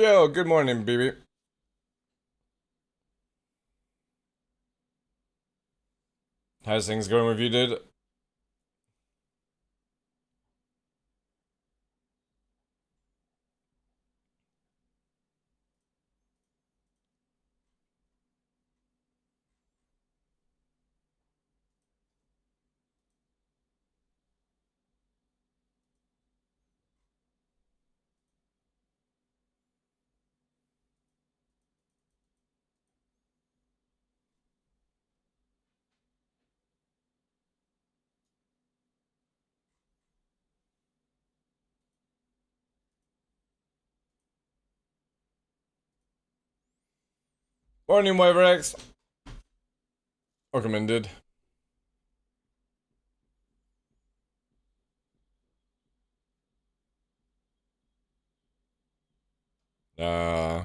Yo, good morning, baby. How's things going with you, dude? Morning, Wyverx. Welcome in, dude. Uh,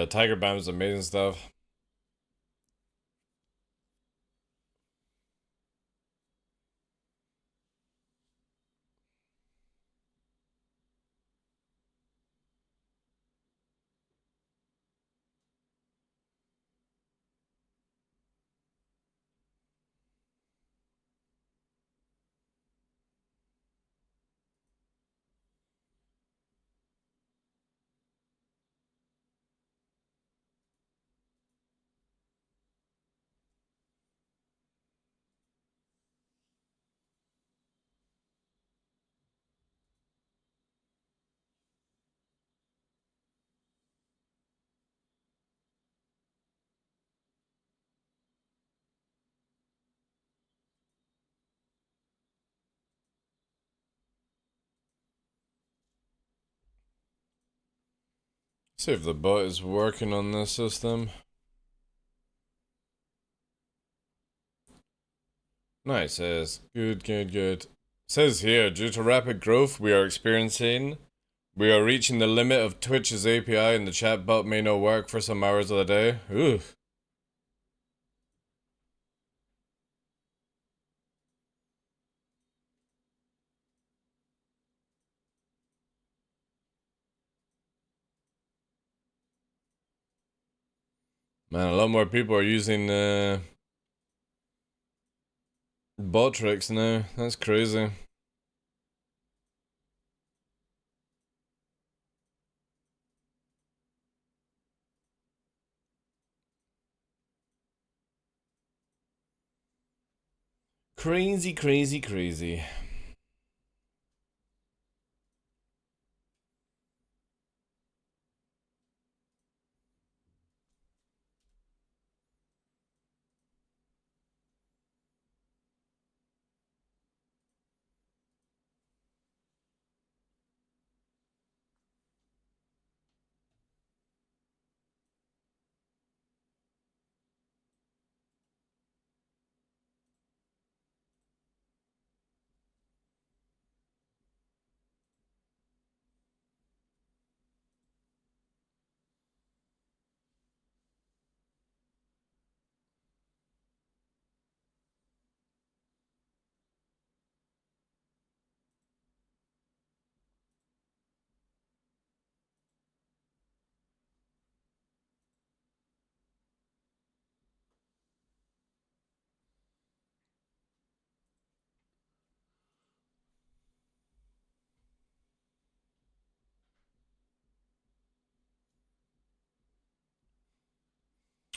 Tiger Balm's amazing stuff. See if the bot is working on this system. Nice, says. Good, good, good. Says here, due to rapid growth we are experiencing, we are reaching the limit of Twitch's API and the chatbot may not work for some hours of the day. Ooh. Man, a lot more people are using bot tricks now. That's crazy. Crazy, crazy, crazy.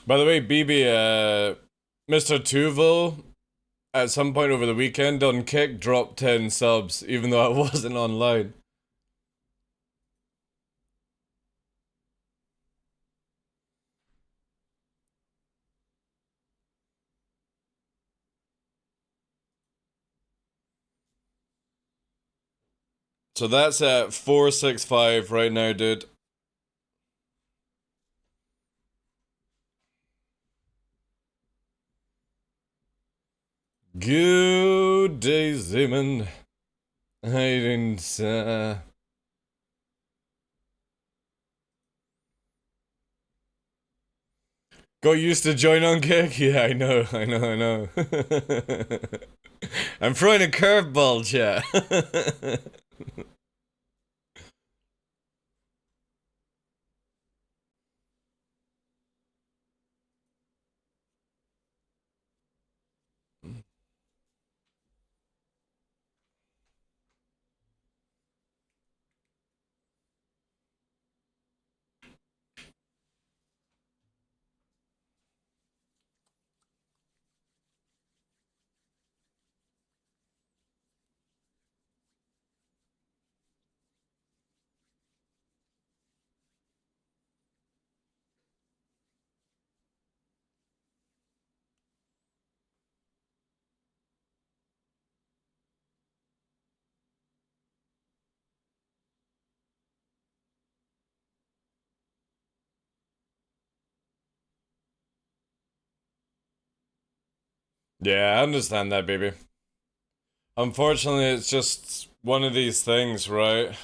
By the way, BB, Mr. Tuval, at some point over the weekend on Kick, dropped 10 subs, even though I wasn't online. So that's at 465 right now, dude. Good day, Zeman. I didn't, got used to join on Kick? Yeah, I know. I'm throwing a curveball, chat. Yeah, I understand that, baby. Unfortunately, it's just one of these things, right?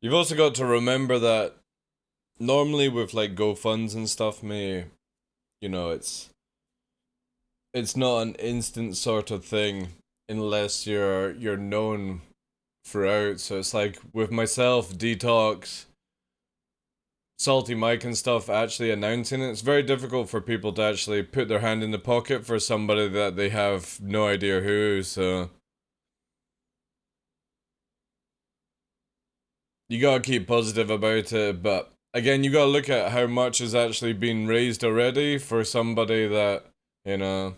You've also got to remember that normally with like GoFunds and stuff, you know, it's not an instant sort of thing unless you're known throughout. So it's like with myself, Detox, Salty Mike and stuff actually announcing it, it's very difficult for people to actually put their hand in the pocket for somebody that they have no idea who, so you gotta keep positive about it, but again, you gotta look at how much has actually been raised already for somebody that, you know.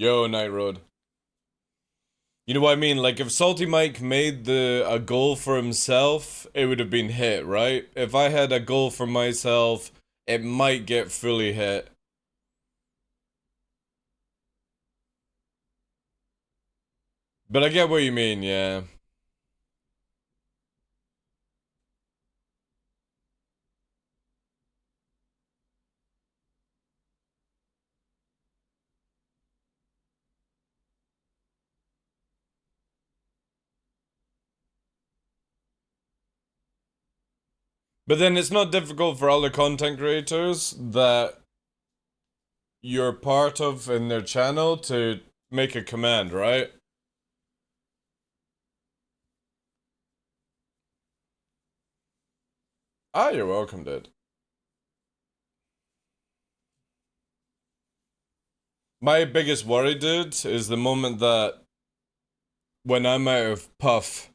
Yo, Night Road. You know what I mean? Like if Salty Mike made a goal for himself, it would have been hit, right? If I had a goal for myself, it might get fully hit. But I get what you mean, yeah. But then it's not difficult for other content creators that you're part of in their channel to make a command, right? Ah, you're welcome, dude. My biggest worry, dude, is the moment that when I'm out of puff,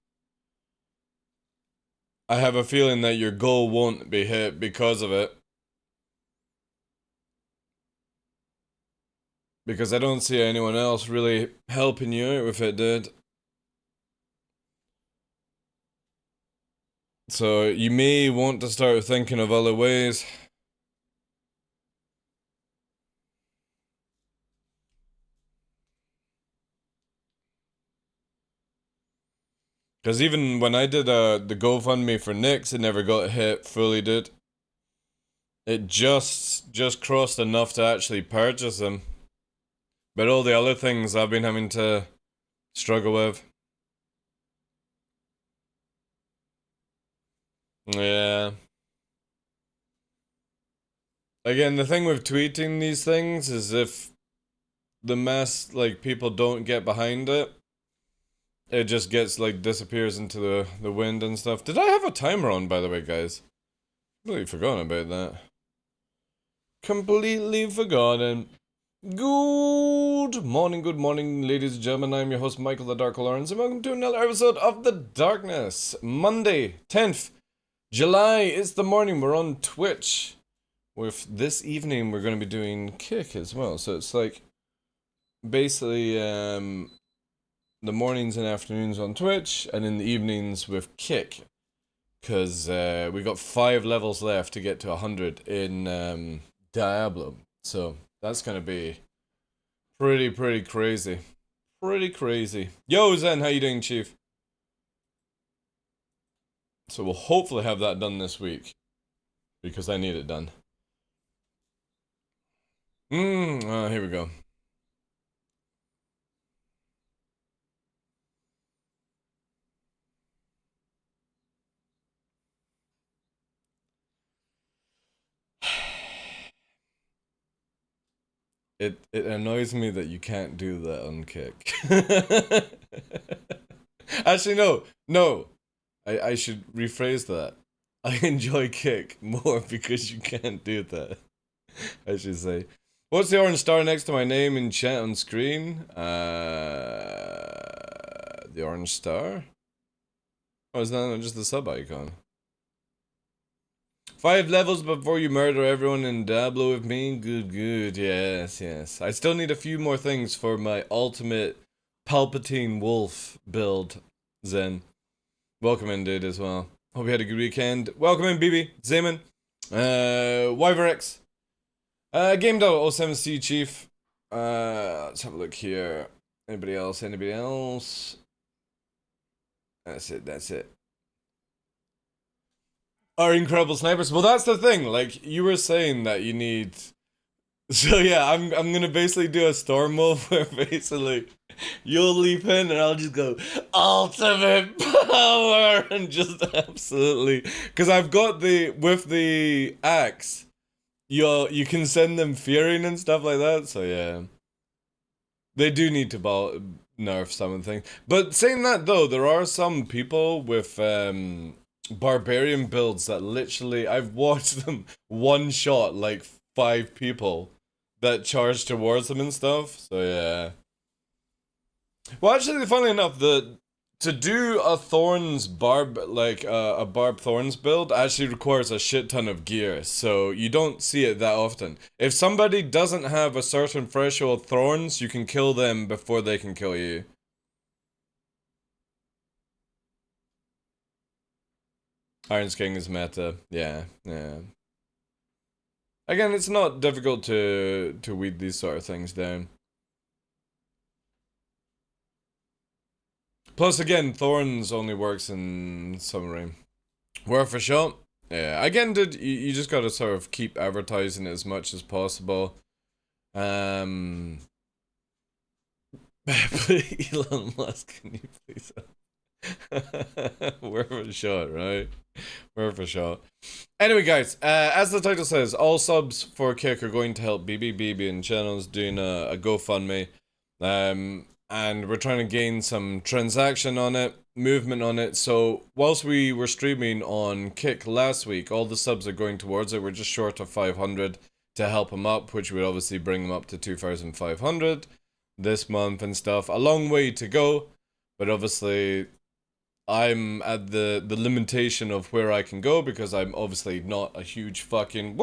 I have a feeling that your goal won't be hit because of it. Because I don't see anyone else really helping you out with it, dude. So you may want to start thinking of other ways. Because even when I did the GoFundMe for Nyx, it never got hit fully, dude. It just crossed enough to actually purchase them. But all the other things I've been having to struggle with. Yeah. Again, the thing with tweeting these things is if the mass like people don't get behind it, it just gets like disappears into the wind and stuff. Did I have a timer on, by the way, guys? Completely forgotten about that. Completely forgotten. Good morning, ladies and gentlemen. I'm your host, Michael the Dark Lawrence, and welcome to another episode of The Darkness. Monday, 10th July. It's the morning. We're on Twitch. With this evening, we're going to be doing Kick as well. So it's like basically the mornings and afternoons on Twitch, and in the evenings with Kick. Because we got 5 levels left to get to 100 in Diablo. So that's going to be pretty crazy. Pretty crazy. Yo, Zen, how you doing, Chief? So we'll hopefully have that done this week. Because I need it done. Here we go. It annoys me that you can't do that on Kick. Actually, no. I should rephrase that. I enjoy Kick more because you can't do that. I should say. What's the orange star next to my name in chat on screen? The orange star? Oh, is that not just the sub icon? 5 levels before you murder everyone in Diablo with me? Good. Yes. I still need a few more things for my ultimate Palpatine Wolf build, Zen. Welcome in, dude, as well. Hope you had a good weekend. Welcome in, BB, Zaman, Wyverx, Game.07C Chief. Let's have a look here. Anybody else? Anybody else? That's it. Our incredible snipers. Well, that's the thing. Like, you were saying that you need... So yeah, I'm gonna basically do a storm move where basically you'll leap in and I'll just go ultimate power and just absolutely, because I've got with the axe, you can send them fearing and stuff like that. So yeah, they do need to nerf some of the things. But saying that though, there are some people with barbarian builds that literally I've watched them one shot like 5 people that charge towards them and stuff. So yeah. Well, actually, funnily enough, to do a Thorns barb, like a barb Thorns build, actually requires a shit ton of gear. So you don't see it that often. If somebody doesn't have a certain threshold Thorns, you can kill them before they can kill you. Iron's King is meta. Yeah. Again, it's not difficult to weed these sort of things down. Plus, again, Thorns only works in Summary. Worth a shot? Yeah. Again, dude, you just gotta sort of keep advertising it as much as possible. Elon Musk, can you please? Worth a shot, right? Worth a shot. Anyway, guys, as the title says, all subs for Kick are going to help BB and channels doing a GoFundMe. And we're trying to gain some transaction on it, movement on it. So whilst we were streaming on Kick last week, all the subs are going towards it. We're just short of 500 to help him up, which would obviously bring him up to 2,500 this month and stuff. A long way to go, but obviously I'm at the limitation of where I can go because I'm obviously not a huge fucking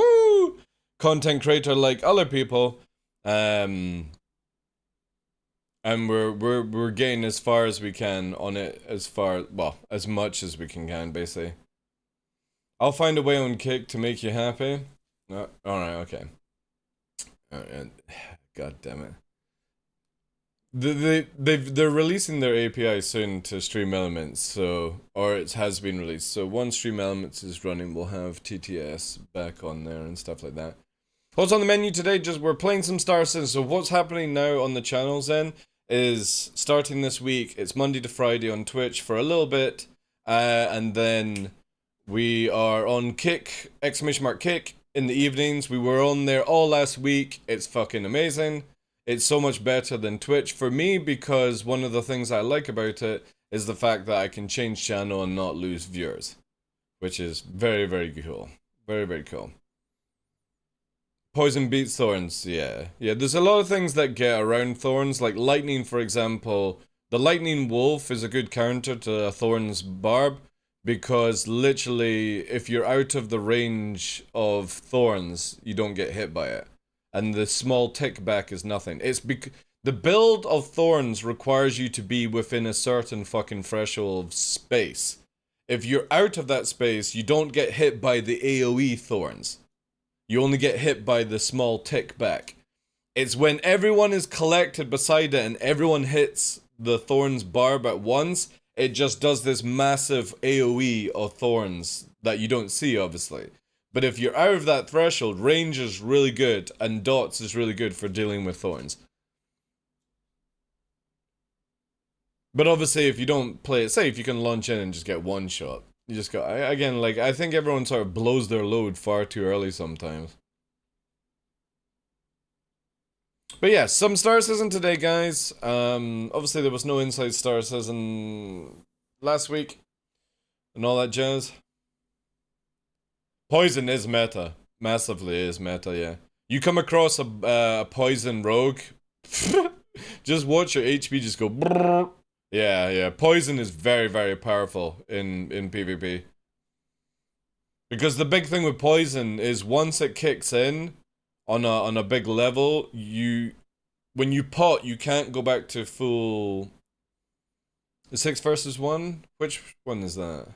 content creator like other people. And we're getting as far as we can on it, as much as we can basically. I'll find a way on Kick to make you happy. Alright, okay. Alright, god damn it. They're releasing their API soon to Stream Elements, so, or it has been released. So once Stream Elements is running, we'll have TTS back on there and stuff like that. What's on the menu today? Just we're playing some Star Citizen. So what's happening now on the channels then is starting this week. It's Monday to Friday on Twitch for a little bit, and then we are on Kick !Kick in the evenings. We were on there all last week. It's fucking amazing. It's so much better than Twitch for me because one of the things I like about it is the fact that I can change channel and not lose viewers, which is very, very cool. Very, very cool. Poison beats Thorns, yeah. Yeah, there's a lot of things that get around Thorns, like Lightning, for example. The Lightning Wolf is a good counter to a Thorns Barb, because literally, if you're out of the range of Thorns, you don't get hit by it. And the small tick back is nothing. It's the build of Thorns requires you to be within a certain fucking threshold of space. If you're out of that space, you don't get hit by the AoE Thorns. You only get hit by the small tick back. It's when everyone is collected beside it and everyone hits the Thorns Barb at once, it just does this massive AoE of Thorns that you don't see, obviously. But if you're out of that threshold, range is really good, and dots is really good for dealing with Thorns. But obviously, if you don't play it safe, you can launch in and just get one shot. You just go, again, like, I think everyone sort of blows their load far too early sometimes. But yeah, some Star Citizen today, guys. Obviously, there was no Inside Star Citizen last week, and all that jazz. Poison is meta. Massively is meta, yeah. You come across a poison rogue, just watch your HP just go brrr. Yeah. Poison is very, very powerful in PvP. Because the big thing with poison is once it kicks in on a big level, when you pot, you can't go back to full The 6 versus 1? Which one is that?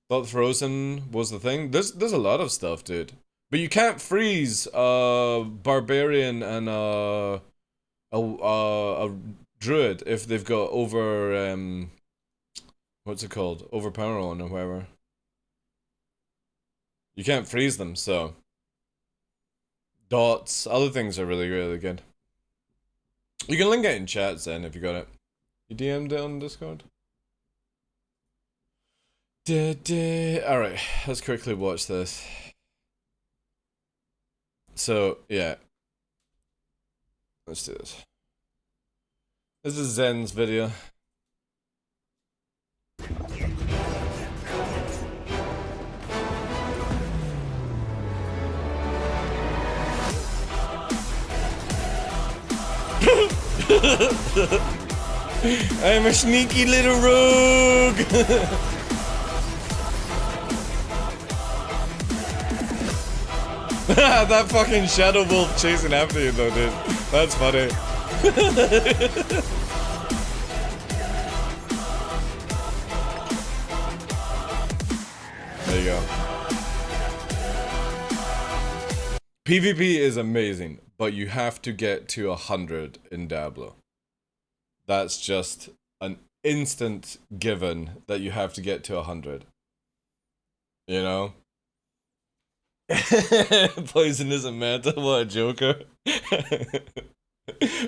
Thought Frozen was the thing. There's a lot of stuff, dude. But you can't freeze barbarian and a druid if they've got what's it called? Overpower on or whatever. You can't freeze them, so dots, other things are really, really good. You can link it in chats then if you got it. You DM'd it on Discord? Alright, let's quickly watch this. So, yeah. Let's do this. This is Zen's video. I'm a sneaky little rogue! That fucking shadow wolf chasing after you though, dude. That's funny. There you go. PvP is amazing, but you have to get to 100 in Diablo. That's just an instant given that you have to get to 100. You know? Poison isn't meta, what a joker.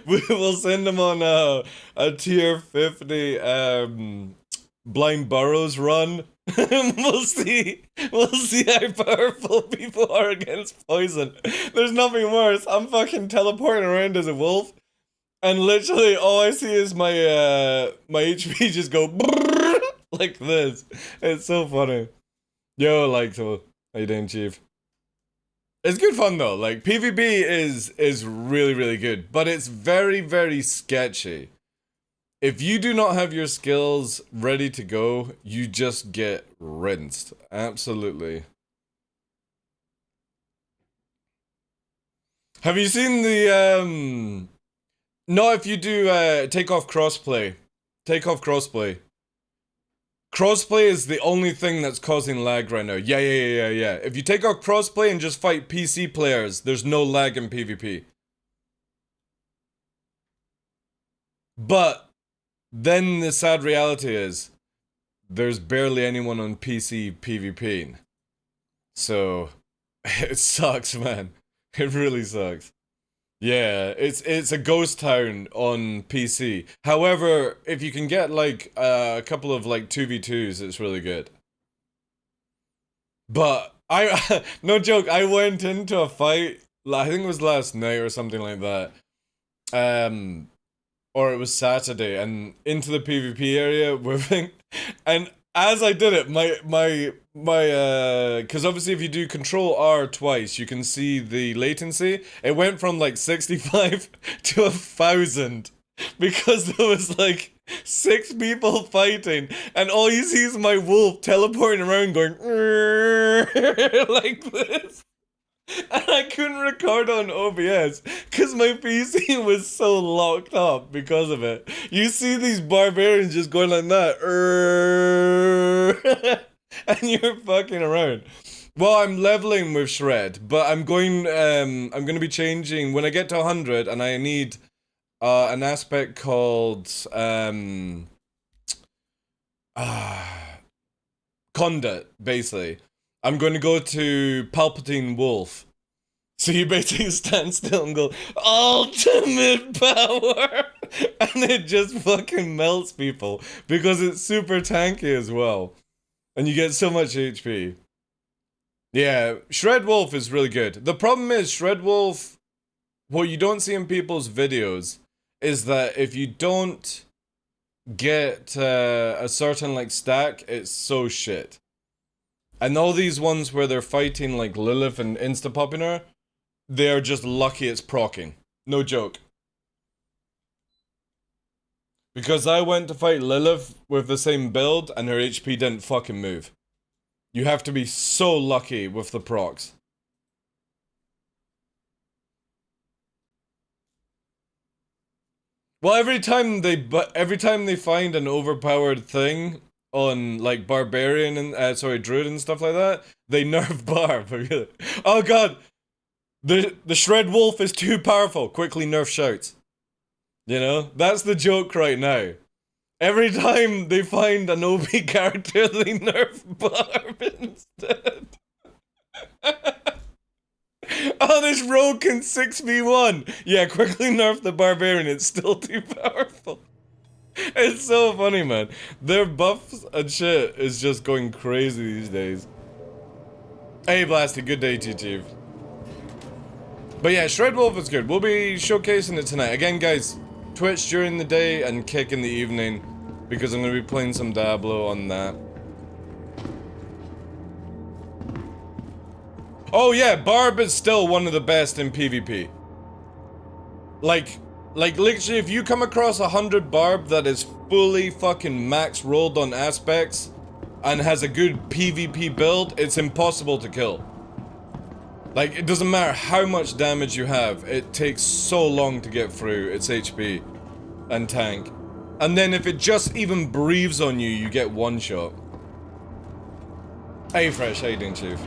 We will send him on a tier 50 blind burrows run. We'll see how powerful people are against poison. There's nothing worse. I'm fucking teleporting around as a wolf, and literally all I see is my my HP just go like this. It's so funny. Yo, like, so how you doing, Chief? It's good fun though. Like, PvP is really, really good, but it's very, very sketchy. If you do not have your skills ready to go, you just get rinsed. Absolutely. Have you seen the not if you do take off crossplay. Take off crossplay. Crossplay is the only thing that's causing lag right now. Yeah. If you take out crossplay and just fight PC players, there's no lag in PvP. But then the sad reality is, there's barely anyone on PC PvPing. So, it sucks, man. It really sucks. Yeah, it's a ghost town on PC. However, if you can get like a couple of like 2v2s, it's really good. But I no joke, I went into a fight, I think it was last night or something like that. Or it was Saturday, and into the PvP area with and as I did it, my because obviously if you do Control R twice, you can see the latency. It went from like 65 to 1,000 because there was like 6 people fighting, and all you see is my wolf teleporting around going like this. And I couldn't record on OBS because my PC was so locked up because of it. You see these barbarians just going like that, and you're fucking around. Well, I'm leveling with Shred, but I'm going to be changing when I get to 100, and I need an aspect called Conduit, basically. I'm going to go to Palpatine Wolf. So you basically stand still and go, ultimate power! And it just fucking melts people. Because it's super tanky as well. And you get so much HP. Yeah, Shred Wolf is really good. The problem is, Shred Wolf, what you don't see in people's videos, is that if you don't get a certain like stack, it's so shit. And all these ones where they're fighting like Lilith and insta-popping her, they're just lucky it's proccing. No joke. Because I went to fight Lilith with the same build and her HP didn't fucking move. You have to be so lucky with the procs. Well, every time they find an overpowered thing on like barbarian and druid and stuff like that, they nerf barb. Oh god, the shred wolf is too powerful. Quickly nerf shouts. You know, that's the joke right now. Every time they find an OP character, they nerf barb instead. Oh, this rogue can 6v1. Yeah, quickly nerf the barbarian. It's still too powerful. It's so funny, man. Their buffs and shit is just going crazy these days. Hey, Blasty, good day to you, Chief. But yeah, Shred Wolf is good. We'll be showcasing it tonight. Again, guys, Twitch during the day and Kick in the evening, because I'm going to be playing some Diablo on that. Oh yeah, Barb is still one of the best in PvP. Like literally, if you come across 100 Barb that is fully fucking max rolled on aspects and has a good PvP build, it's impossible to kill. Like, it doesn't matter how much damage you have, it takes so long to get through its HP and tank. And then if it just even breathes on you, you get one shot. Hey Fresh, how you doing, Chief?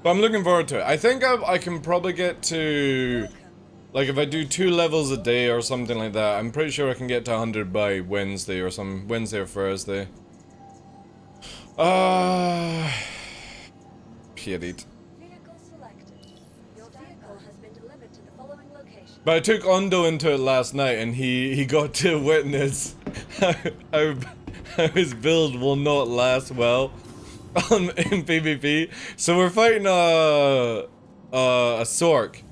But I'm looking forward to it. I think I can probably get to, like, if I do 2 levels a day or something like that, I'm pretty sure I can get to 100 by Wednesday or Wednesday or Thursday. Period. But I took Ondo into it last night and he got to witness how his build will not last well in PvP. So we're fighting a Sork,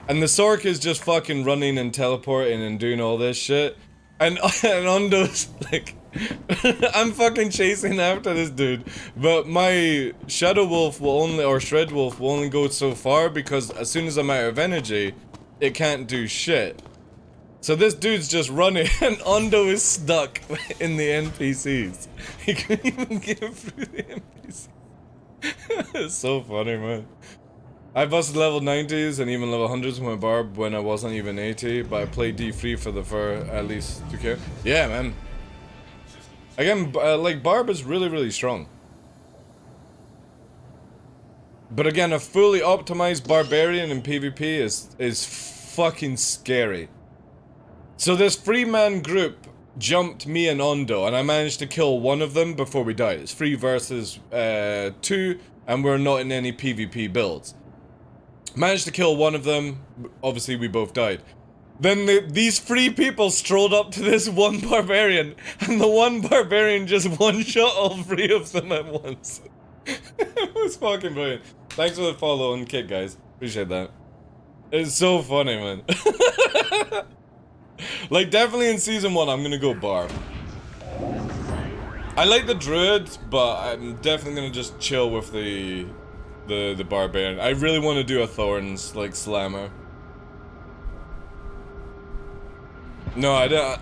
and the Sork is just fucking running and teleporting and doing all this shit, and Ondo's like, I'm fucking chasing after this dude, but my Shadow Wolf will only, or Shred Wolf will only go so far, because as soon as I'm out of energy, it can't do shit. So this dude's just running, and Ondo is stuck in the NPCs. He couldn't even get through the NPCs. It's so funny, man. I busted level 90s and even level 100s with my Barb when I wasn't even 80, but I played D3 for at least 2k. Yeah, man. Again, like, Barb is really, really strong. But again, a fully optimized Barbarian in PvP is fucking scary. So this 3-man group jumped me and Ondo, and I managed to kill one of them before we died. It's 3 versus 2, and we're not in any PvP builds. Managed to kill one of them, obviously we both died. Then these 3 people strolled up to this one barbarian, and the one barbarian just one-shot all 3 of them at once. It was fucking brilliant. Thanks for the follow and kick, guys. Appreciate that. It's so funny, man. Like, definitely in season 1, I'm gonna go Barb. I like the Druid, but I'm definitely gonna just chill with the Barbarian. I really want to do a Thorns, like, Slammer. No,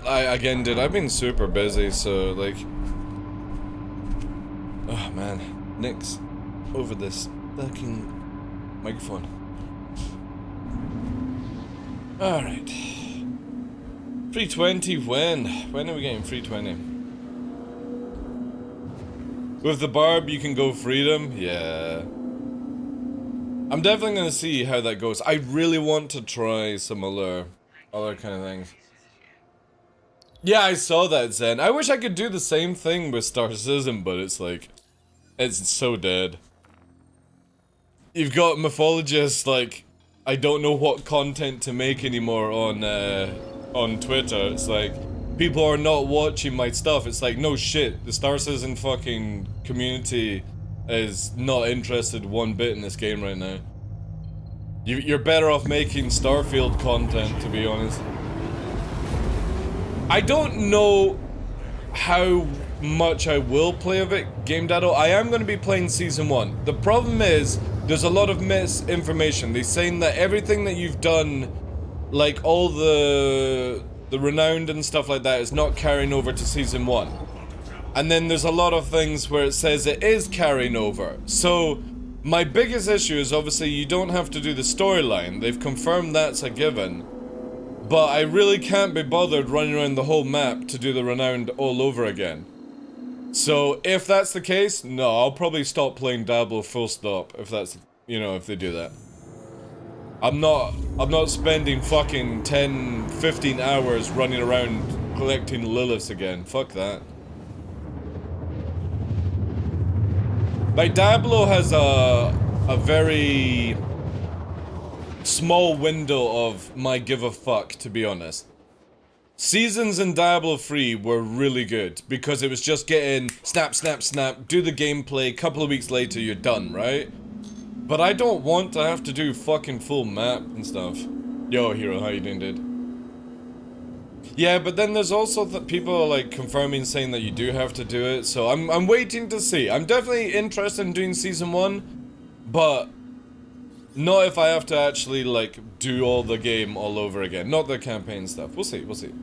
again, dude, I've been super busy, so, like... Oh, man. Nick's over this fucking microphone. Alright. 320 when? When are we getting 320? With the Barb, you can go Freedom? Yeah. I'm definitely gonna see how that goes. I really want to try some other kind of things. Yeah, I saw that, Zen. I wish I could do the same thing with Star Citizen, but it's like... It's so dead. You've got mythologists, like... I don't know what content to make anymore on Twitter. It's like, people are not watching my stuff. It's like, no shit, the Star Citizen fucking community is not interested one bit in this game right now. You're better off making Starfield content, to be honest. I don't know how much I will play of it, Game Dado. I am going to be playing Season 1. The problem is, there's a lot of misinformation. They're saying that everything that you've done like all the renowned and stuff like that is not carrying over to season 1. And then there's a lot of things where it says it is carrying over. So my biggest issue is obviously you don't have to do the storyline. They've confirmed that's a given. But I really can't be bothered running around the whole map to do the renowned all over again. So if that's the case, no, I'll probably stop playing Diablo full stop if that's, you know, if they do that. I'm not spending fucking 10, 15 hours running around collecting Liliths again. Fuck that. Like, Diablo has a very small window of my give a fuck, to be honest. Seasons in Diablo 3 were really good, because it was just getting snap, snap, snap, do the gameplay, couple of weeks later you're done, right? But I don't want to have to do fucking full map and stuff. Yo, Hero, how you doing, dude? Yeah, but then there's also people like confirming saying that you do have to do it, so I'm waiting to see. I'm definitely interested in doing season 1, but not if I have to actually like do all the game all over again. Not the campaign stuff. We'll see, we'll see.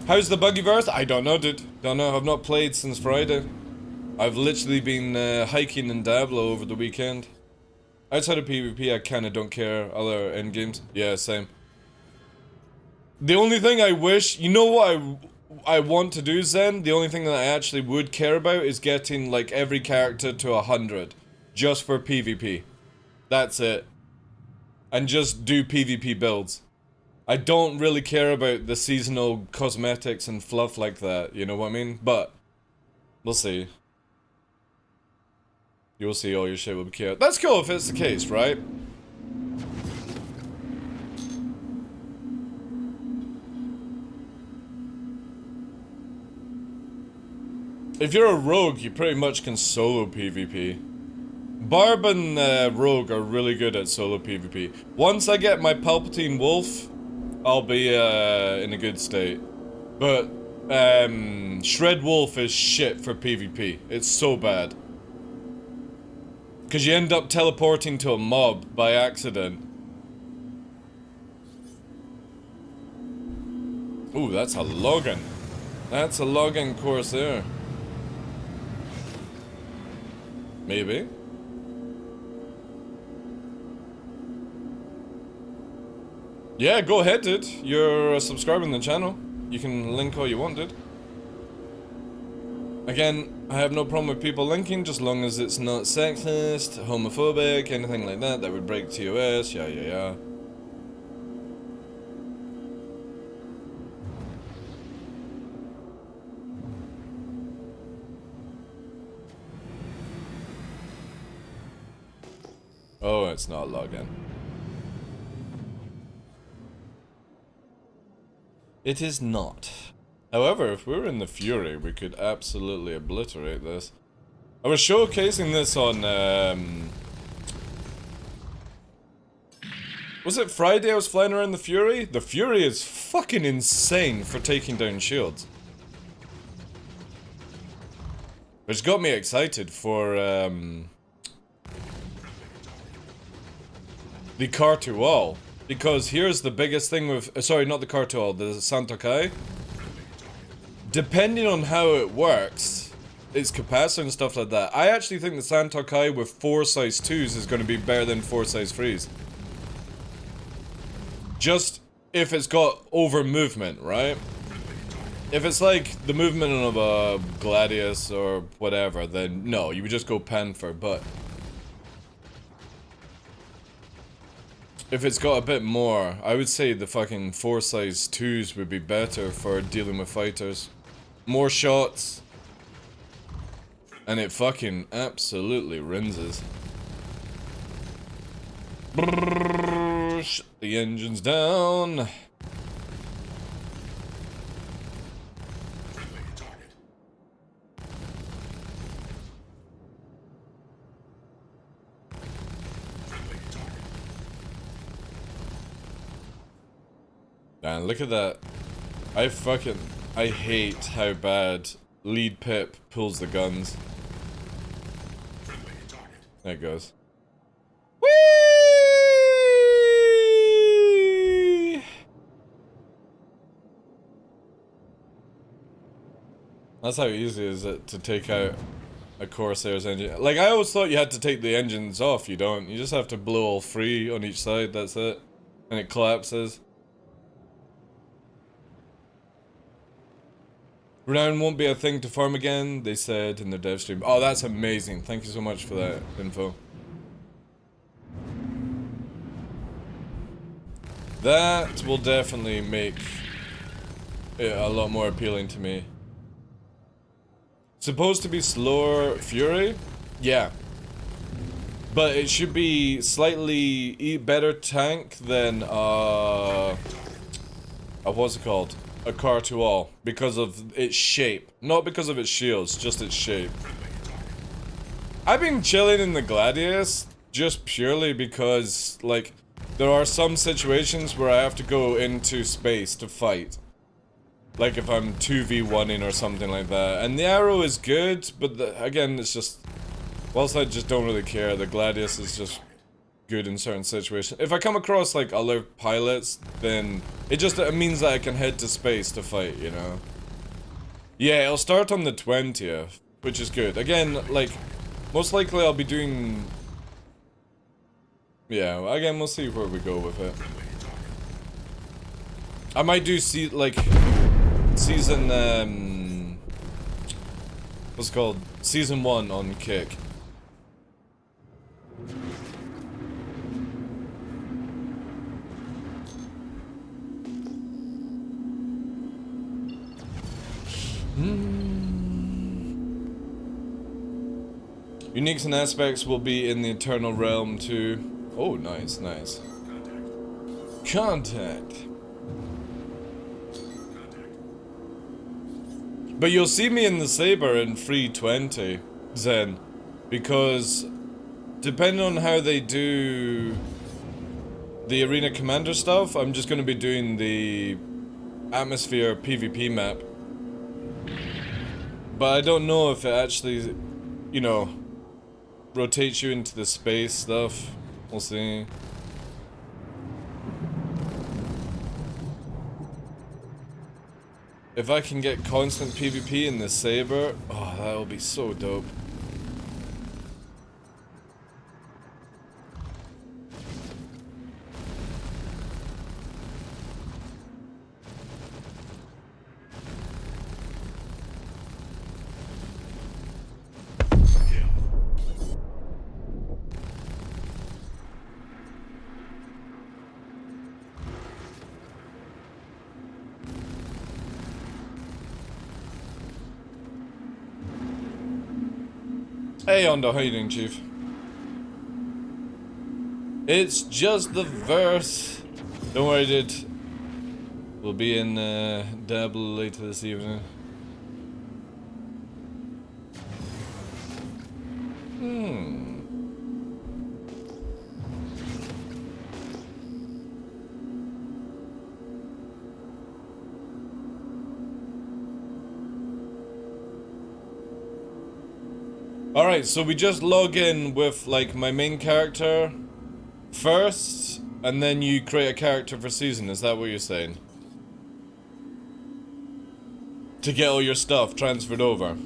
How's the Buggyverse? I don't know, dude. Don't know. I've not played since Friday. I've literally been hiking in Diablo over the weekend. Outside of PvP, I kinda don't care. Other endgames. Yeah, same. The only thing I wish, you know what I want to do, Zen? The only thing that I actually would care about is getting like every character to 100. Just for PvP. That's it. And just do PvP builds. I don't really care about the seasonal cosmetics and fluff like that, you know what I mean? But, we'll see. You'll see all your shit will be cute. That's cool if it's the case, right? If you're a rogue, you pretty much can solo PvP. Barb and Rogue are really good at solo PvP. Once I get my Palpatine Wolf, I'll be in a good state. But Shred Wolf is shit for PvP. It's so bad. Because you end up teleporting to a mob by accident. Ooh, that's a login. That's a login course there. Maybe. Yeah, go ahead, dude. You're subscribing to the channel. You can link all you want, dude. Again, I have no problem with people linking, just long as it's not sexist, homophobic, anything like that that would break TOS, yeah. Oh, it's not login. It is not. However, if we were in the Fury, we could absolutely obliterate this. I was showcasing this on, was it Friday I was flying around the Fury? The Fury is fucking insane for taking down shields. Which got me excited for, the Cartual. Because here's the biggest thing with, sorry, not the Cartual, the Santokai. Depending on how it works, its capacitor and stuff like that, I actually think the Santokai with 4 size 2s is going to be better than 4 size 3s. Just if it's got over movement, right? If it's like the movement of a Gladius or whatever, then no, you would just go Panther, but if it's got a bit more, I would say the fucking 4 size 2s would be better for dealing with fighters. More shots. And it fucking absolutely rinses. Brrr, shut the engines down. Man, look at that. I hate how bad Lead Pip pulls the guns. There it goes. Whee! That's how easy is it to take out a Corsair's engine. Like, I always thought you had to take the engines off. You don't. You just have to blow all three on each side. That's it. And it collapses. Renown won't be a thing to farm again, they said in their dev stream. Oh, that's amazing. Thank you so much for that info. That will definitely make it a lot more appealing to me. Supposed to be slower Fury? Yeah. But it should be slightly better tank than, what's it called? A car to all. Because of its shape. Not because of its shields, just its shape. I've been chilling in the Gladius just purely because, like, there are some situations where I have to go into space to fight. Like if I'm 2v1ing or something like that. And the arrow is good, but again, it's just... Whilst I just don't really care, the Gladius is just good in certain situations. If I come across, like, other pilots, then it means that I can head to space to fight, you know? Yeah, it'll start on the 20th, which is good. Again, like, most likely I'll be doing... Yeah, again, we'll see where we go with it. I might do, season, what's it called? Season 1 on Kick. Uniques and aspects will be in the Eternal Realm too. Oh, nice, nice. Contact. But you'll see me in the Saber in 320, Zen, because depending on how they do the Arena Commander stuff, I'm just going to be doing the Atmosphere PvP map. But I don't know if it actually, you know, rotates you into the space stuff. We'll see. If I can get constant PvP in the Saber, oh, that will be so dope. Hey Ondo, how you doing, Chief? It's just the verse. Don't worry, dude. We'll be in Dabble later this evening. Alright, so we just log in with, like, my main character first, and then you create a character for season, is that what you're saying? To get all your stuff transferred over.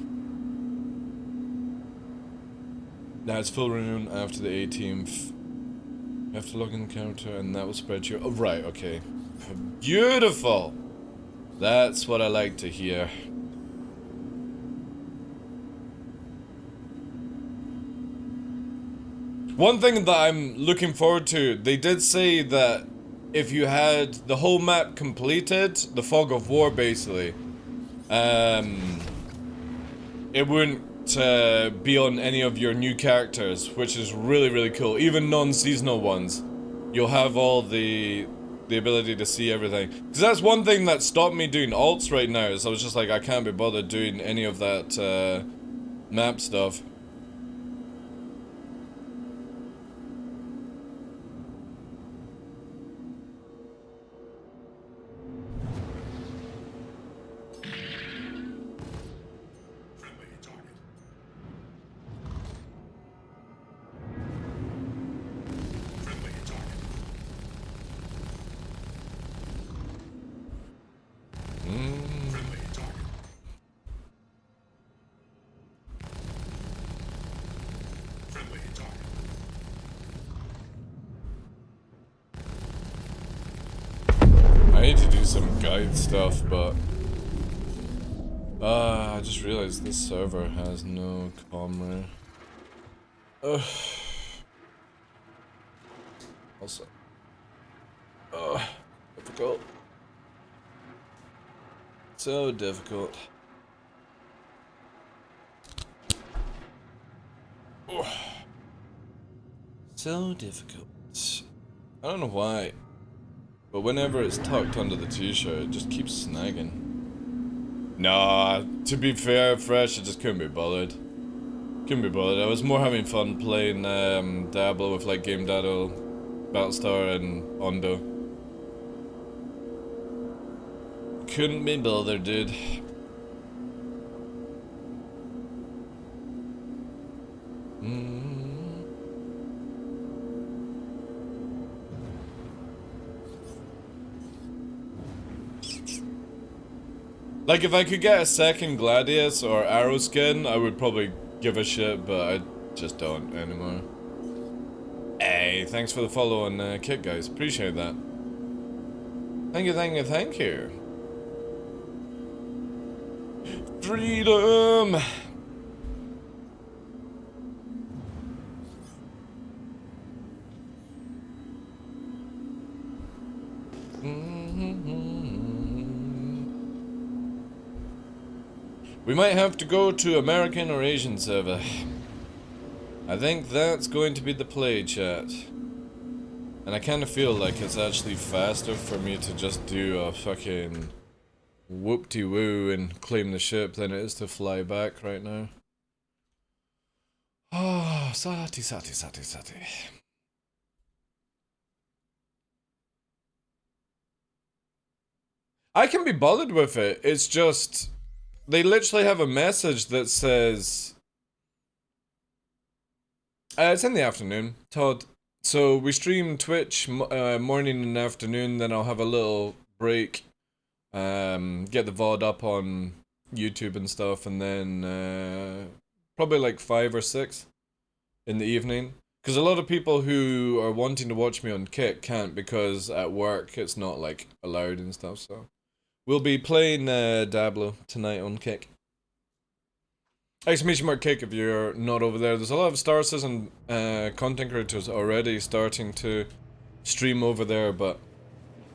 Now it's full renown after the 18th. You have to log in the character and that will spread you. Oh, right, okay. Beautiful! That's what I like to hear. One thing that I'm looking forward to, they did say that if you had the whole map completed, the Fog of War basically, it wouldn't be on any of your new characters, which is really, really cool. Even non-seasonal ones, you'll have all the ability to see everything. Because that's one thing that stopped me doing alts right now, is I was just like, I can't be bothered doing any of that map stuff. some guide stuff, but I just realized this server has no camera. Also, difficult. So difficult. So difficult. I don't know why, but whenever it's tucked under the t-shirt, it just keeps snagging. Nah, to be fair, Fresh, I just couldn't be bothered. Couldn't be bothered. I was more having fun playing Diablo with like Game Daddle, Battlestar, and Ondo. Couldn't be bothered, dude. Like, if I could get a second Gladius or Arrow skin, I would probably give a shit, but I just don't anymore. Hey, thanks for the follow on Kit, guys. Appreciate that. Thank you, thank you, thank you. Freedom! We might have to go to American or Asian server. I think that's going to be the play, chat. And I kind of feel like it's actually faster for me to just do a fucking whoop-de-woo and claim the ship than it is to fly back right now. Oh, sati. I can be bothered with it, it's just... They literally have a message that says... it's in the afternoon, Todd. So we stream Twitch morning and afternoon, then I'll have a little break. Get the VOD up on YouTube and stuff, and then probably like 5 or 6 in the evening. Because a lot of people who are wanting to watch me on Kick can't, because at work it's not like allowed and stuff, so... We'll be playing Diablo tonight on Kick. Exclamation mark Kick if you're not over there. There's a lot of Star Citizen content creators already starting to stream over there, but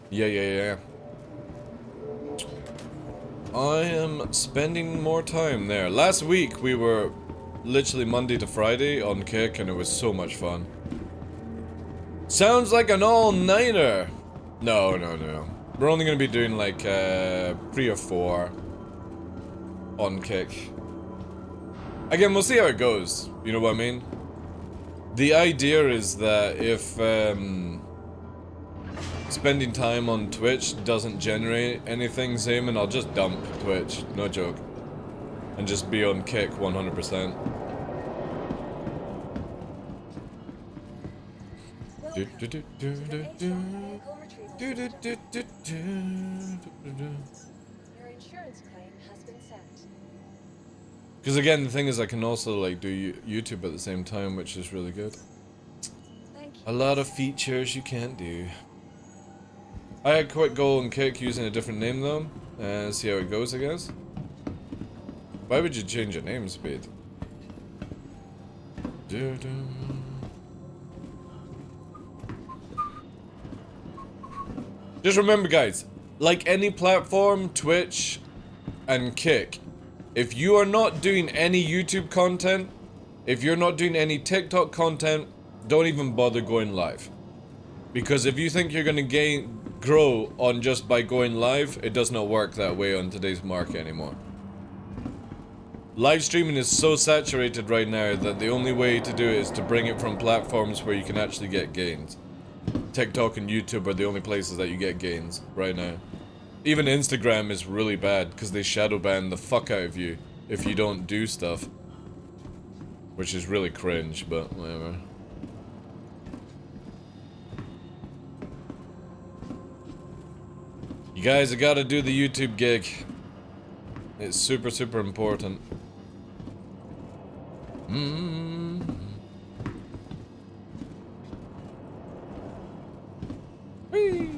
yeah. I am spending more time there. Last week we were literally Monday to Friday on Kick, and it was so much fun. Sounds like an all-nighter. No. We're only gonna be doing like 3 or 4 on Kick. Again, we'll see how it goes. You know what I mean? The idea is that if spending time on Twitch doesn't generate anything, Zayman, I'll just dump Twitch. No joke. And just be on Kick 100%. Your insurance claim has been sent. Because again, the thing is, I can also like do YouTube at the same time, which is really good. Thank you. A lot of features you can't do. I had quit Goal and Kick using a different name though, and see how it goes, I guess. Why would you change your name, Speed? Just remember, guys, like any platform, Twitch and Kick, if you are not doing any YouTube content, if you're not doing any TikTok content, don't even bother going live. Because if you think you're gonna grow on just by going live, it does not work that way on today's market anymore. Live streaming is so saturated right now that the only way to do it is to bring it from platforms where you can actually get gains. TikTok and YouTube are the only places that you get gains right now. Even Instagram is really bad because they shadow ban the fuck out of you if you don't do stuff. Which is really cringe, but whatever. You guys have got to do the YouTube gig. It's super, super important. Whee!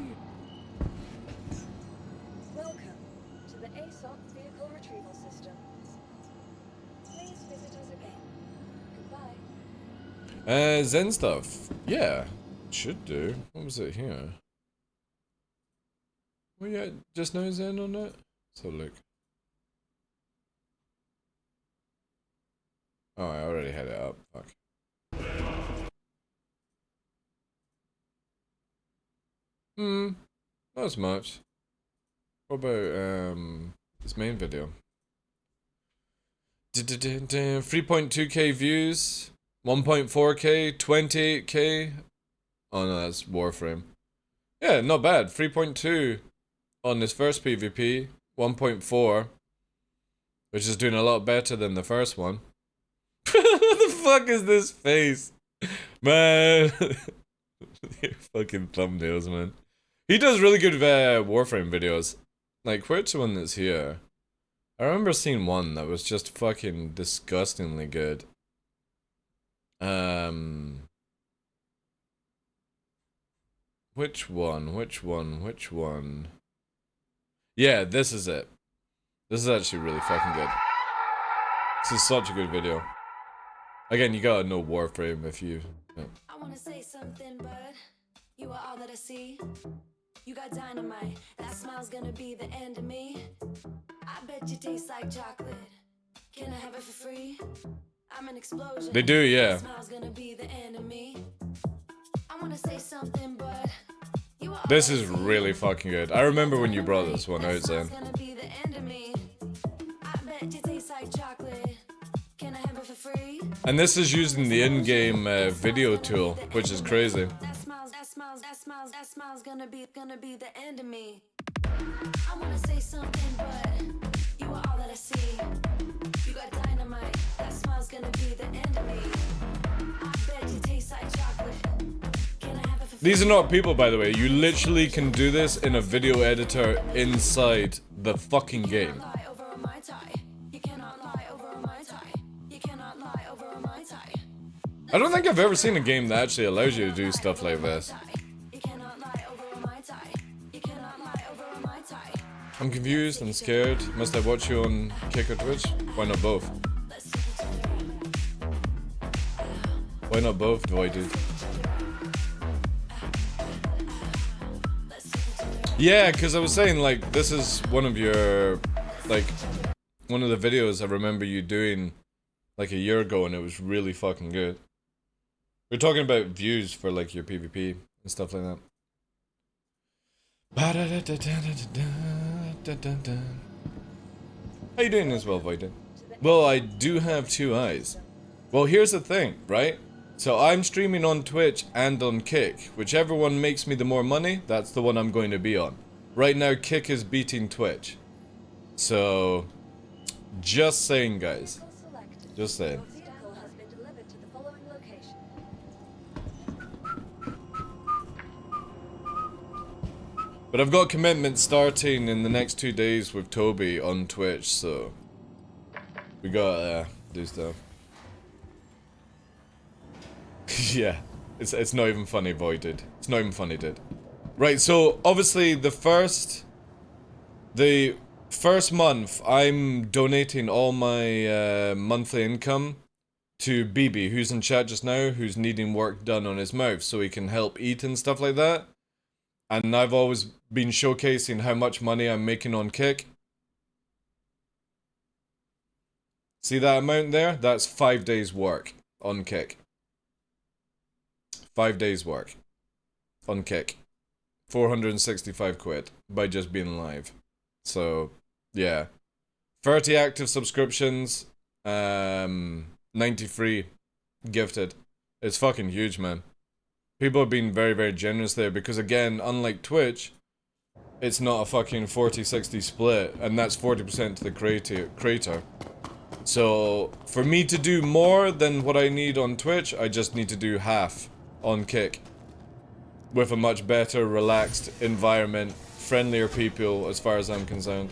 Zen stuff. Yeah, should do. What was it here? Well, yeah, just no Zen on it. So look. Oh, I already had it up. Fuck. Not as much. What about this main video? 3.2k views, 1.4k, 28k. Oh no, that's Warframe. Yeah, not bad. 3.2 on this first PvP, 1.4, which is doing a lot better than the first one. What the fuck is this face? Man. Your fucking thumbnails, man. He does really good Warframe videos. Like, which one is here? I remember seeing one that was just fucking disgustingly good. Which one? Yeah, this is it. This is actually really fucking good. This is such a good video. Again, you gotta know Warframe if you... Yeah. I wanna say something, but you are all that I see. You got dynamite, that smile's gonna be the end of me. I bet you taste like chocolate. Can I have it for free? I'm an explosion. They do, yeah. That smile's gonna be the end of me. I wanna say something, but you are all This that I is see. really fucking good. I remember when you brought this one out, Zen. Gonna be the end of me. I bet you taste like chocolate. Can I have it for free? And this is using the in-game video tool, which is crazy. That smile's gonna be the end of me. I wanna say something, but you are all that I see. You got dynamite, that smile's gonna be the end of me. I bet you taste like chocolate. Can I have it for free? These are not people, by the way. You literally can do this in a video editor inside the fucking game. Lie over a Mai Tai. You cannot lie over a Mai Tai. You cannot lie over a Mai Tai. I don't think I've ever seen a game that actually allows you to do stuff like this. You cannot lie over a Mai Tai. You cannot lie over a Mai Tai. I'm confused and scared. Must I watch you on Kick or Twitch? Why not both? Let's take each other out. Why not both, Voided? Let's take each other out. Yeah, because I was saying, like, this is one of your, like, one of the videos I remember you doing, like, a year ago, and it was really fucking good. We're talking about views for, like, your PvP and stuff like that. How you doing as well, Voided? Well, I do have two eyes. Well, here's the thing, right? So I'm streaming on Twitch and on Kick. Whichever one makes me the more money, that's the one I'm going to be on. Right now, Kick is beating Twitch. So, just saying, guys. Vehicle selected. Just saying. Your vehicle has been delivered to the following location. But I've got commitments starting in the next 2 days with Toby on Twitch, so we gotta do stuff. Yeah, it's not even funny, Voided. It's not even funny, dude. Right, so obviously the first month I'm donating all my monthly income to BB, who's in chat just now, who's needing work done on his mouth so he can help eat and stuff like that. And I've always been showcasing how much money I'm making on Kick. See that amount there? That's 5 days work on Kick. 5 days work on Kick. 465 quid by just being live. So, yeah. 30 active subscriptions, 93 gifted. It's fucking huge, man. People have been very, very generous there because, again, unlike Twitch, it's not a fucking 40-60 split, and that's 40% to the creator. So, for me to do more than what I need on Twitch, I just need to do half on Kick. With a much better, relaxed environment, friendlier people, as far as I'm concerned.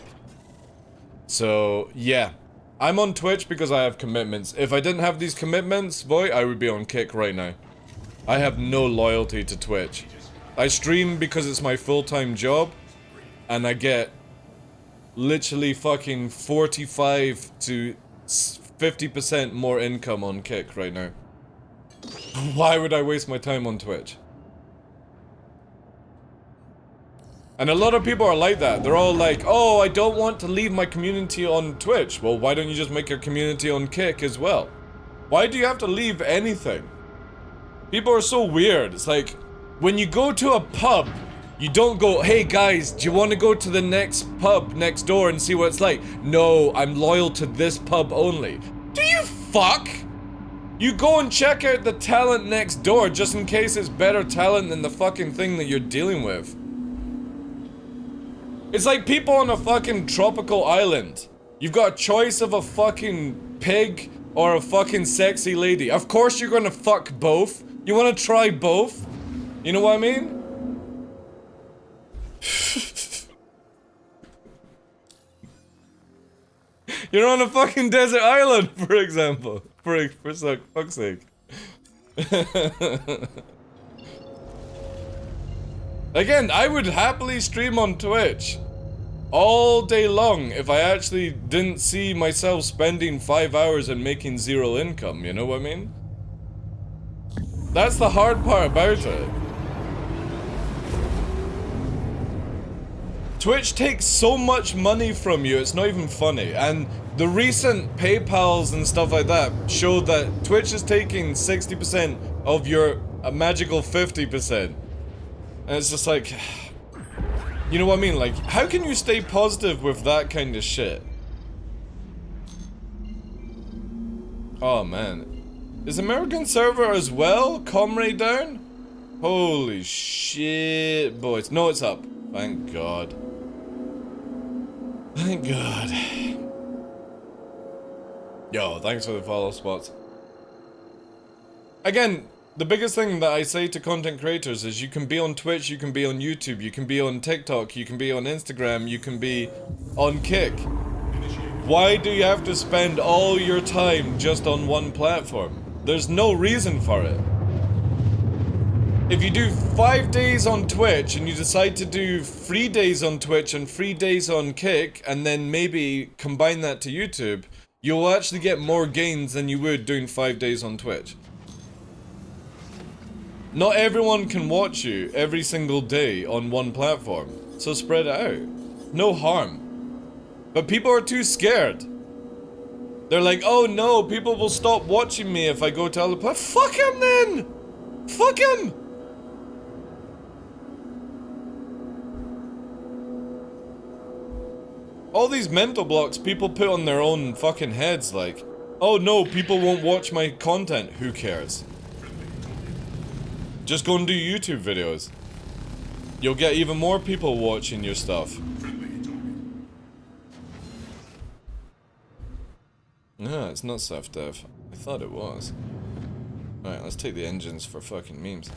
So, yeah. I'm on Twitch because I have commitments. If I didn't have these commitments, boy, I would be on Kick right now. I have no loyalty to Twitch. I stream because it's my full-time job, and I get literally fucking 45 to 50% more income on Kick right now. Why would I waste my time on Twitch? And a lot of people are like that. They're all like, oh, I don't want to leave my community on Twitch. Well, why don't you just make your community on Kick as well? Why do you have to leave anything? People are so weird. It's like, when you go to a pub, you don't go, hey guys, do you want to go to the next pub next door and see what it's like? No, I'm loyal to this pub only. Do you fuck? You go and check out the talent next door just in case it's better talent than the fucking thing that you're dealing with. It's like people on a fucking tropical island. You've got a choice of a fucking pig or a fucking sexy lady. Of course you're gonna fuck both. You wanna try both? You know what I mean? You're on a fucking desert island, for example. For fuck's sake. Again, I would happily stream on Twitch all day long if I actually didn't see myself spending 5 hours and making 0 income, you know what I mean? That's the hard part about it. Twitch takes so much money from you, it's not even funny. And the recent PayPals and stuff like that show that Twitch is taking 60% of your magical 50%. And it's just like, you know what I mean? Like, how can you stay positive with that kind of shit? Oh man. Is American server as well? Comrade down? Holy shit, boys. No, it's up. Thank God. Thank God. Yo, thanks for the follow spots. Again, the biggest thing that I say to content creators is you can be on Twitch, you can be on YouTube, you can be on TikTok, you can be on Instagram, you can be on Kick. Why do you have to spend all your time just on one platform? There's no reason for it. If you do 5 days on Twitch and you decide to do 3 days on Twitch and 3 days on Kick and then maybe combine that to YouTube, you'll actually get more gains than you would doing 5 days on Twitch. Not everyone can watch you every single day on one platform, so spread it out. No harm. But people are too scared. They're like, oh no, people will stop watching me if I go to other platforms. Fuck him then! Fuck him! All these mental blocks people put on their own fucking heads, like, oh no, people won't watch my content, who cares? Just go and do YouTube videos. You'll get even more people watching your stuff. No, it's not self-dev. I thought it was. Alright, let's take the engines for fucking memes.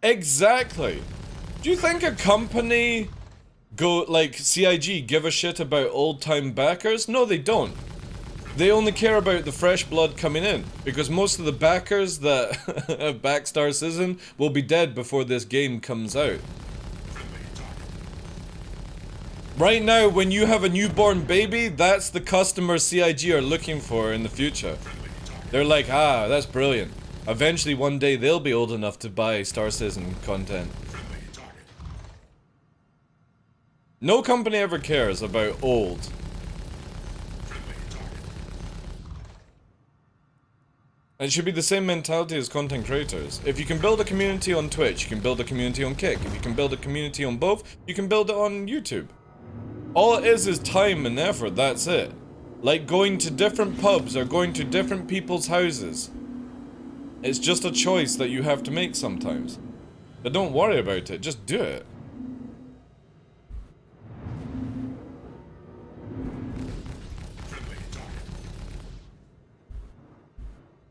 Exactly! Do you think a company like CIG give a shit about old-time backers? No, they don't. They only care about the fresh blood coming in, because most of the backers that back Star Citizen will be dead before this game comes out. Right now, when you have a newborn baby, that's the customer CIG are looking for in the future. They're like, ah, that's brilliant. Eventually, one day, they'll be old enough to buy Star Citizen content. No company ever cares about old. It should be the same mentality as content creators. If you can build a community on Twitch, you can build a community on Kick. If you can build a community on both, you can build it on YouTube. All it is time and effort, that's it. Like going to different pubs or going to different people's houses. It's just a choice that you have to make sometimes. But don't worry about it, just do it.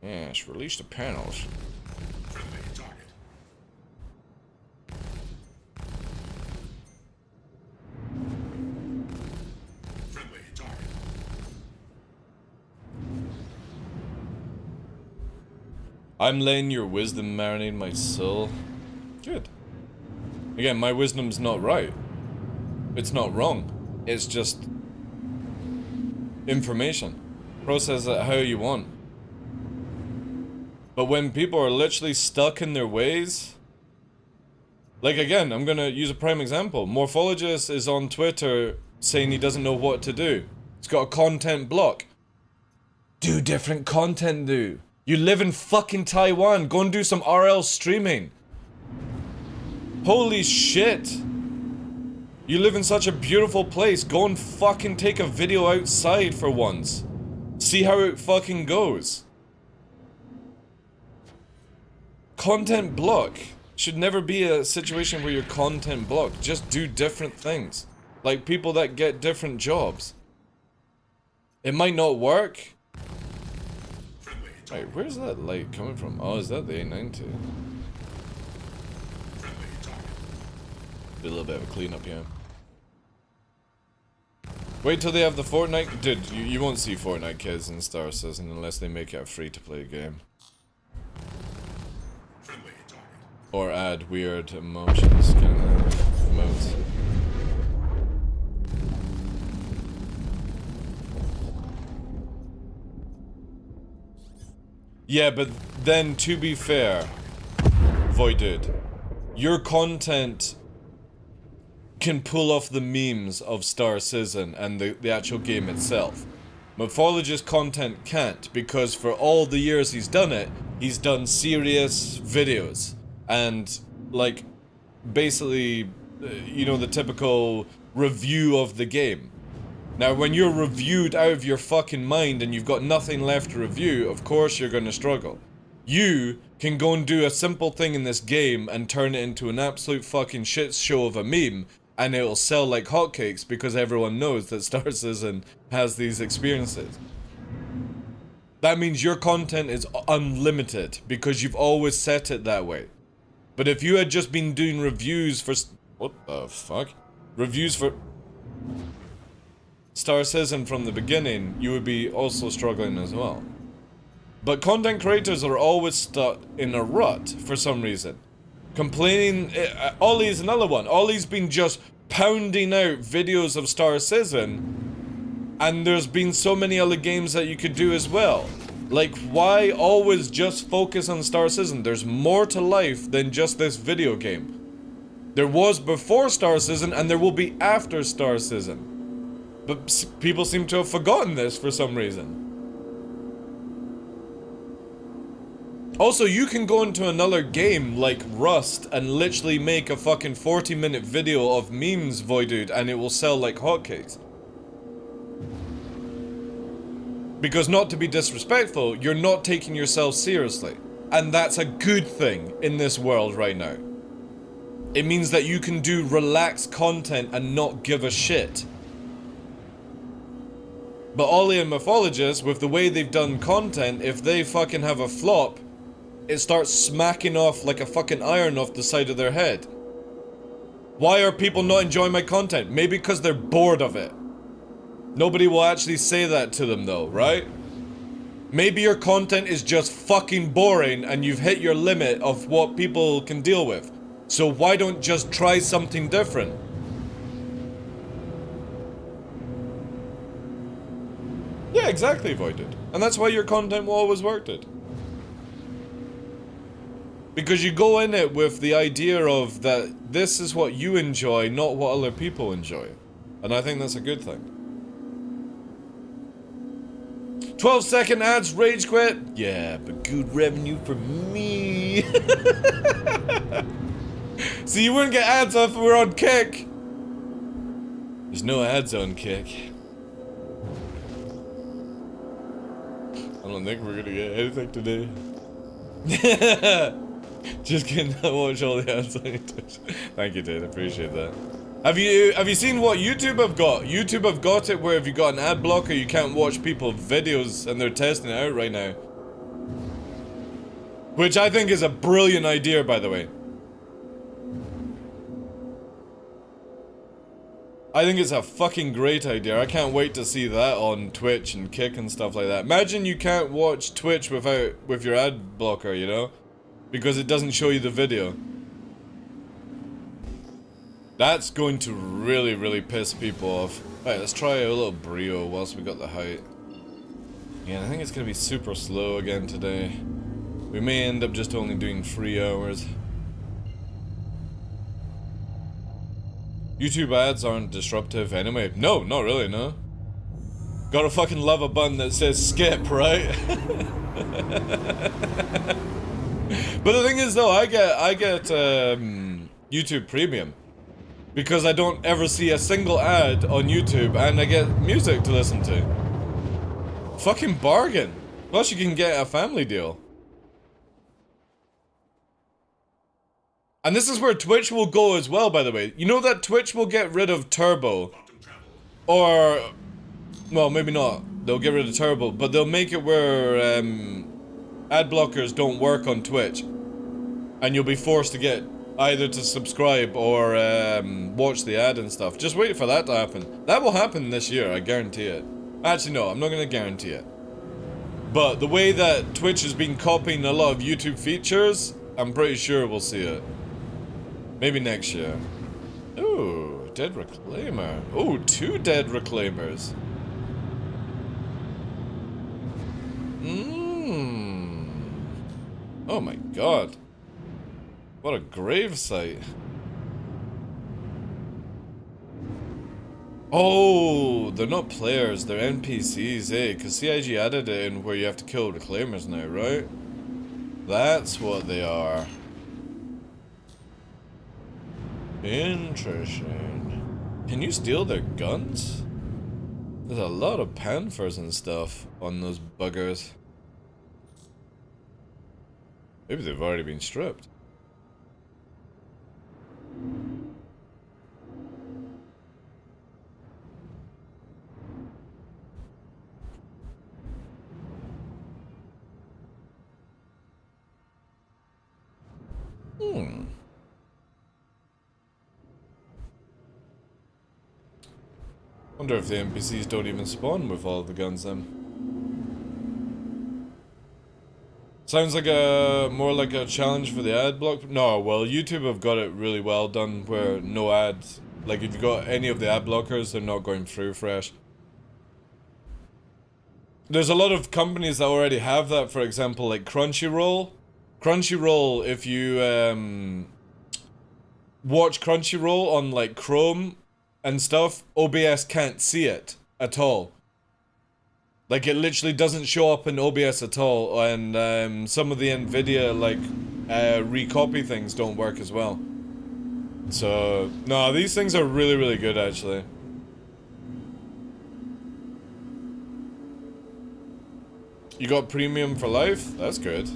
Yes, release the panels. I'm letting your wisdom marinate my soul. Good. Again, my wisdom's not right. It's not wrong. It's just information. Process it how you want. But when people are literally stuck in their ways, like again, I'm gonna use a prime example. Morphologist is on Twitter saying he doesn't know what to do. He's got a content block. Do different content, dude. You live in fucking Taiwan. Go and do some RL streaming. Holy shit. You live in such a beautiful place. Go and fucking take a video outside for once. See how it fucking goes. Content block should never be a situation where you're content blocked. Just do different things. Like people that get different jobs. It might not work. Right, where's that light coming from? Oh, is that the A90? Do a little bit of a cleanup here. Wait till they have the Fortnite. Dude, you won't see Fortnite kids in Star Citizen unless they make it a free-to-play game. Or add weird emotions, kind of emotes. Yeah, but then to be fair, Voided, your content can pull off the memes of Star Citizen and the actual game itself. Morphologist content can't, because for all the years he's done it, he's done serious videos. And, like, basically, you know, the typical review of the game. Now, when you're reviewed out of your fucking mind and you've got nothing left to review, of course you're gonna struggle. You can go and do a simple thing in this game and turn it into an absolute fucking shit show of a meme, and it'll sell like hotcakes because everyone knows that Star Citizen has these experiences. That means your content is unlimited because you've always set it that way. But if you had just been doing reviews for... What the fuck? Reviews for Star Citizen from the beginning, you would be also struggling as well. But content creators are always stuck in a rut for some reason. Complaining... Ollie's another one. Ollie's been just pounding out videos of Star Citizen, and there's been so many other games that you could do as well. Like, why always just focus on Star Citizen? There's more to life than just this video game. There was before Star Citizen, and there will be after Star Citizen. But people seem to have forgotten this for some reason. Also, you can go into another game like Rust and literally make a fucking 40-minute video of memes, Voiddude, and it will sell like hotcakes. Because not to be disrespectful, you're not taking yourself seriously. And that's a good thing in this world right now. It means that you can do relaxed content and not give a shit. But Ollie and Morphologist, with the way they've done content, if they fucking have a flop, it starts smacking off like a fucking iron off the side of their head. Why are people not enjoying my content? Maybe because they're bored of it. Nobody will actually say that to them though, right? Maybe your content is just fucking boring and you've hit your limit of what people can deal with. So why don't just try something different? Yeah, exactly, Voided. And that's why your content will always work, dude. Because you go in it with the idea of that this is what you enjoy, not what other people enjoy. And I think that's a good thing. 12-second ads, rage quit. Yeah, but good revenue for me. See, you wouldn't get ads if we were on Kick. There's no ads on Kick. I don't think we're gonna get anything today. Just kidding, I watch all the ads on YouTube. Thank you, dude, appreciate that. Have you seen what YouTube have got? YouTube have got it where if you got an ad blocker, you can't watch people's videos, and they're testing it out right now. Which I think is a brilliant idea, by the way. I think it's a fucking great idea. I can't wait to see that on Twitch and Kick and stuff like that. Imagine you can't watch Twitch with your ad blocker, you know? Because it doesn't show you the video. That's going to really, really piss people off. Right, let's try a little brio whilst we got the height. Yeah, I think it's gonna be super slow again today. We may end up just only doing 3 hours. YouTube ads aren't disruptive anyway. No, not really, no. Gotta fucking love a button that says skip, right? But the thing is though, I get YouTube Premium. Because I don't ever see a single ad on YouTube and I get music to listen to. Fucking bargain. Plus you can get a family deal. And this is where Twitch will go as well, by the way. You know that Twitch will get rid of Turbo. Or, well, maybe not. They'll get rid of Turbo, but they'll make it where ad blockers don't work on Twitch. And you'll be forced to get either to subscribe or watch the ad and stuff. Just wait for that to happen. That will happen this year, I guarantee it. Actually, no, I'm not gonna guarantee it. But the way that Twitch has been copying a lot of YouTube features, I'm pretty sure we'll see it. Maybe next year. Ooh, dead reclaimer. Ooh, 2 dead reclaimers. Oh my god. What a grave site. Oh, they're not players, they're NPCs, eh? Because CIG added it in where you have to kill reclaimers now, right? That's what they are. Interesting. Can you steal their guns? There's a lot of panthers and stuff on those buggers. Maybe they've already been stripped. Wonder if the NPCs don't even spawn with all the guns then. Sounds like more like a challenge for the ad block. No, well, YouTube have got it really well done where no ads. Like if you've got any of the ad blockers, they're not going through fresh. There's a lot of companies that already have that, for example, like Crunchyroll. Crunchyroll, if you watch Crunchyroll on like Chrome and stuff, OBS can't see it at all. Like it literally doesn't show up in OBS at all, and some of the Nvidia like recopy things don't work as well. So no, these things are really, really good actually. You got premium for life? That's good.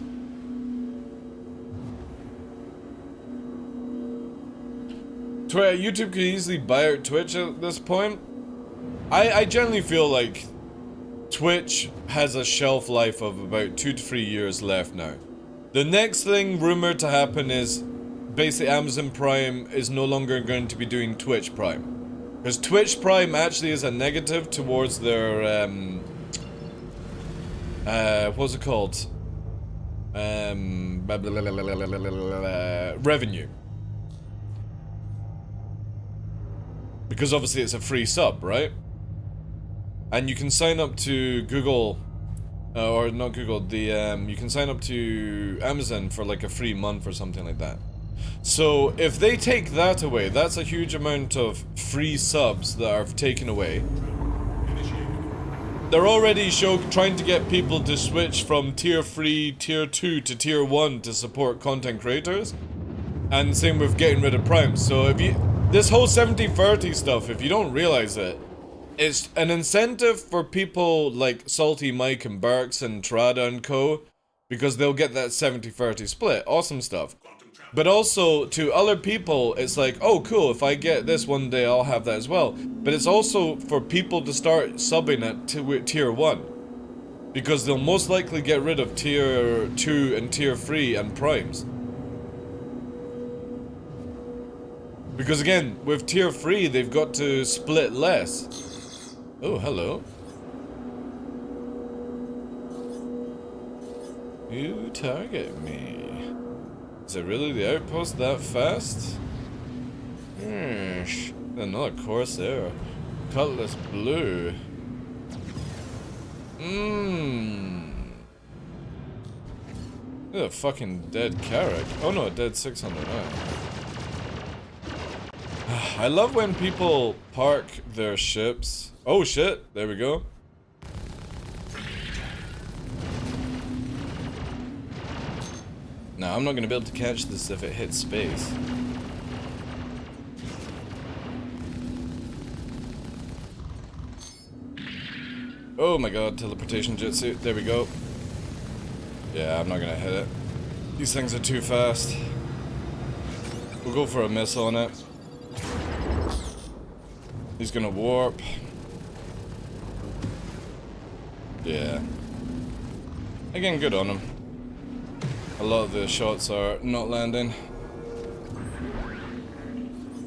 YouTube could easily buy out Twitch at this point. I generally feel like Twitch has a shelf life of about 2 to 3 years left now. The next thing rumored to happen is basically Amazon Prime is no longer going to be doing Twitch Prime. Because Twitch Prime actually is a negative towards their, what's it called? Revenue. Because obviously it's a free sub, right? And you can sign up to Google, or not Google, you can sign up to Amazon for like a free month or something like that. So if they take that away, that's a huge amount of free subs that are taken away. They're already trying to get people to switch from tier 3, tier 2 to tier 1 to support content creators. And same with getting rid of Prime. So if you... This whole 70-30 stuff, if you don't realize it, it's an incentive for people like Salty Mike and Burks and Trada and co. Because they'll get that 70-30 split. Awesome stuff. But also, to other people, it's like, oh cool, if I get this one day, I'll have that as well. But it's also for people to start subbing at tier 1. Because they'll most likely get rid of tier 2 and tier 3 and primes. Because again, with tier 3, they've got to split less. Oh, hello. You target me. Is it really the outpost that fast? Another Corsair. Cutlass Blue. A fucking dead Carrack. Oh no, a dead 609. I love when people park their ships. Oh shit, there we go. Now I'm not gonna be able to catch this if it hits space. Oh my god, teleportation jutsu. There we go. Yeah, I'm not gonna hit it. These things are too fast. We'll go for a miss on it. He's gonna warp. Yeah. Again, good on him. A lot of the shots are not landing.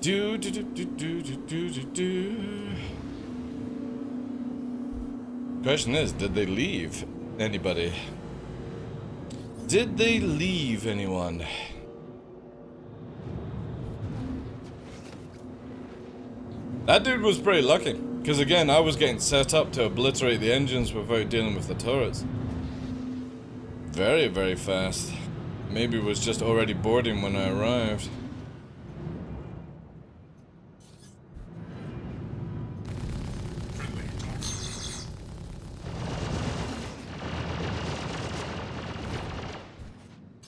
Do do do do do do do do do. Question is, did they leave anybody? Did they leave anyone? That dude was pretty lucky, because again, I was getting set up to obliterate the engines without dealing with the turrets. Very, very fast. Maybe it was just already boarding when I arrived.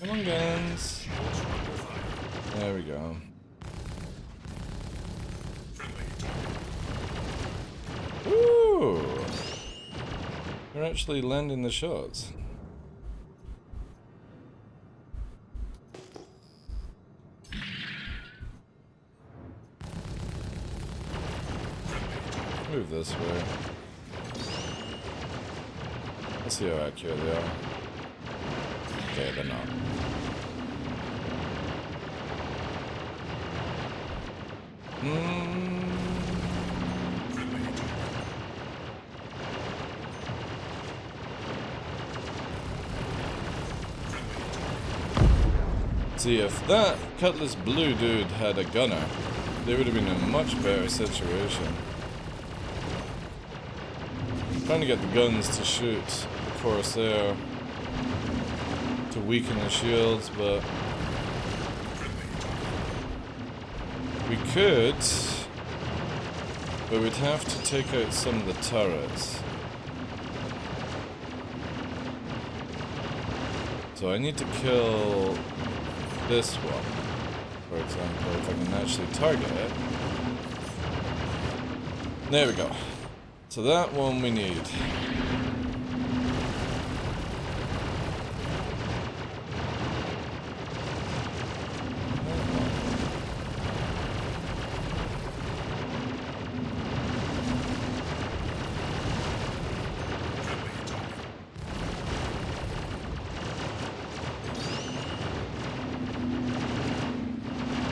Come on, guns. There we go. Ooh! They're actually landing the shots. Move this way. Let's see how accurate they are. Okay, they're not. See, if that Cutlass Blue dude had a gunner, they would have been in a much better situation. I'm trying to get the guns to shoot the Corsair to weaken the shields, but we could, but we'd have to take out some of the turrets. So I need to kill this one, for example, if I can actually target it. There we go. So that one we need.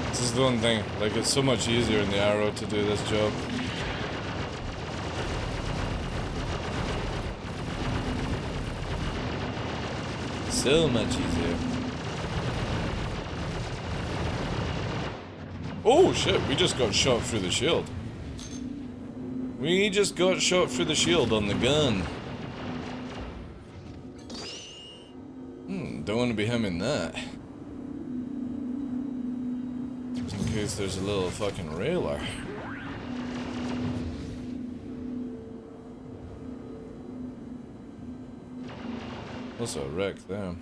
This is the one thing, like, it's so much easier in the Arrow to do this job. So much easier. Oh shit, we just got shot through the shield. We just got shot through the shield on the gun. Don't want to be hemming that. Just in case there's a little fucking railer. Also a wreck there.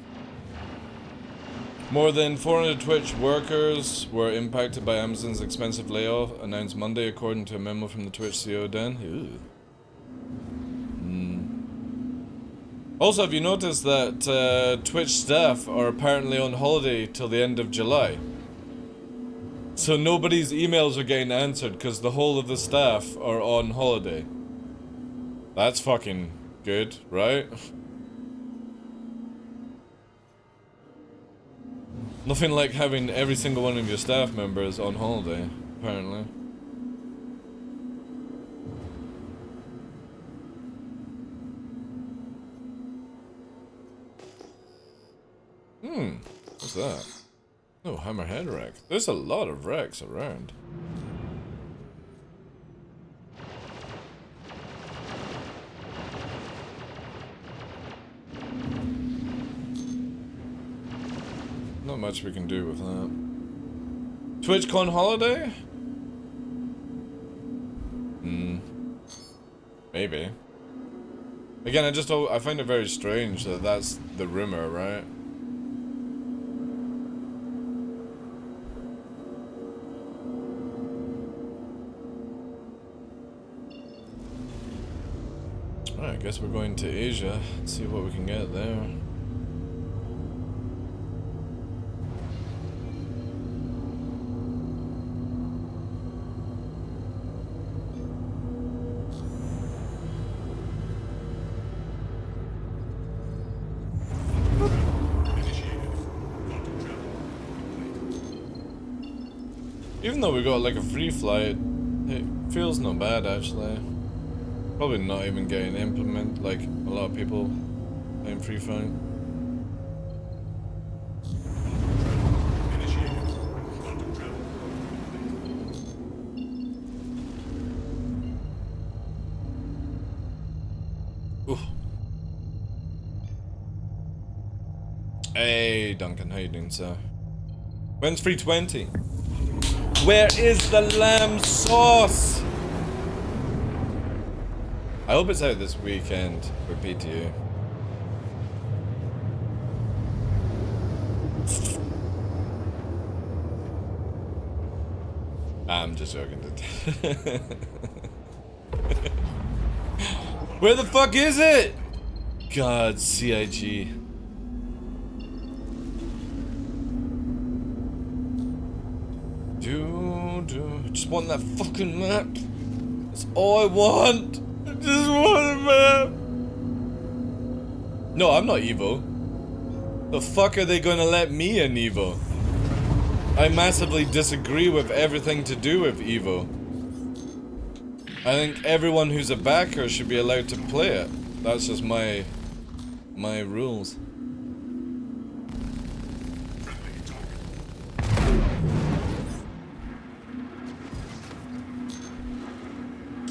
More than 400 Twitch workers were impacted by Amazon's expensive layoff, announced Monday according to a memo from the Twitch CEO Den. Also, have you noticed that Twitch staff are apparently on holiday till the end of July? So nobody's emails are getting answered because the whole of the staff are on holiday. That's fucking good, right? Nothing like having every single one of your staff members on holiday, apparently. What's that? Oh, Hammerhead wreck. There's a lot of wrecks around. Not much we can do with that. TwitchCon holiday? Maybe. Again, I find it very strange that that's the rumor, right? Alright, I guess we're going to Asia. Let's see what we can get there. Even though we got like a free flight, it feels not bad actually. Probably not even getting implement like a lot of people in free flight. Ooh. Hey Duncan, how you doing, sir? When's 320? Where is the lamb sauce? I hope it's out this weekend for PTU. I'm just joking. Where the fuck is it? God, CIG. Just want that fucking map. That's all I want. I just want a map. No, I'm not evil. The fuck are they gonna let me in Evo? I massively disagree with everything to do with Evo. I think everyone who's a backer should be allowed to play it. That's just my rules.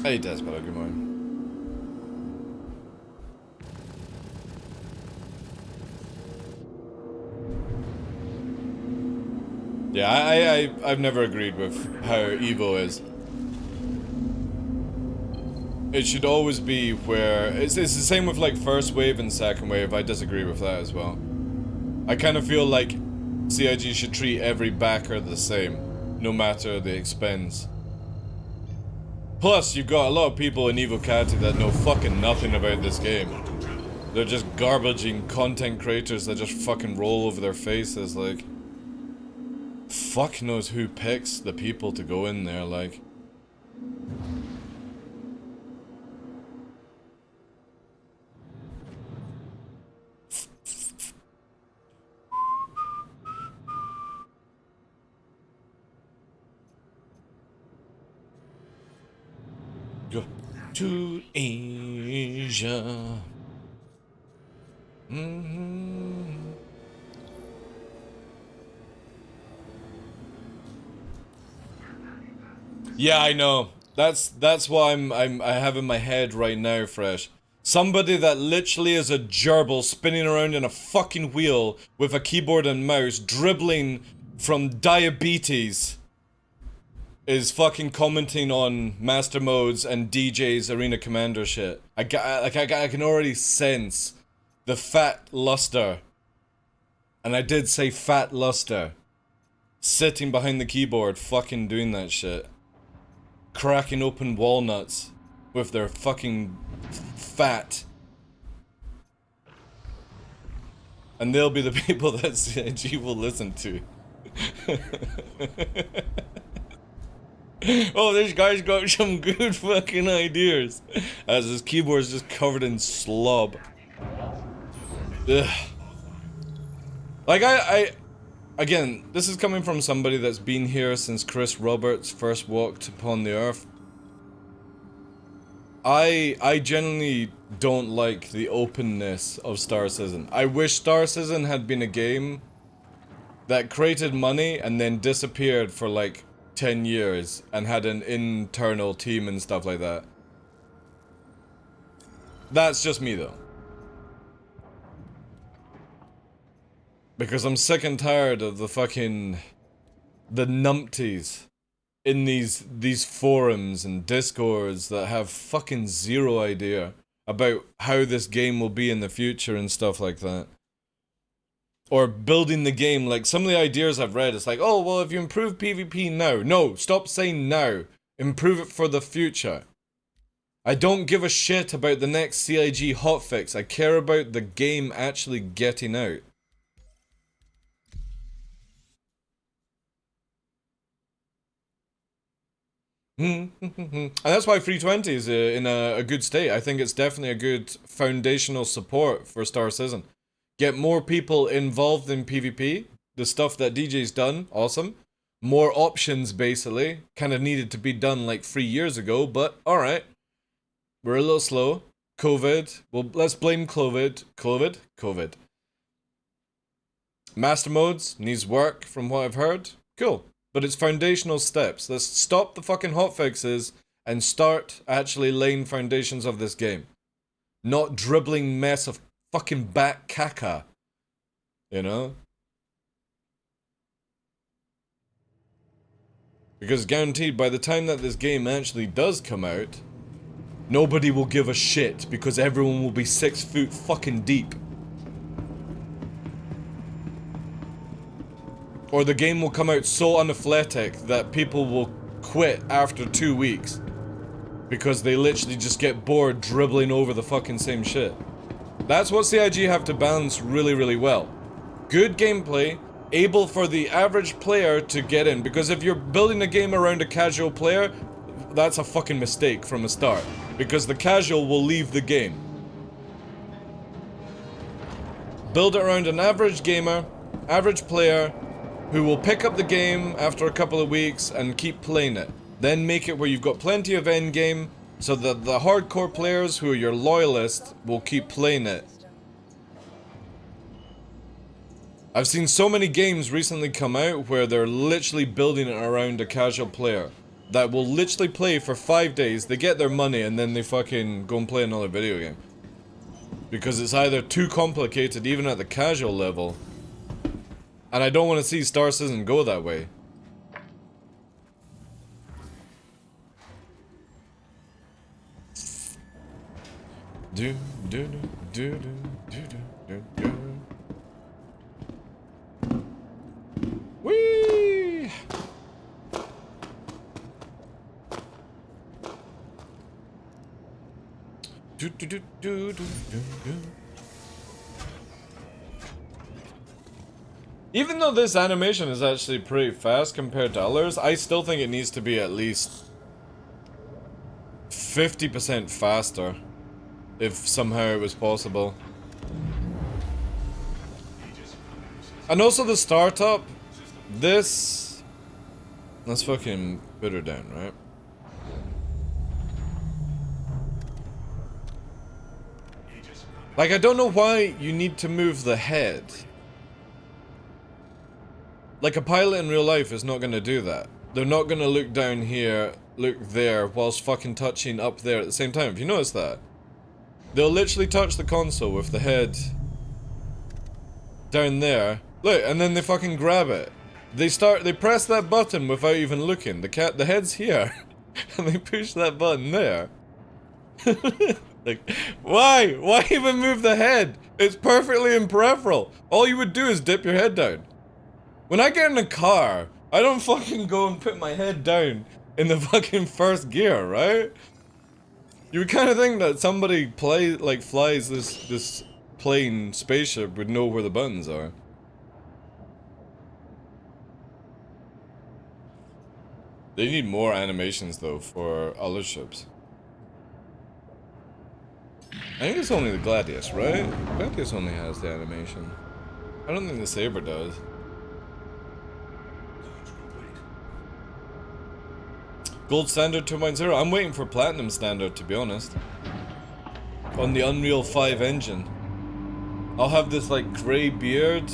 Hey Desperado, good morning. Yeah, I've never agreed with how Evo is. It should always be where it's the same with like first wave and second wave. I disagree with that as well. I kind of feel like CIG should treat every backer the same, no matter the expense. Plus, you've got a lot of people in Evo Cati that know fucking nothing about this game. They're just garbaging content creators that just fucking roll over their faces, like... Fuck knows who picks the people to go in there, like... Go to Asia. Yeah, I know. That's what I have in my head right now, Fresh. Somebody that literally is a gerbil spinning around in a fucking wheel with a keyboard and mouse, dribbling from diabetes, is fucking commenting on Master Modes and DJ's Arena Commander shit. I can already sense the fat luster, and I did say fat luster, sitting behind the keyboard fucking doing that shit. Cracking open walnuts with their fucking fat. And they'll be the people that CIG will listen to. Oh, this guy's got some good fucking ideas. As his keyboard's just covered in slob. Ugh. Like, again, this is coming from somebody that's been here since Chris Roberts first walked upon the earth. I genuinely don't like the openness of Star Citizen. I wish Star Citizen had been a game that created money and then disappeared for like 10 years and had an internal team and stuff like that. That's just me though. Because I'm sick and tired of the fucking... the numpties in these forums and discords that have fucking zero idea about how this game will be in the future and stuff like that. Or building the game, like some of the ideas I've read, it's like, oh, well, if you improve PvP now. No, stop saying now. Improve it for the future. I don't give a shit about the next CIG hotfix. I care about the game actually getting out. And that's why 320 is in a good state. I think it's definitely a good foundational support for Star Citizen. Get more people involved in PvP. The stuff that DJ's done, awesome. More options, basically. Kind of needed to be done like 3 years ago, but alright. We're a little slow. COVID. Well, let's blame COVID. COVID. Master modes needs work from what I've heard. Cool. But it's foundational steps. Let's stop the fucking hotfixes and start actually laying foundations of this game. Not dribbling mess of fucking back caca. You know? Because guaranteed, by the time that this game actually does come out, nobody will give a shit because everyone will be 6 foot fucking deep. Or the game will come out so unathletic that people will quit after 2 weeks. Because they literally just get bored dribbling over the fucking same shit. That's what CIG have to balance really, really well. Good gameplay, able for the average player to get in. Because if you're building a game around a casual player, that's a fucking mistake from the start. Because the casual will leave the game. Build it around an average gamer, average player, who will pick up the game after a couple of weeks and keep playing it. Then make it where you've got plenty of endgame, so that the hardcore players who are your loyalists will keep playing it. I've seen so many games recently come out where they're literally building it around a casual player that will literally play for 5 days, they get their money, and then they fucking go and play another video game. Because it's either too complicated, even at the casual level, and I don't want to see Star Citizen go that way. Do do do do do do do. Whee! Do do do do do do do. Even though this animation is actually pretty fast compared to others, I still think it needs to be at least 50% faster, if somehow it was possible. And also the startup, let's fucking put her down, right? Like, I don't know why you need to move the head. Like, a pilot in real life is not gonna do that. They're not gonna look down here, look there, whilst fucking touching up there at the same time. Have you noticed that? They'll literally touch the console with the head down there. Look, and then they fucking grab it. They press that button without even looking. The head's here. And they push that button there. Like, why? Why even move the head? It's perfectly in peripheral. All you would do is dip your head down. When I get in a car, I don't fucking go and put my head down in the fucking first gear, right? You would kind of think that somebody flies this plane spaceship would know where the buttons are. They need more animations though for other ships. I think it's only the Gladius, right? Gladius only has the animation. I don't think the Saber does. Gold Standard 2.0. I'm waiting for Platinum Standard, to be honest. On the Unreal 5 engine. I'll have this, like, grey beard.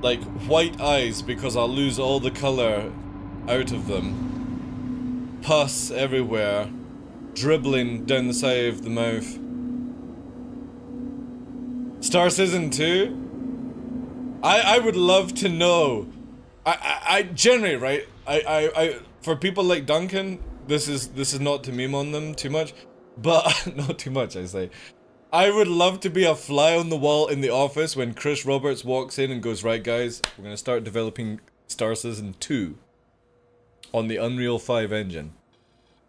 Like, white eyes, because I'll lose all the colour out of them. Pus everywhere. Dribbling down the side of the mouth. Star Citizen 2? I would love to know. I generally, right? For people like Duncan, this is not to meme on them too much, but not too much, I say. I would love to be a fly on the wall in the office when Chris Roberts walks in and goes, right guys, we're gonna start developing Star Citizen 2 on the Unreal 5 engine.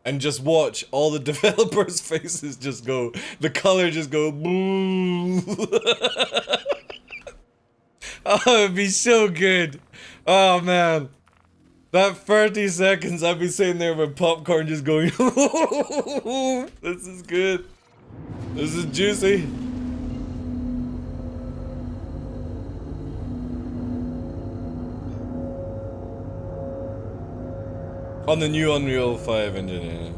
And just watch all the developers' faces just go, the color just go, boo. Oh, it'd be so good. Oh man. That 30 seconds I'd be sitting there with popcorn just going, this is good. This is juicy. On the new Unreal 5 engine, yeah.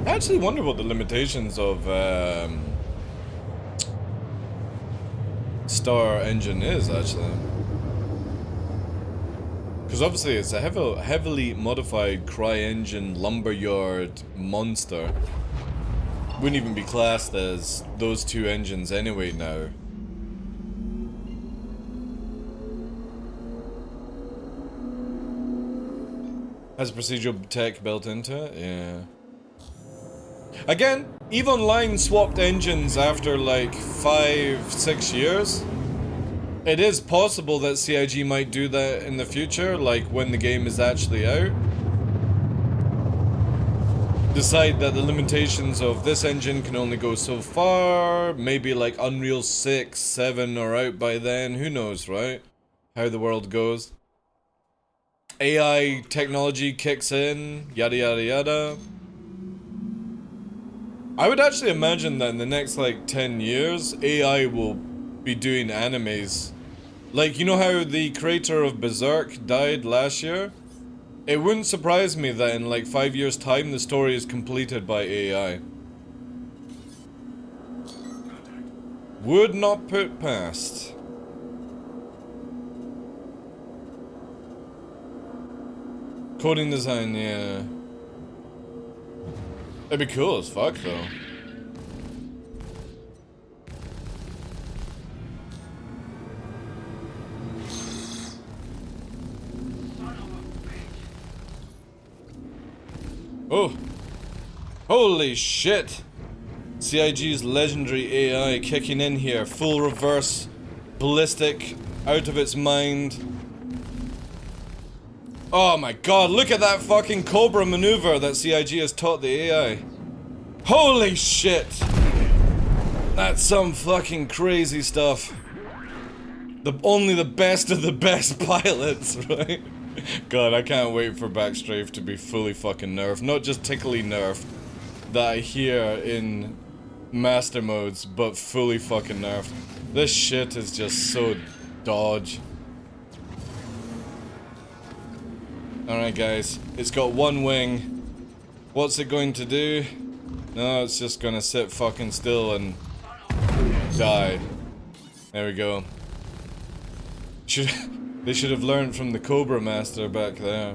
I actually wonder what the limitations of Star Engine is, actually. Because obviously it's a heavily modified CryEngine lumberyard monster. Wouldn't even be classed as those two engines anyway now. Has procedural tech built into it? Yeah. Again, EVE Online swapped engines after like 5-6 years. It is possible that CIG might do that in the future, like when the game is actually out. Decide that the limitations of this engine can only go so far. Maybe like Unreal 6, 7 are out by then. Who knows, right? How the world goes. AI technology kicks in, yada yada yada. I would actually imagine that in the next like 10 years, AI will be doing animes. Like, you know how the creator of Berserk died last year? It wouldn't surprise me that in like 5 years' time the story is completed by AI. Would not put past. Coding design, yeah. It'd be cool as fuck though. Oh! Holy shit! CIG's legendary AI kicking in here. Full reverse, ballistic, out of its mind. Oh my god, look at that fucking Cobra maneuver that CIG has taught the AI. Holy shit! That's some fucking crazy stuff. Only the best of the best pilots, right? God, I can't wait for Backstrafe to be fully fucking nerfed. Not just tickly nerfed that I hear in master modes, but fully fucking nerfed. This shit is just so dodge. Alright guys, it's got one wing. What's it going to do? No, it's just gonna sit fucking still and die. There we go. They should have learned from the Cobra Master back there.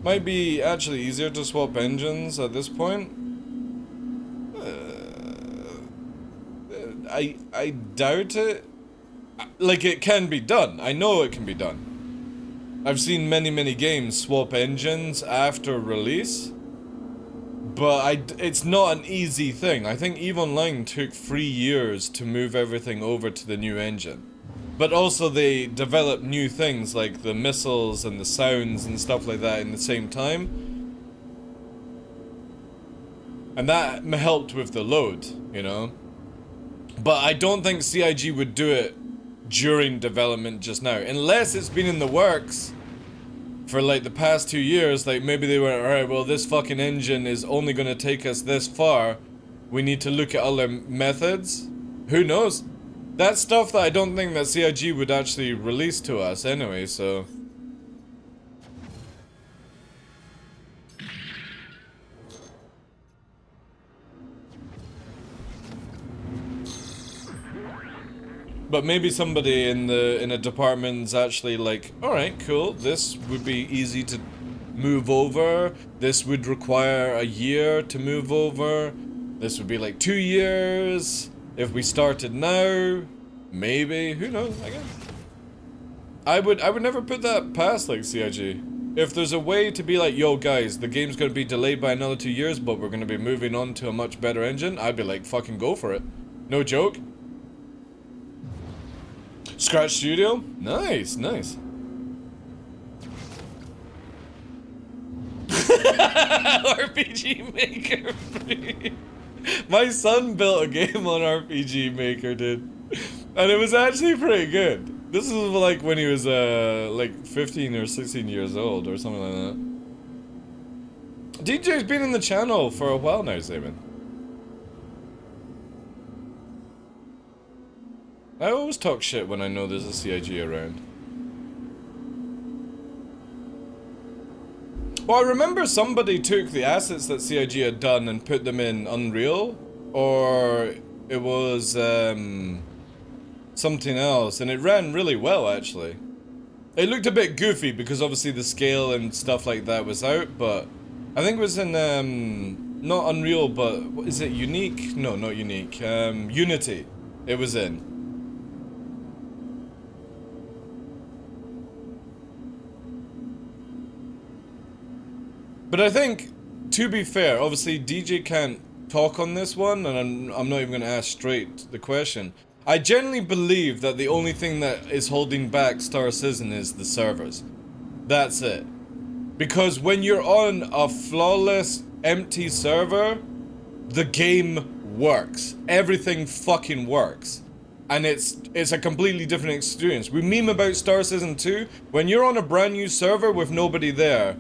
Might be actually easier to swap engines at this point. I doubt it. Like, it can be done. I know it can be done. I've seen many games swap engines after release, but it's not an easy thing. I think EVE Online took 3 years to move everything over to the new engine. But also they developed new things like the missiles and the sounds and stuff like that in the same time. And that helped with the load, you know? But I don't think CIG would do it during development just now, unless it's been in the works for like the past 2 years. Like maybe they went, alright, well this fucking engine is only gonna take us this far, we need to look at other methods. Who knows? That's stuff that I don't think that CIG would actually release to us anyway, so but maybe somebody in a department's actually like, alright, cool, this would be easy to move over. This would require a year to move over. This would be like 2 years. If we started now, maybe, who knows, I guess. I would never put that past like CIG. If there's a way to be like, yo guys, the game's gonna be delayed by another 2 years, but we're gonna be moving on to a much better engine, I'd be like, fucking go for it. No joke. Scratch Studio? Nice, nice. RPG Maker free. My son built a game on RPG Maker, dude. And it was actually pretty good. This is like when he was like 15 or 16 years old or something like that. DJ's been in the channel for a while now, Saban. I always talk shit when I know there's a CIG around. Well, I remember somebody took the assets that CIG had done and put them in Unreal, or it was something else, and it ran really well actually. It looked a bit goofy because obviously the scale and stuff like that was out, but I think it was in not Unreal, but is it Unique? No, not Unique. Unity. It was in. But I think, to be fair, obviously DJ can't talk on this one, and I'm not even going to ask straight the question. I generally believe that the only thing that is holding back Star Citizen is the servers. That's it. Because when you're on a flawless, empty server, the game works. Everything fucking works. And it's a completely different experience. We meme about Star Citizen 2. When you're on a brand new server with nobody there,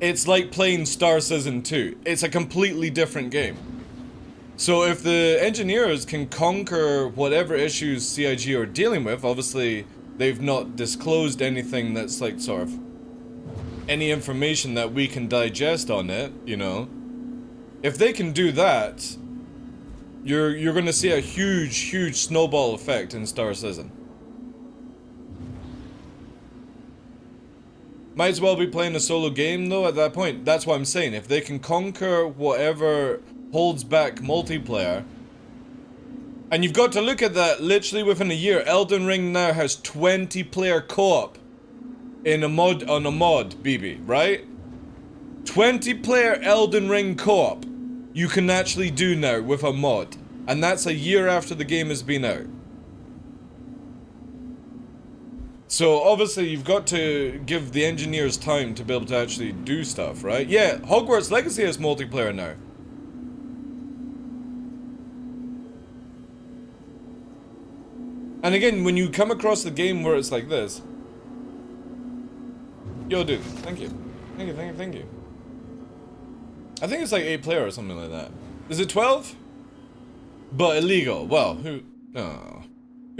it's like playing Star Citizen 2. It's a completely different game. So if the engineers can conquer whatever issues CIG are dealing with, obviously they've not disclosed anything that's like sort of any information that we can digest on it, you know. If they can do that, you're gonna see a huge snowball effect in Star Citizen. Might as well be playing a solo game though at that point. That's what I'm saying. If they can conquer whatever holds back multiplayer. And you've got to look at that literally within a year. Elden Ring now has 20 player co-op in a mod, on a mod, BB, right? 20 player Elden Ring co-op you can actually do now with a mod. And that's a year after the game has been out. So obviously you've got to give the engineers time to be able to actually do stuff, right? Yeah, Hogwarts Legacy has multiplayer now. And again, when you come across the game where it's like this. Yo dude, thank you. Thank you. I think it's like 8 player or something like that. Is it 12? But illegal. Well, who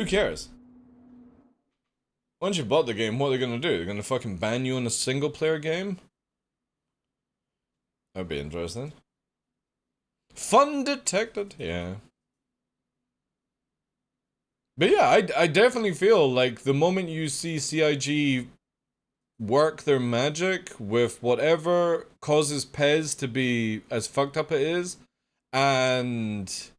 cares? Once you bought the game, what are they gonna do? They're gonna fucking ban you on a single player game? That'd be interesting. Fun detected, yeah. But yeah, I definitely feel like the moment you see CIG work their magic with whatever causes Pez to be as fucked up it is, and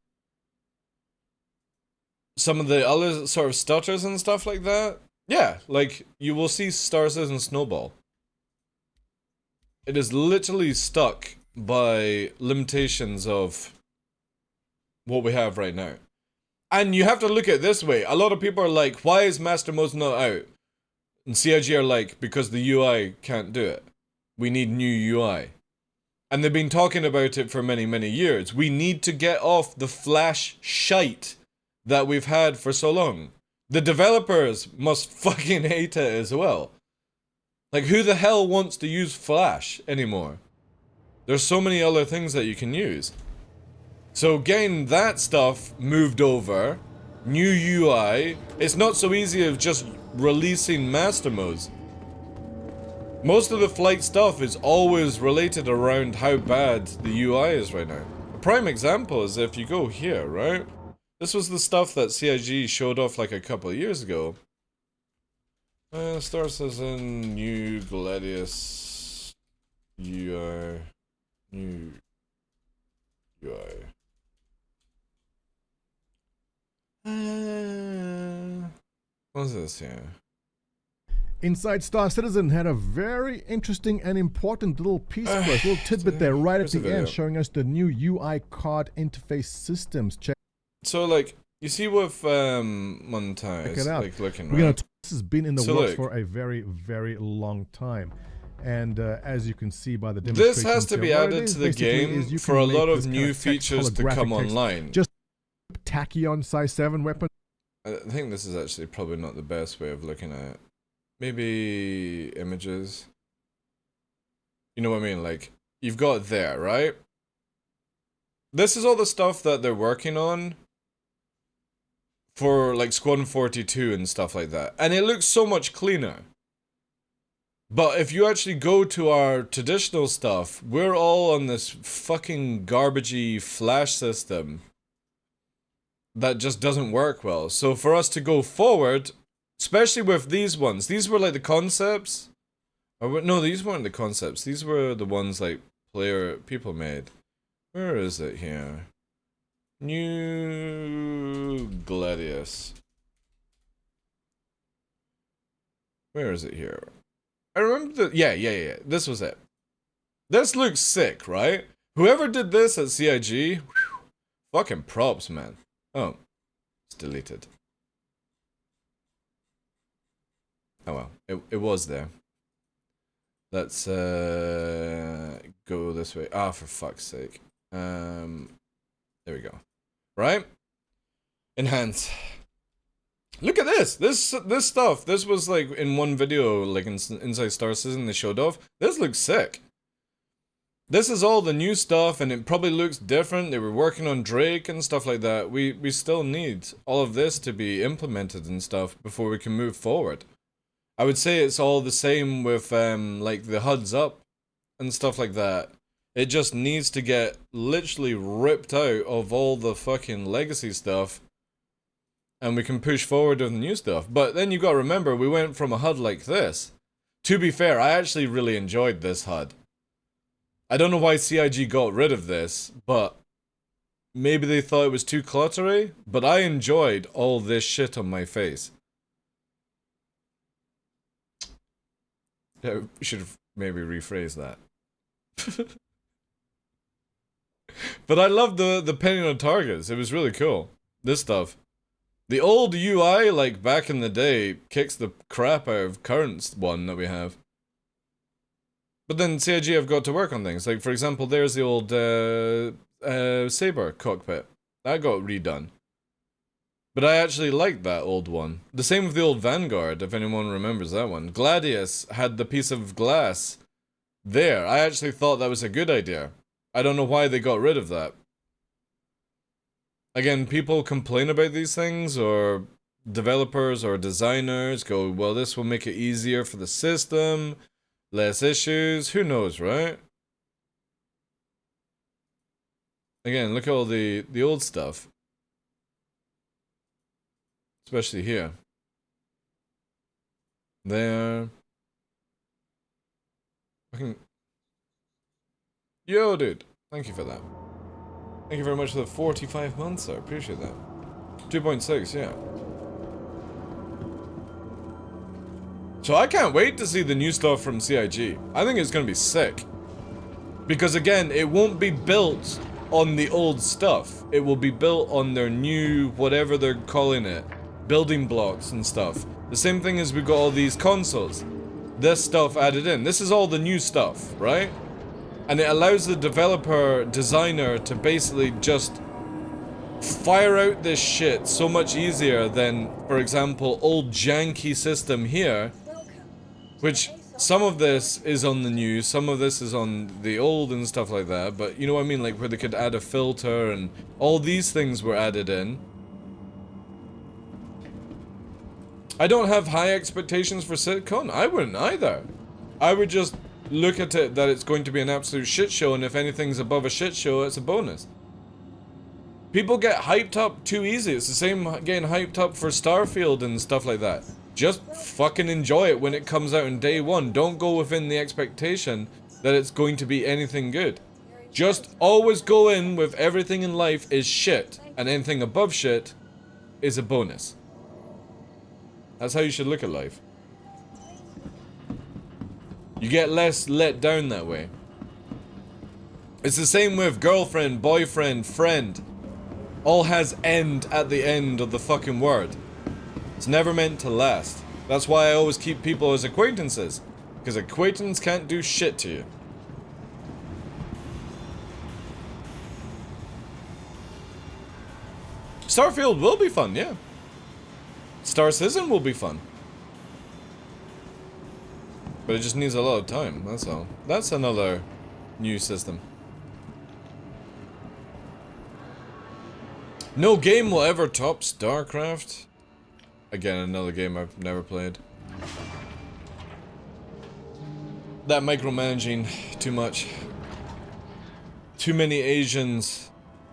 some of the other sort of stutters and stuff like that, yeah, like, you will see Star Citizen snowball. It is literally stuck by limitations of what we have right now. And you have to look at it this way. A lot of people are like, why is Master Mode not out? And CIG are like, because the UI can't do it. We need new UI. And they've been talking about it for many years. We need to get off the Flash shite that we've had for so long. The developers must fucking hate it as well. Like, who the hell wants to use Flash anymore? There's so many other things that you can use. So getting that stuff moved over, new UI, it's not so easy of just releasing master modes. Most of the flight stuff is always related around how bad the UI is right now. A prime example is if you go here, right? This was the stuff that CIG showed off like a couple of years ago. Star Citizen, new Gladius. UI. New UI. What's this here? Inside Star Citizen had a very interesting and important little piece for us, little tidbit there right at Where's the the end, video? showing us the new UI card interface systems. Check So like, you see with Montage, it out. like looking We're gonna right. this has been in the So works look. for a very, very long time. And as you can see by the demonstration, This has to be added to the game for a lot of new features to come online. Just tachyon size 7 weapon. I think this is actually probably not the best way of looking at it. Maybe images. You know what I mean? Like, you've got there, right? This is all the stuff that they're working on for like Squadron 42 and stuff like that. And it looks so much cleaner. But if you actually go to our traditional stuff, we're all on this fucking garbagey Flash system that just doesn't work well. So for us to go forward, especially with these ones, these were like the concepts. Or no, these weren't the concepts. These were the ones like people made. Where is it here? New Gladius. Where is it here? I remember the yeah. This was it. This looks sick, right? Whoever did this at CIG, whew, fucking props, man. Oh, it's deleted. Oh well, it was there. Let's go this way. Ah, for fuck's sake. There we go. Right? Enhance. Look at this. This stuff. This was like in one video, like inside Star Citizen, they showed off. This looks sick. This is all the new stuff, and it probably looks different. They were working on Drake and stuff like that. We still need all of this to be implemented and stuff before we can move forward. I would say it's all the same with like the HUDs up and stuff like that. It just needs to get literally ripped out of all the fucking legacy stuff, and we can push forward with the new stuff. But then you gotta remember, we went from a HUD like this. To be fair, I actually really enjoyed this HUD. I don't know why CIG got rid of this, but maybe they thought it was too cluttery, but I enjoyed all this shit on my face. Yeah, we should have maybe rephrased that. But I love the pinning on targets. It was really cool. This stuff. The old UI, like back in the day, kicks the crap out of current one that we have. But then CIG have got to work on things. Like, for example, there's the old Saber cockpit. That got redone. But I actually liked that old one. The same with the old Vanguard, if anyone remembers that one. Gladius had the piece of glass there. I actually thought that was a good idea. I don't know why they got rid of that. Again, people complain about these things, or developers or designers go, well, this will make it easier for the system, less issues, who knows, right? Again, look at all the old stuff. Especially here. There. Fucking... Yo, dude. Thank you for that. Thank you very much for the 45 months, I appreciate that. 2.6, yeah. So I can't wait to see the new stuff from CIG. I think it's gonna be sick. Because again, it won't be built on the old stuff. It will be built on their new, whatever they're calling it, building blocks and stuff. The same thing as we've got all these consoles. This stuff added in. This is all the new stuff, right? And it allows the developer, designer to basically just fire out this shit so much easier than, for example, old janky system here, which some of this is on the new, some of this is on the old and stuff like that, but you know what I mean, like where they could add a filter and all these things were added in. I don't have high expectations for Sitcon. I wouldn't either. I would just look at it that it's going to be an absolute shit show, and if anything's above a shit show, it's a bonus. People get hyped up too easy. It's the same getting hyped up for Starfield and stuff like that. Just fucking enjoy it when it comes out on day one. Don't go within the expectation that it's going to be anything good. Just always go in with everything in life is shit, and anything above shit is a bonus. That's how you should look at life. You get less let down that way. It's the same with girlfriend, boyfriend, friend. All has end at the end of the fucking word. It's never meant to last. That's why I always keep people as acquaintances. Because acquaintance can't do shit to you. Starfield will be fun, yeah. Star Citizen will be fun. But it just needs a lot of time, that's all. That's another new system. No game will ever top StarCraft. Again, another game I've never played. That micromanaging, too much. Too many Asians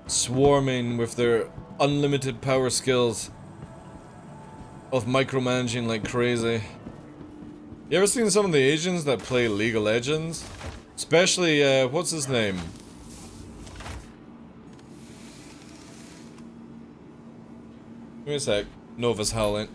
swarming with their unlimited power skills of micromanaging like crazy. You ever seen some of the Asians that play League of Legends? Especially, what's his name? Give me a sec. Nova's howling.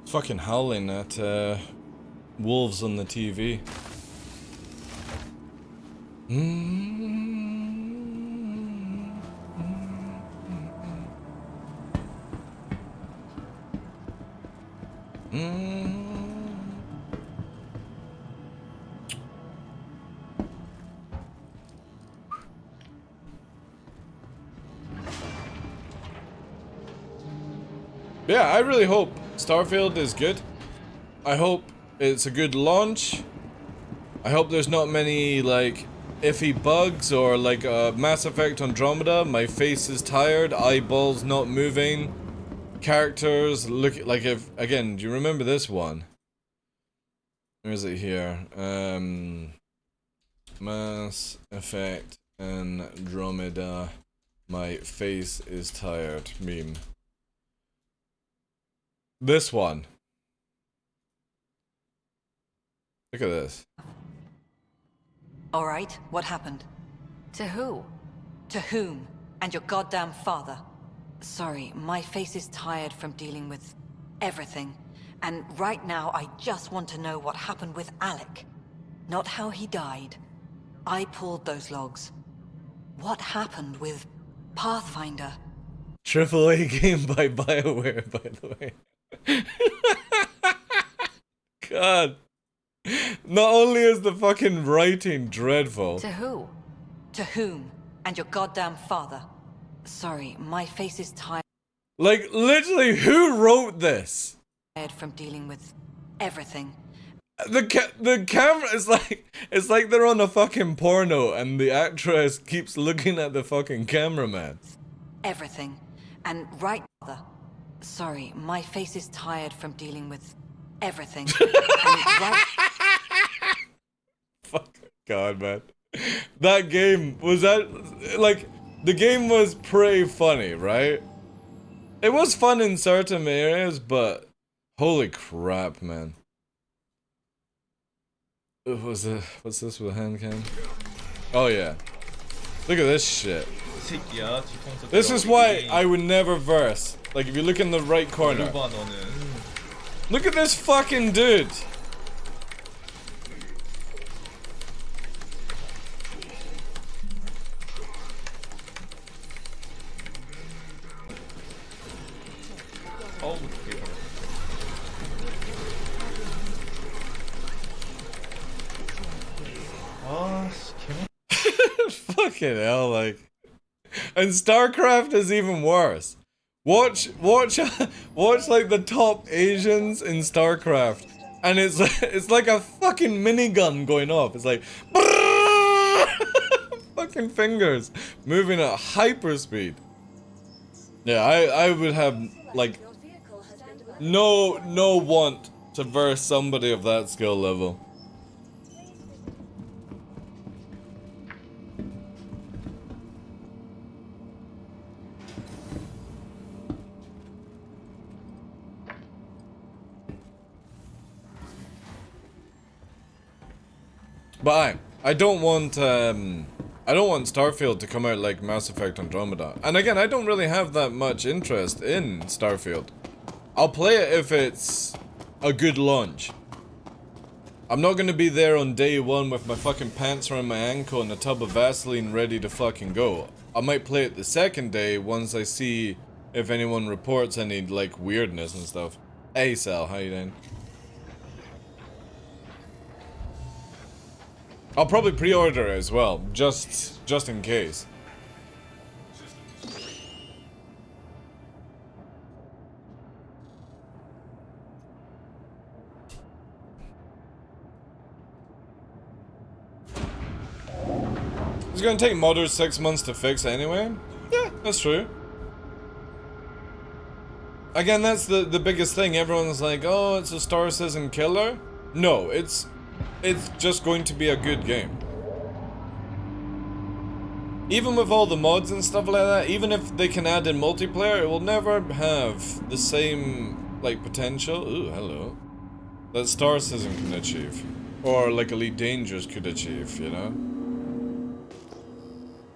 Fucking howling at wolves on the TV. Yeah, I really hope Starfield is good. I hope it's a good launch. I hope there's not many, like, iffy bugs or, like, Mass Effect Andromeda. My face is tired, eyeballs not moving. Characters look like if... Again, do you remember this one? Where is it here? Mass Effect Andromeda. My face is tired meme. This one. Look at this. All right, what happened? To who? To whom? And your goddamn father. Sorry, my face is tired from dealing with everything. And right now, I just want to know what happened with Alec. Not how he died. I pulled those logs. What happened with Pathfinder? AAA game by BioWare, by the way. God. Not only is the fucking writing dreadful. To who? To whom? And your goddamn father. Sorry, my face is tired Like, literally, who wrote this? from dealing with everything. The camera is like, it's like they're on a fucking porno and the actress keeps looking at the fucking cameraman. Everything. And right father. Sorry, my face is tired from dealing with everything. And right Fuck God, man. That game, was that, like, the game was pretty funny, right? It was fun in certain areas, but holy crap, man. What's this with a hand cam? Oh yeah. Look at this shit. This is why I would never verse. Like, if you look in the right corner. Look at this fucking dude. Fucking hell, like. And StarCraft is even worse. Watch like the top Asians in StarCraft, and it's like a fucking minigun going off. It's like fucking fingers moving at hyperspeed. Yeah, I would have like Your vehicle has been developed. no want to verse somebody of that skill level. But I don't want Starfield to come out like Mass Effect Andromeda. And again, I don't really have that much interest in Starfield. I'll play it if it's a good launch. I'm not gonna be there on day one with my fucking pants around my ankle and a tub of Vaseline ready to fucking go. I might play it the second day once I see if anyone reports any like weirdness and stuff. Hey Sal, how you doing? I'll probably pre-order it as well, just in case. It's gonna take modders 6 months to fix anyway. Yeah, that's true. Again, that's the biggest thing. Everyone's like, oh, it's a Star Citizen killer. No, it's just going to be a good game. Even with all the mods and stuff like that, even if they can add in multiplayer, it will never have the same, like, potential. Ooh, hello. That Star Citizen can achieve. Or, like, Elite Dangerous could achieve, you know?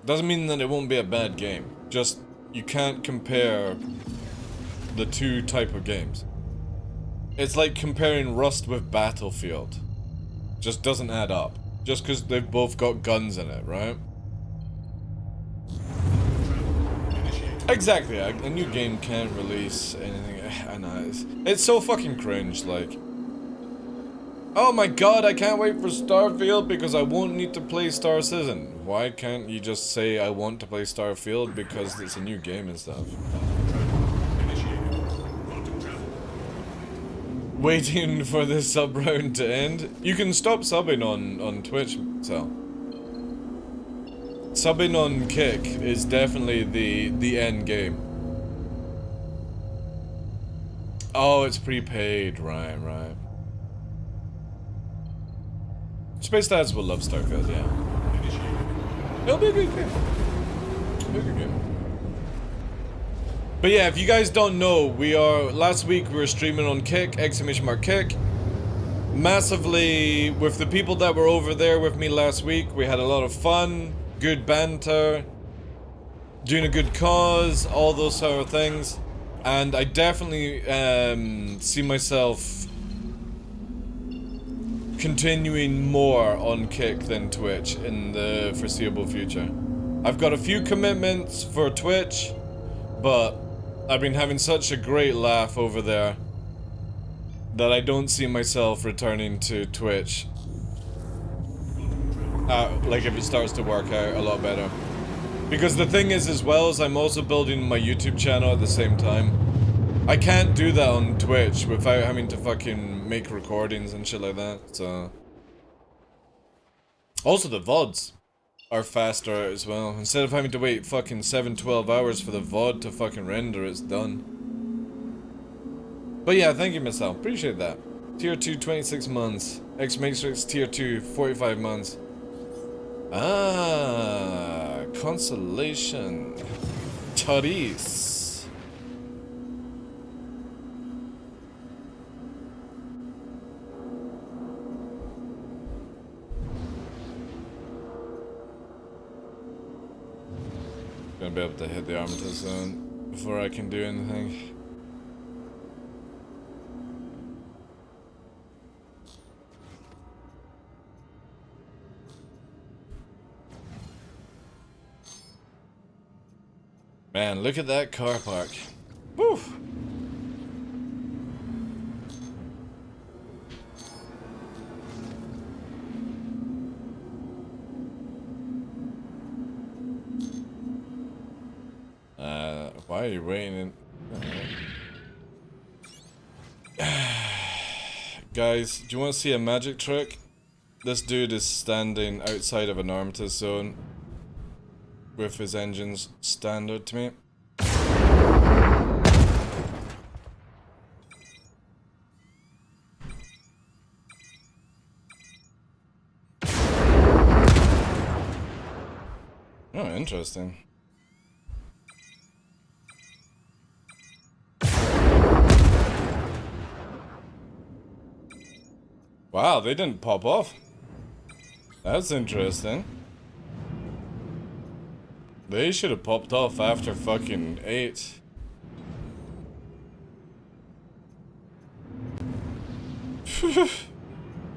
Doesn't mean that it won't be a bad game. Just, you can't compare the two type of games. It's like comparing Rust with Battlefield. Just doesn't add up. Just because they've both got guns in it, right? Exactly, a new game can't release anything. I know, it's so fucking cringe, like. Oh my god, I can't wait for Starfield because I won't need to play Star Citizen. Why can't you just say I want to play Starfield because it's a new game and stuff? Waiting for this sub round to end. You can stop subbing on Twitch, so. Subbing on Kick is definitely the end game. Oh, it's prepaid, right. Space Dads will love Starfield, yeah. It'll be a good game. It'll be a good game. But yeah, if you guys don't know, last week we were streaming on Kick, !Kick. Massively, with the people that were over there with me last week, we had a lot of fun, good banter, doing a good cause, all those sort of things. And I definitely see myself continuing more on Kick than Twitch in the foreseeable future. I've got a few commitments for Twitch, but I've been having such a great laugh over there that I don't see myself returning to Twitch. Like if it starts to work out a lot better. Because the thing is, as well, as I'm also building my YouTube channel at the same time. I can't do that on Twitch without having to fucking make recordings and shit like that, so. Also the VODs are faster as well. Instead of having to wait fucking 7-12 hours for the VOD to fucking render, it's done. But yeah, thank you, Miss Al. Appreciate that. Tier 2, 26 months. X-Matrix, Tier 2, 45 months. Ah, Consolation. Therese. Gonna be able to hit the Armitage zone before I can do anything. Man, look at that car park. Woo! Why are you waiting? Guys, do you want to see a magic trick? This dude is standing outside of an Armitage zone with his engines standard to me. Oh, interesting. Wow, they didn't pop off. That's interesting. They should have popped off after fucking 8.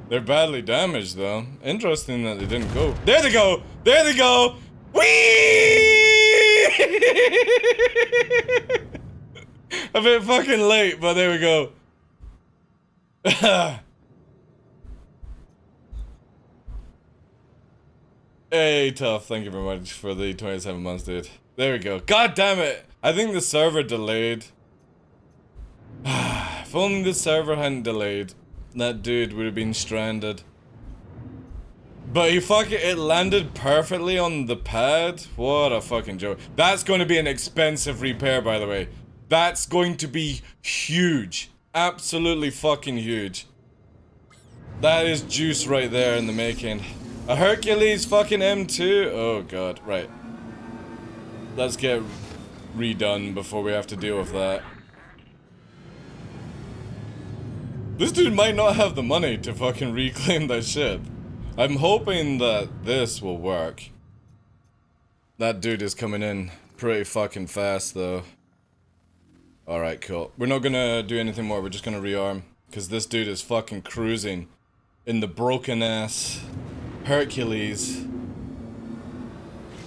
They're badly damaged though. Interesting that they didn't go. There they go! There they go! Whee! A bit fucking late, but there we go. Hey, Tough, thank you very much for the 27 months, dude. There we go. God damn it! I think the server delayed. If only the server hadn't delayed, that dude would have been stranded. But he fucking, it landed perfectly on the pad. What a fucking joke. That's going to be an expensive repair, by the way. That's going to be huge. Absolutely fucking huge. That is juice right there in the making. A Hercules fucking M2? Oh god, right. Let's get redone before we have to deal with that. This dude might not have the money to fucking reclaim that ship. I'm hoping that this will work. That dude is coming in pretty fucking fast though. Alright, cool. We're not gonna do anything more, we're just gonna rearm. Because this dude is fucking cruising in the broken ass Hercules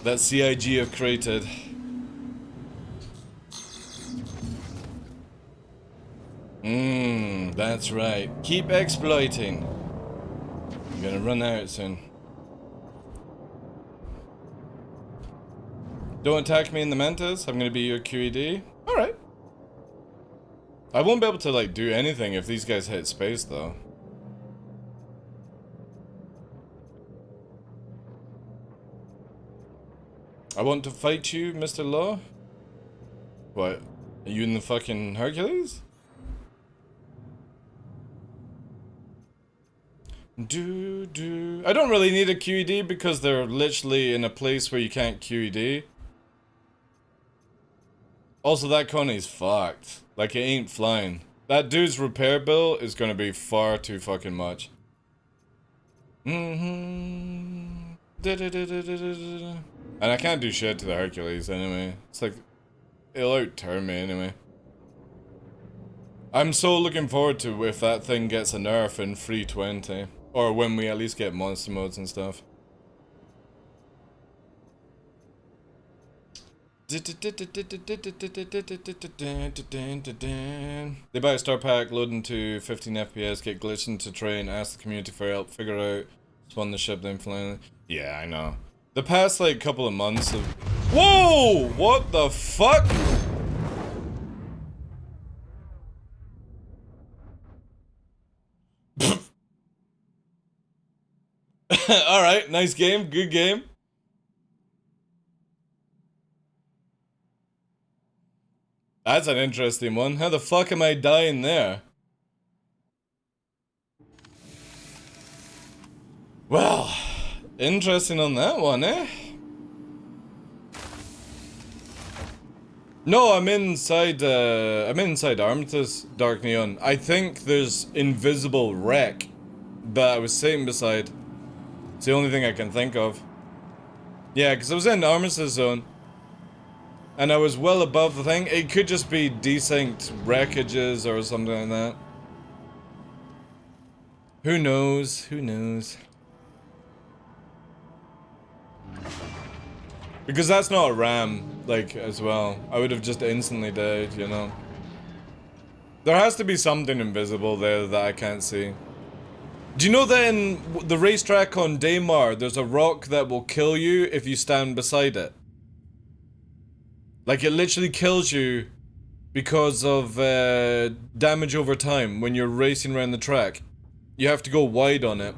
that CIG have created. That's right. Keep exploiting. I'm gonna run out soon. Don't attack me in the Mentas. I'm gonna be your QED. Alright. I won't be able to like do anything if these guys hit space though. I want to fight you, Mr. Law? What? Are you in the fucking Hercules? I don't really need a QED because they're literally in a place where you can't QED. Also, that Connie's fucked. Like, it ain't flying. That dude's repair bill is gonna be far too fucking much. And I can't do shit to the Hercules anyway. It's like, it'll out-turn me anyway. I'm so looking forward to if that thing gets a nerf in 320. Or when we at least get monster modes and stuff. They buy a star pack, load into 15 FPS, get glitched into train, ask the community for help, figure out, spawn the ship, then fly. Yeah, I know. The past like couple of months of— Whoa! What the fuck? Alright, nice game, good game. That's an interesting one. How the fuck am I dying there? Well, interesting on that one, eh? No, I'm inside Armitage, Dark Neon. I think there's invisible wreck that I was sitting beside. It's the only thing I can think of. Yeah, because I was in Armitage Zone. And I was well above the thing. It could just be desynced wreckages or something like that. Who knows? Who knows? Because that's not a RAM, like, as well. I would have just instantly died, you know? There has to be something invisible there that I can't see. Do you know that in the racetrack on Daymar, there's a rock that will kill you if you stand beside it? Like, it literally kills you because of damage over time when you're racing around the track. You have to go wide on it.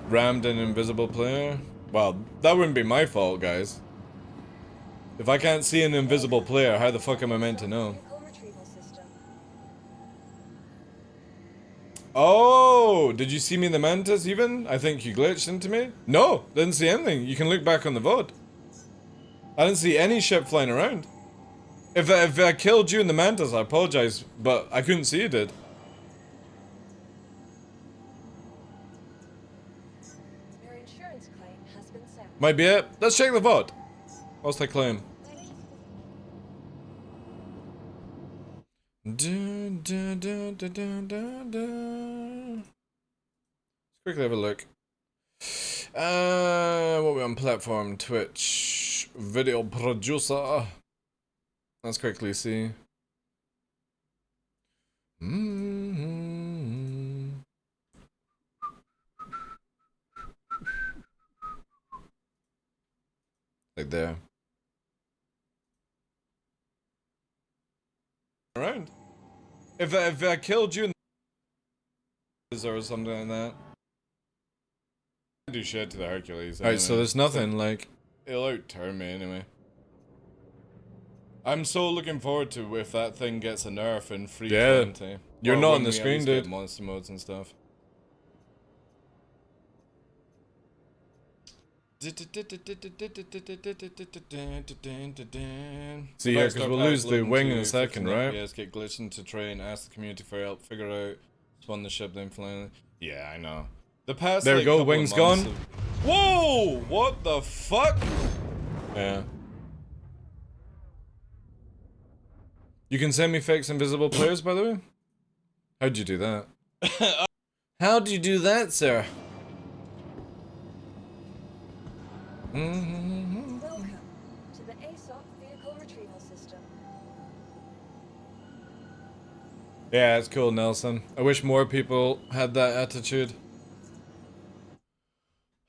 Rammed an invisible player? Well, that wouldn't be my fault, guys. If I can't see an invisible player, how the fuck am I meant to know? Vehicle retrieval system. Oh, did you see me in the Mantis even? I think you glitched into me. No, didn't see anything. You can look back on the VOD. I didn't see any ship flying around. If I killed you in the Mantis, I apologize, but I couldn't see you did. Your insurance claim has been sent. Might be it. Let's check the VOD. What's I claim? Quickly have a look. What we on platform? Twitch. Video producer. Let's quickly see. Like there. Around. If I killed you in the or something like that. I do shit to the Hercules. Alright, so there's nothing, like, it'll outturn me anyway. I'm so looking forward to if that thing gets a nerf in 320. Yeah, you're not on the screen, dude. Monster modes and stuff. See here, because we'll lose the wing in a second, right? Yes, get glitched into terrain, ask the community for help, figure out, spawn the ship, then fly. Yeah, I know. The past, there we go, wings gone. Whoa! What the fuck? Yeah. You can send me fakes invisible players, by the way? How'd you do that? How'd you do that, sir? Welcome to the ASOP vehicle retrieval system. Yeah, it's cool, Nelson. I wish more people had that attitude.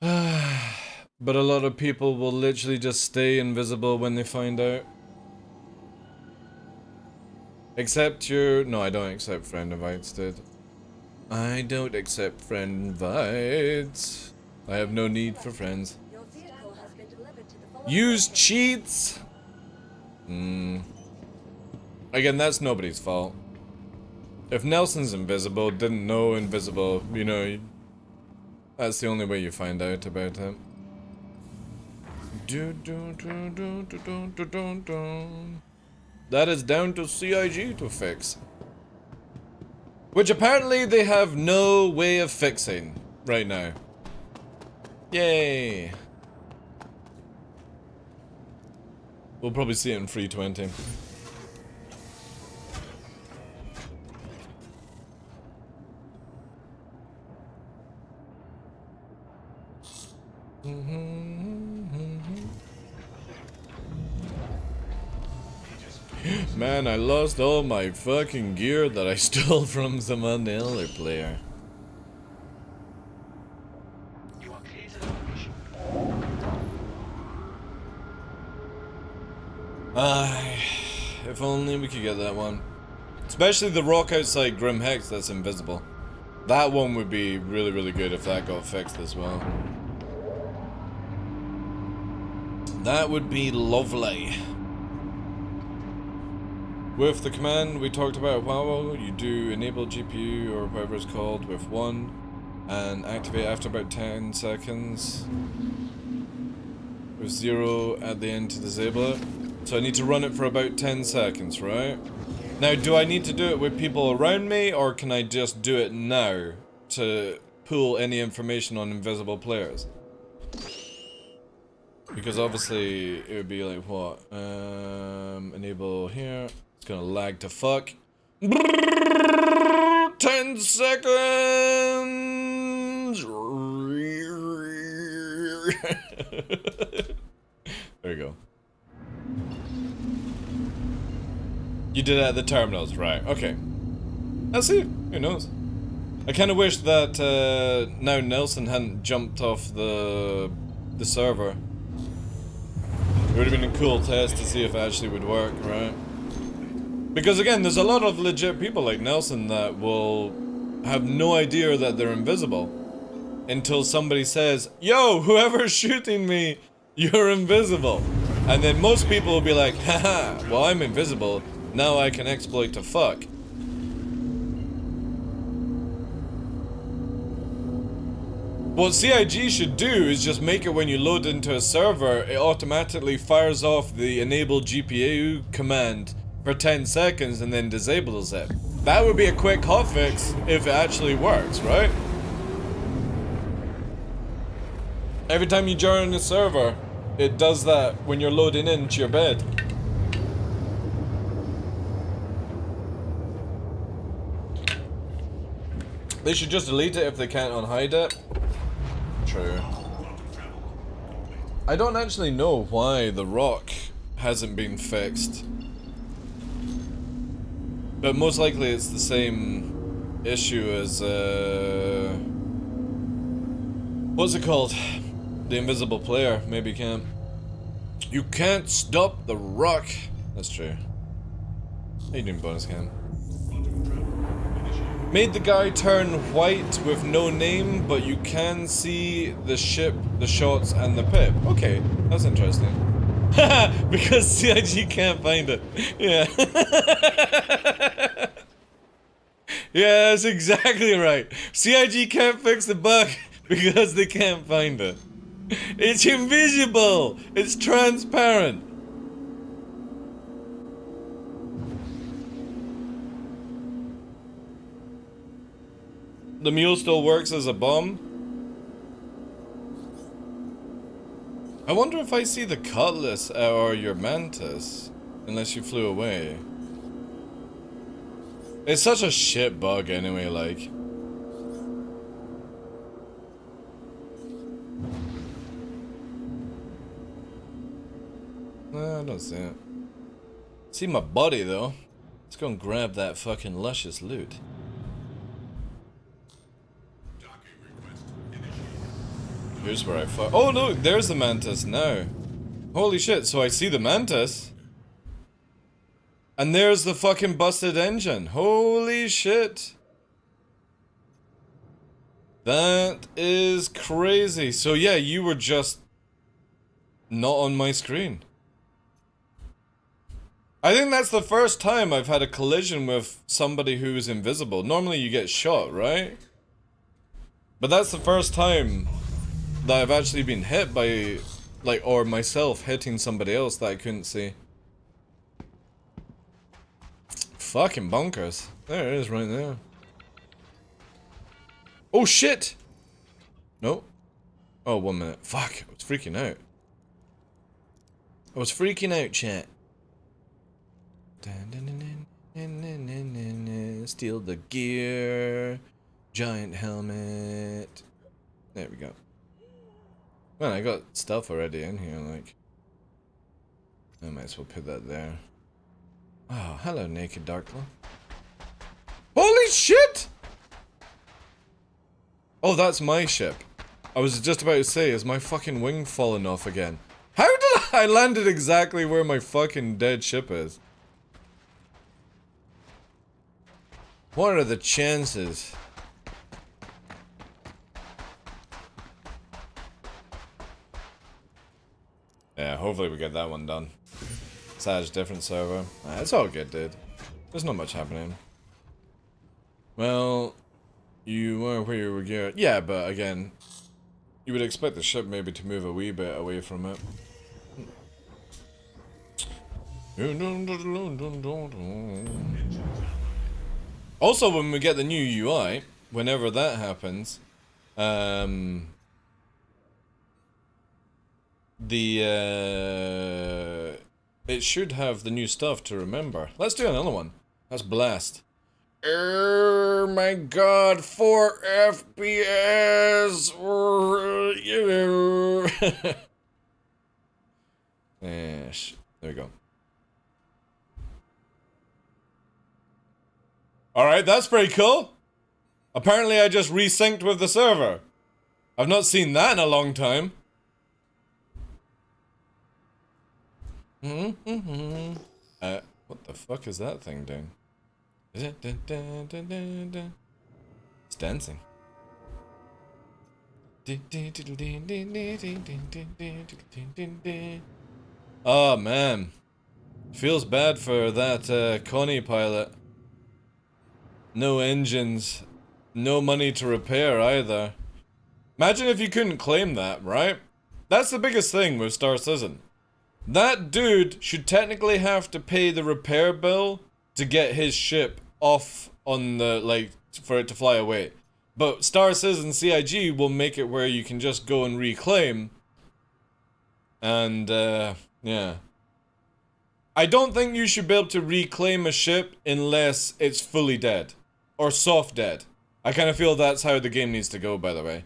But a lot of people will literally just stay invisible when they find out. Accept your... No, I don't accept friend invites, dude. I don't accept friend invites. I have no need for friends. Your vehicle has been delivered to the following Use location. cheats! Again, that's nobody's fault. If Nelson's invisible, didn't know invisible, you know, that's the only way you find out about it. That is down to CIG to fix. Which apparently they have no way of fixing right now. Yay. We'll probably see it in 320. Man, I lost all my fucking gear that I stole from some other player. If only we could get that one. Especially the rock outside Grim Hex that's invisible. That one would be really, really good if that got fixed as well. That would be lovely. With the command we talked about a while ago, you do enable GPU or whatever it's called with 1 and activate after about 10 seconds. With 0 at the end to disable it. So I need to run it for about 10 seconds, right? Now, do I need to do it with people around me, or can I just do it now to pull any information on invisible players? Because obviously it would be like what? Enable here. It's gonna lag to fuck. 10 seconds. There you go. You did it at the terminals, right? Okay. Let's see. Who knows? I kind of wish that now Nelson hadn't jumped off the the server. It would have been a cool test to see if it actually would work, right? Because again, there's a lot of legit people like Nelson that will have no idea that they're invisible until somebody says, yo, whoever's shooting me, you're invisible. And then most people will be like, haha, well, I'm invisible, now I can exploit to fuck. What CIG should do is just make it when you load into a server, it automatically fires off the enable GPU command for 10 seconds and then disables it. That would be a quick hotfix if it actually works, right? Every time you join a server, it does that when you're loading into your bed. They should just delete it if they can't unhide it. True. I don't actually know why the rock hasn't been fixed. But most likely it's the same issue as, what's it called? The invisible player. Maybe you can't. You can't stop the rock. That's true. How you doing, bonus cam? Made the guy turn white with no name, but you can see the ship, the shots, and the pip. Okay, that's interesting. Because CIG can't find it. Yeah. Yeah, that's exactly right. CIG can't fix the bug because they can't find it. It's invisible! It's transparent! The mule still works as a bomb? I wonder if I see the cutlass or your mantis. Unless you flew away. It's such a shit bug anyway, like. No, I don't see it. See my body though. Let's go and grab that fucking luscious loot. Here's where I fuck. Oh no, there's the mantis now. Holy shit, so I see the mantis. And there's the fucking busted engine. Holy shit. That is crazy. So yeah, you were just not on my screen. I think that's the first time I've had a collision with somebody who is invisible. Normally you get shot, right? But that's the first time that I've actually been hit by, like, or myself hitting somebody else that I couldn't see. Fucking bonkers. There it is right there. Oh shit! No. Oh, 1 minute. Fuck, I was freaking out. I was freaking out, chat. Steal the gear. Giant helmet. There we go. Man, I got stuff already in here, like. I might as well put that there. Oh, hello, naked TheDarkLaw. Holy shit! Oh, that's my ship. I was just about to say, is my fucking wing falling off again? How did I landed exactly where my fucking dead ship is? What are the chances? Yeah, hopefully we get that one done. Sag, different server. It's all good, dude. There's not much happening. Well, you were where you were geared. Yeah, but again, you would expect the ship maybe to move a wee bit away from it. Also, when we get the new UI, whenever that happens, it should have the new stuff to remember. Let's do another one. Let's blast. Oh my god, 4 FPS! Yes, there we go. Alright, that's pretty cool. Apparently I just resynced with the server. I've not seen that in a long time. What the fuck is that thing doing? Is it? It's dancing. Oh man, feels bad for that Connie pilot. No engines, no money to repair either. Imagine if you couldn't claim that, right? That's the biggest thing with Star Citizen. That dude should technically have to pay the repair bill to get his ship off on the, like, for it to fly away. But Star Citizen CIG will make it where you can just go and reclaim. And, yeah. I don't think you should be able to reclaim a ship unless it's fully dead. Or soft dead. I kind of feel that's how the game needs to go, by the way.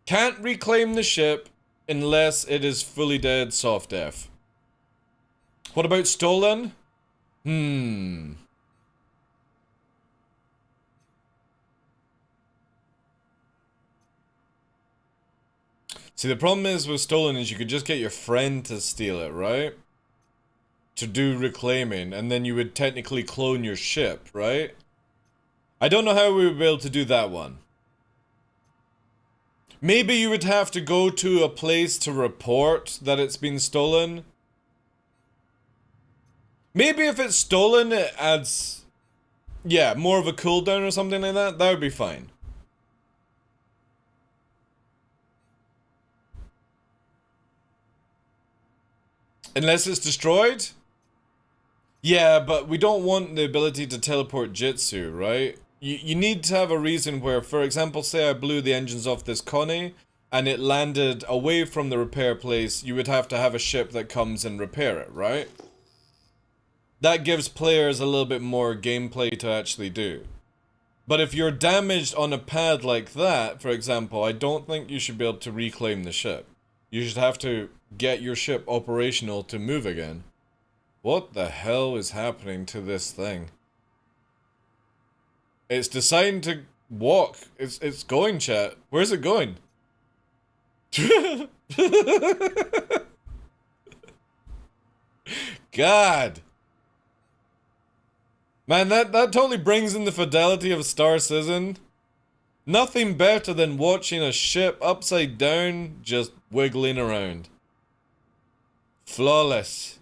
Can't reclaim the ship unless it is fully dead, soft death. What about stolen? See, the problem is with stolen is you could just get your friend to steal it, right? To do reclaiming, and then you would technically clone your ship, right? I don't know how we would be able to do that one. Maybe you would have to go to a place to report that it's been stolen. Maybe if it's stolen, it adds, yeah, more of a cooldown or something like that. That would be fine. Unless it's destroyed? Yeah, but we don't want the ability to teleport Jitsu, right? You need to have a reason where, for example, say I blew the engines off this Connie and it landed away from the repair place, you would have to have a ship that comes and repair it, right? That gives players a little bit more gameplay to actually do. But if you're damaged on a pad like that, for example, I don't think you should be able to reclaim the ship. You should have to get your ship operational to move again. What the hell is happening to this thing? It's deciding to walk. It's going, chat. Where's it going? God. Man, that totally brings in the fidelity of Star Citizen. Nothing better than watching a ship upside down just wiggling around. Flawless.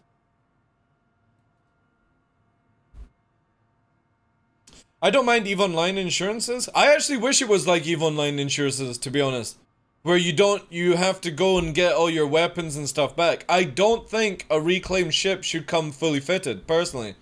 I don't mind EVE Online insurances. I actually wish it was like EVE Online insurances, to be honest. Where you have to go and get all your weapons and stuff back. I don't think a reclaimed ship should come fully fitted, personally.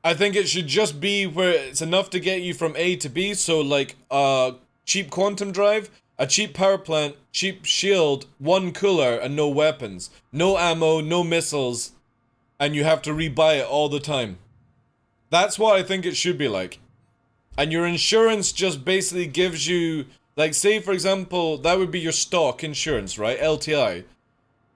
I think it should just be where it's enough to get you from A to B, so like a cheap quantum drive, a cheap power plant, cheap shield, one cooler, and no weapons. No ammo, no missiles, and you have to rebuy it all the time. That's what I think it should be like. And your insurance just basically gives you, like, say for example, that would be your stock insurance, right? LTI.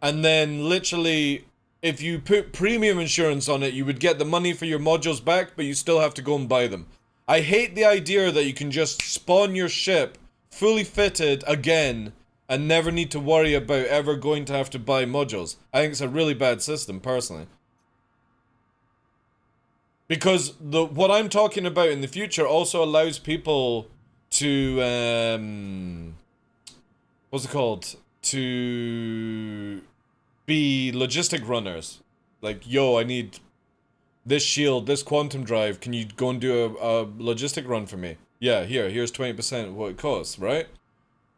And then literally, if you put premium insurance on it, you would get the money for your modules back, but you still have to go and buy them. I hate the idea that you can just spawn your ship fully fitted again and never need to worry about ever going to have to buy modules. I think it's a really bad system, personally. Because what I'm talking about in the future also allows people to, what's it called? To be logistic runners. Like, yo, I need this shield, this quantum drive. Can you go and do a logistic run for me? Yeah, here's 20% what it costs, right?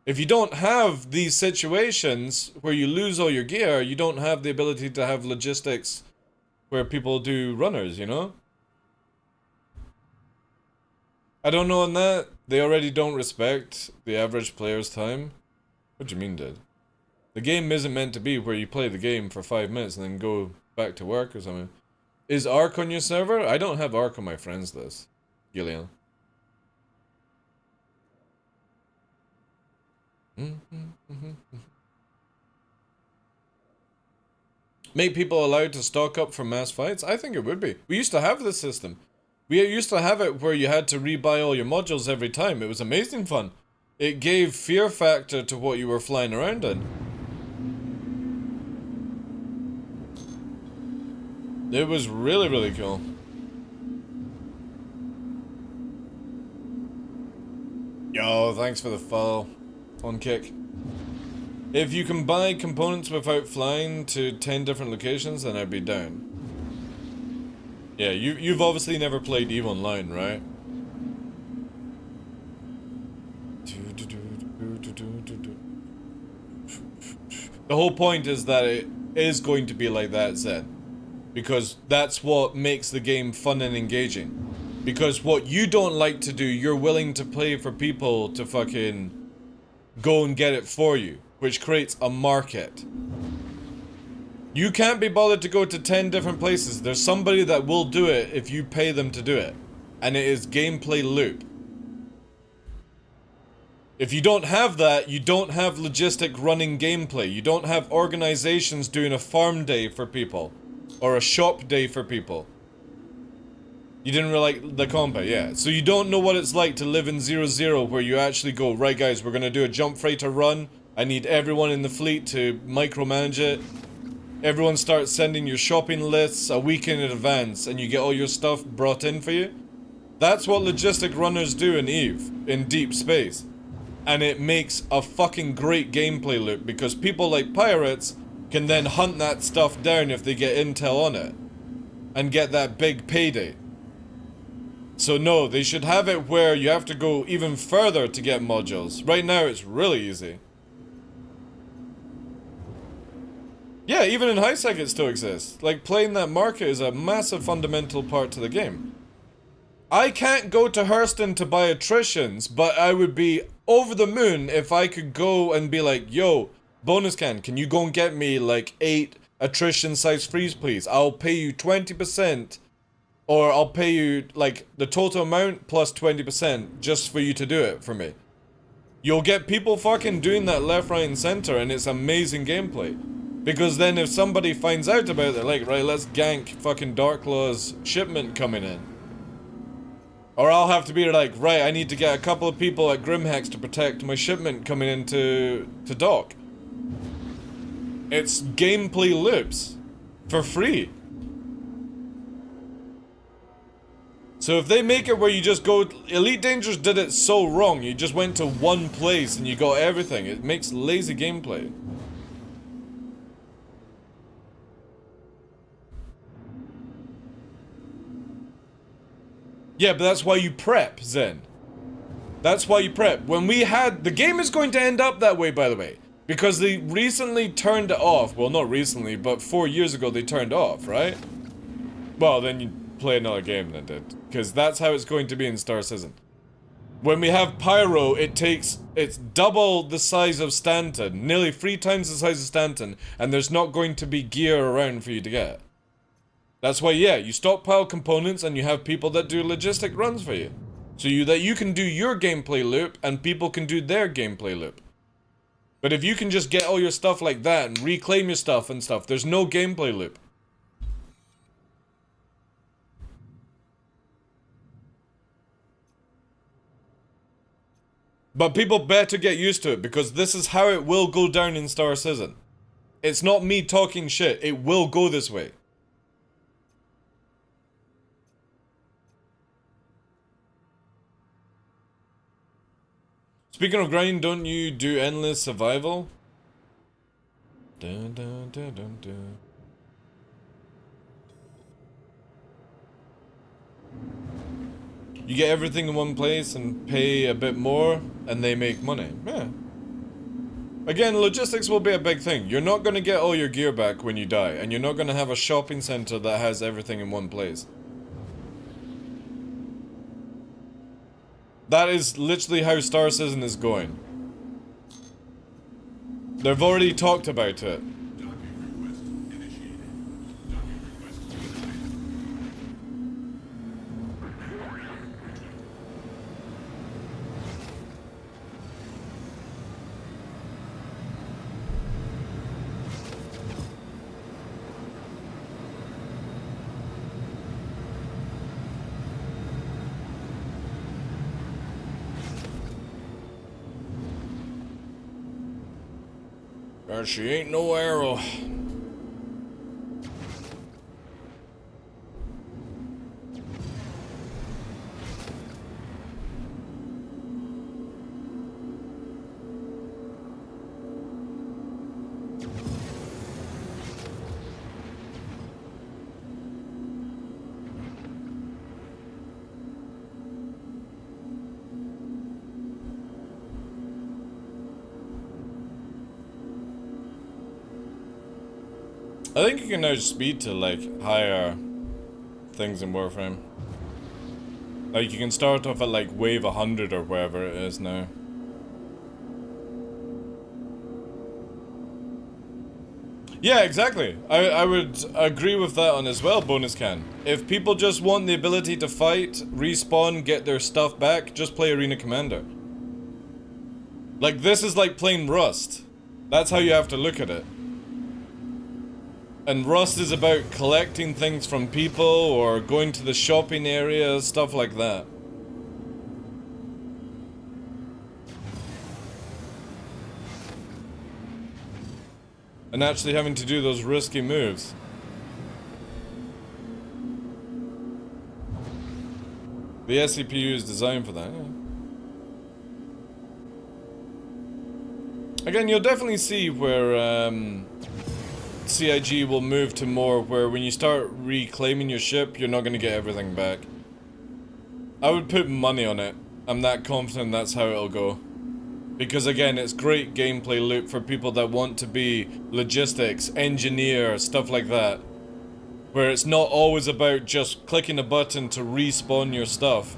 If you don't have these situations where you lose all your gear, you don't have the ability to have logistics where people do runners, you know? I don't know on that. They already don't respect the average player's time. What do you mean, dude? The game isn't meant to be where you play the game for 5 minutes and then go back to work or something. Is Ark on your server? I don't have Ark on my friends list, Gillian. Make people allowed to stock up for mass fights? I think it would be. We used to have this system. We used to have it where you had to rebuy all your modules every time. It was amazing fun. It gave fear factor to what you were flying around in. It was really, really cool. Yo, thanks for the follow on Kick. If you can buy components without flying to 10 different locations, then I'd be down. Yeah, you've obviously never played EVE Online, right? The whole point is that it is going to be like that, Zen. Because that's what makes the game fun and engaging. Because what you don't like to do, you're willing to pay for people to fucking go and get it for you, which creates a market. You can't be bothered to go to 10 different places. There's somebody that will do it if you pay them to do it. And it is gameplay loop. If you don't have that, you don't have logistic running gameplay. You don't have organizations doing a farm day for people. Or a shop day for people. You didn't really like the combat, yeah. So you don't know what it's like to live in 0-0 where you actually go, right guys, we're gonna do a jump freighter run. I need everyone in the fleet to micromanage it. Everyone starts sending your shopping lists a week in advance and you get all your stuff brought in for you. That's what logistic runners do in EVE, in deep space. And it makes a fucking great gameplay loop because people like pirates can then hunt that stuff down if they get intel on it. And get that big payday. So no, they should have it where you have to go even further to get modules. Right now it's really easy. Yeah, even in high-sec it still exists. Like, playing that market is a massive fundamental part to the game. I can't go to Hurston to buy attritions, but I would be over the moon if I could go and be like, yo, bonus can you go and get me like 8 attrition size freeze please? I'll pay you 20%, or I'll pay you like the total amount plus 20% just for you to do it for me. You'll get people fucking doing that left, right, and center, and it's amazing gameplay. Because then if somebody finds out about it, they're like, right, let's gank fucking DarkLaw's shipment coming in. Or I'll have to be like, right, I need to get a couple of people at Grimhex to protect my shipment coming into dock. It's gameplay loops. For free. So if they make it where you just go... Elite Dangerous did it so wrong. You just went to one place and you got everything. It makes lazy gameplay. Yeah, but that's why you prep, Zen. That's why you prep. When we had... The game is going to end up that way, by the way. Because they recently turned it off. Well, not recently, but 4 years ago they turned it off, right? Well, then you play another game then, dude. Because that's how it's going to be in Star Citizen. When we have Pyro, it's double the size of Stanton. Nearly 3 times the size of Stanton. And there's not going to be gear around for you to get. That's why, yeah, you stockpile components and you have people that do logistic runs for you. So you can do your gameplay loop and people can do their gameplay loop. But if you can just get all your stuff like that and reclaim your stuff and stuff, there's no gameplay loop. But people better get used to it because this is how it will go down in Star Citizen. It's not me talking shit, it will go this way. Speaking of grind, don't you do endless survival? Dun, dun, dun, dun, dun. You get everything in one place and pay a bit more, and they make money. Yeah. Again, logistics will be a big thing. You're not going to get all your gear back when you die, and you're not going to have a shopping center that has everything in one place. That is literally how Star Citizen is going. They've already talked about it. She ain't no arrow. I think you can now speed to like higher things in Warframe. Like you can start off at like wave 100 or wherever it is now. Yeah, exactly. I would agree with that one as well, Bonus Can. If people just want the ability to fight, respawn, get their stuff back, just play Arena Commander. Like, this is like playing Rust. That's how you have to look at it. And Rust is about collecting things from people or going to the shopping area, stuff like that. And actually having to do those risky moves. The SCPU is designed for that, yeah. Again, you'll definitely see where CIG will move to more where when you start reclaiming your ship, you're not going to get everything back. I would put money on it. I'm that confident that's how it'll go. Because again, it's great gameplay loop for people that want to be logistics, engineer, stuff like that. Where it's not always about just clicking a button to respawn your stuff.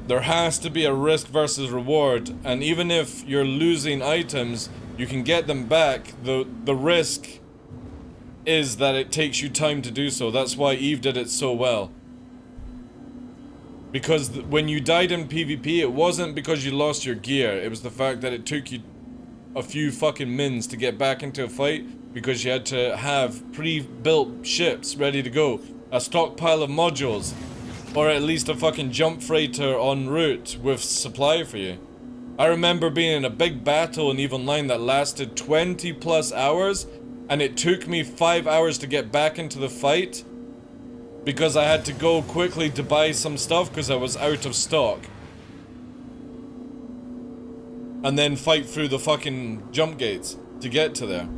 There has to be a risk versus reward, and even if you're losing items, you can get them back. The risk is that it takes you time to do so. That's why Eve did it so well. Because when you died in PvP, it wasn't because you lost your gear. It was the fact that it took you a few fucking mins to get back into a fight because you had to have pre-built ships ready to go. A stockpile of modules. Or at least a fucking jump freighter en route with supply for you. I remember being in a big battle in EVE Online that lasted 20 plus hours. And it took me 5 hours to get back into the fight. Because I had to go quickly to buy some stuff because I was out of stock. And then fight through the fucking jump gates to get to there.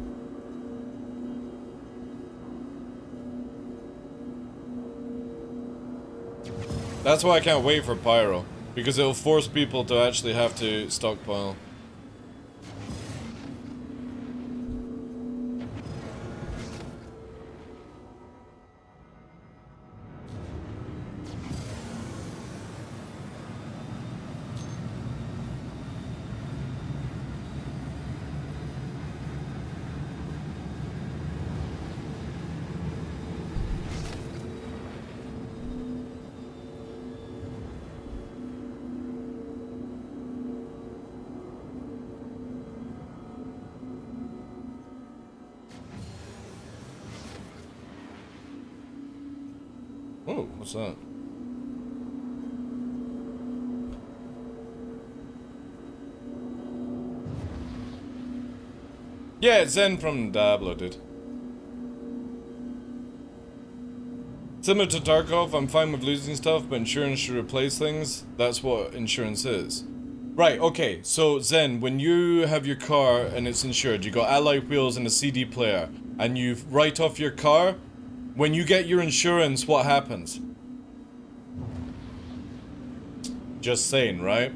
That's why I can't wait for Pyro. Because it'll force people to actually have to stockpile. Oh, what's that? Yeah, it's Zen from Diablo, dude. Similar to Tarkov, I'm fine with losing stuff, but insurance should replace things. That's what insurance is. Right, okay, so Zen, when you have your car and it's insured, you got alloy wheels and a CD player, and you write off your car, when you get your insurance, what happens? Just saying, right?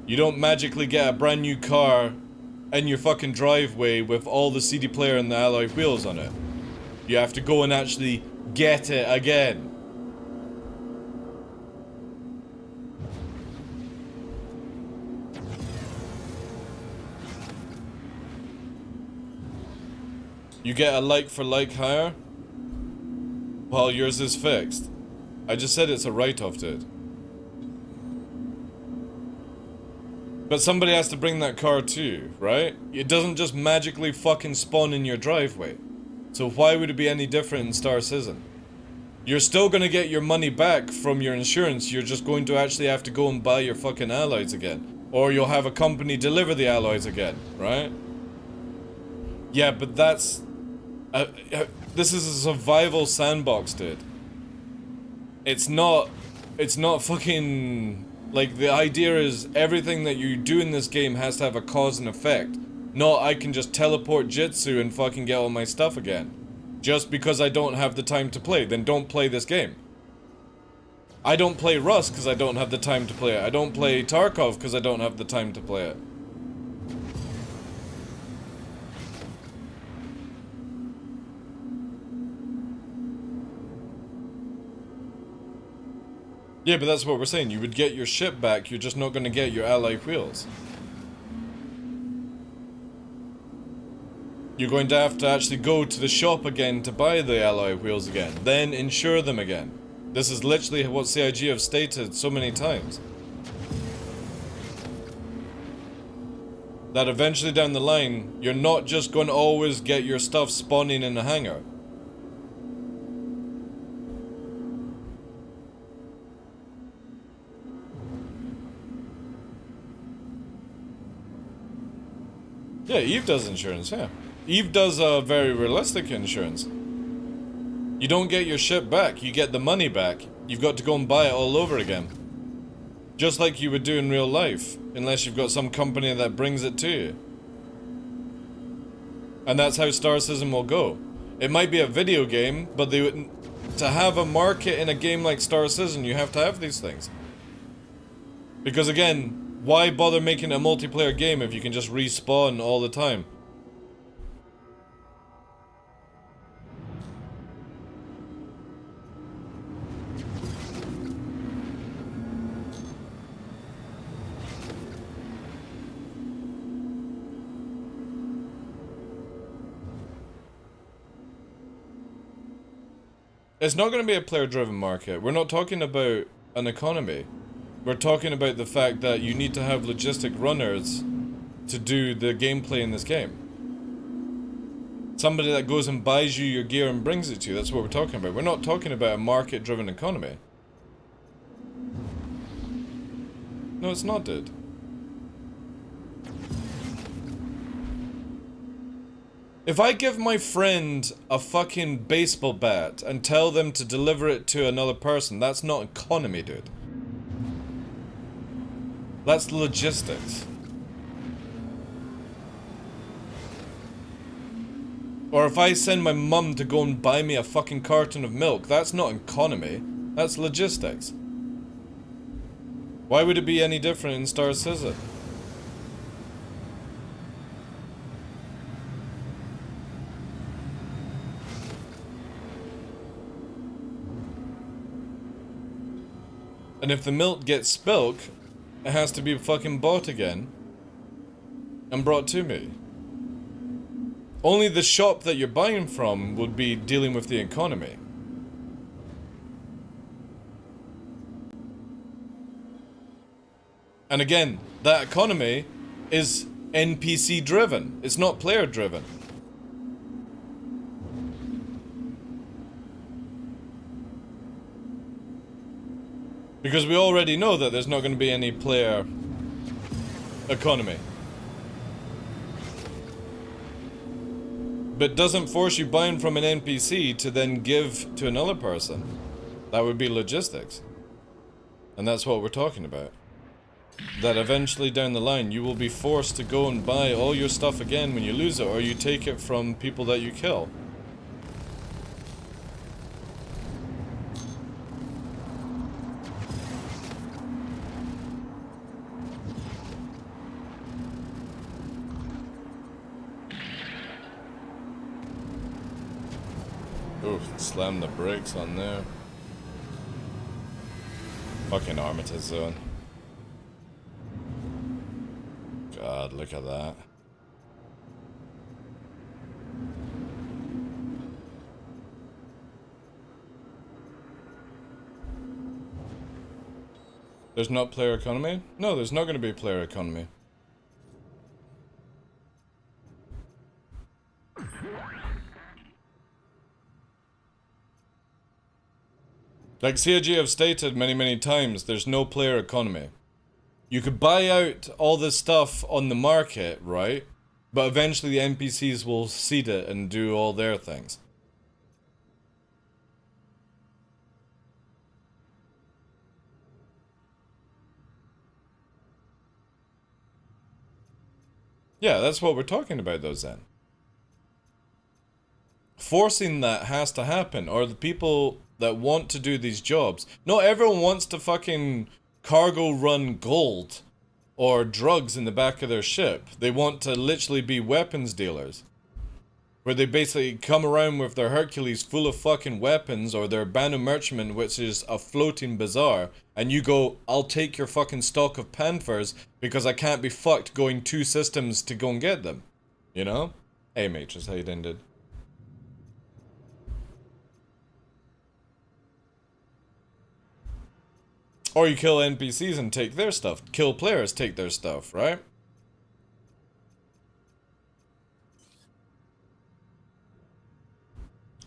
You don't magically get a brand new car in your fucking driveway with all the CD player and the alloy wheels on it. You have to go and actually get it again. You get a like for like hire, while yours is fixed. I just said it's a write-off, dude. But somebody has to bring that car too, right? It doesn't just magically fucking spawn in your driveway. So why would it be any different in Star Citizen? You're still gonna get your money back from your insurance, you're just going to actually have to go and buy your fucking alloys again. Or you'll have a company deliver the alloys again, right? Yeah, but that's... this is a survival sandbox, dude. It's not fucking... Like, the idea is everything that you do in this game has to have a cause and effect. Not I can just teleport Jitsu and fucking get all my stuff again. Just because I don't have the time to play, then don't play this game. I don't play Rust because I don't have the time to play it. I don't play Tarkov because I don't have the time to play it. Yeah, but that's what we're saying. You would get your ship back, you're just not going to get your alloy wheels. You're going to have to actually go to the shop again to buy the alloy wheels again, then insure them again. This is literally what CIG have stated so many times. That eventually down the line, you're not just going to always get your stuff spawning in a hangar. Yeah, Eve does insurance, yeah. Eve does a very realistic insurance. You don't get your ship back, you get the money back. You've got to go and buy it all over again. Just like you would do in real life, unless you've got some company that brings it to you. And that's how Star Citizen will go. It might be a video game, but they would, to have a market in a game like Star Citizen, you have to have these things. Because again, why bother making a multiplayer game if you can just respawn all the time? It's not going to be a player-driven market. We're not talking about an economy. We're talking about the fact that you need to have logistic runners to do the gameplay in this game. Somebody that goes and buys you your gear and brings it to you. That's what we're talking about. We're not talking about a market-driven economy. No, it's not, dude. If I give my friend a fucking baseball bat and tell them to deliver it to another person, that's not economy, dude. That's logistics. Or if I send my mum to go and buy me a fucking carton of milk, that's not economy, that's logistics. Why would it be any different in Star Citizen? And if the milk gets spilt, it has to be fucking bought again and brought to me. Only the shop that you're buying from would be dealing with the economy. And again, that economy is NPC driven. It's not player driven. Because we already know that there's not going to be any player economy. But doesn't force you buying from an NPC to then give to another person. That would be logistics. And that's what we're talking about. That eventually down the line you will be forced to go and buy all your stuff again when you lose it, or you take it from people that you kill. Ooh, slam the brakes on there. Fucking Armitage Zone. God, look at that. There's not player economy? No, there's not going to be player economy. Like CIG have stated many times, there's no player economy. You could buy out all this stuff on the market, right? But eventually the NPCs will seed it and do all their things. Yeah, that's what we're talking about though, Zen. Forcing that has to happen, or the people that want to do these jobs. Not everyone wants to fucking cargo run gold or drugs in the back of their ship. They want to literally be weapons dealers. where they basically come around with their Hercules full of fucking weapons, or their Banu Merchantman, which is a floating bazaar, and you go, I'll take your fucking stock of Panthers because I can't be fucked going 2 systems to go and get them. You know? Hey Matrix, how you doing, dude? Or you kill NPCs and take their stuff. Kill players, take their stuff, right?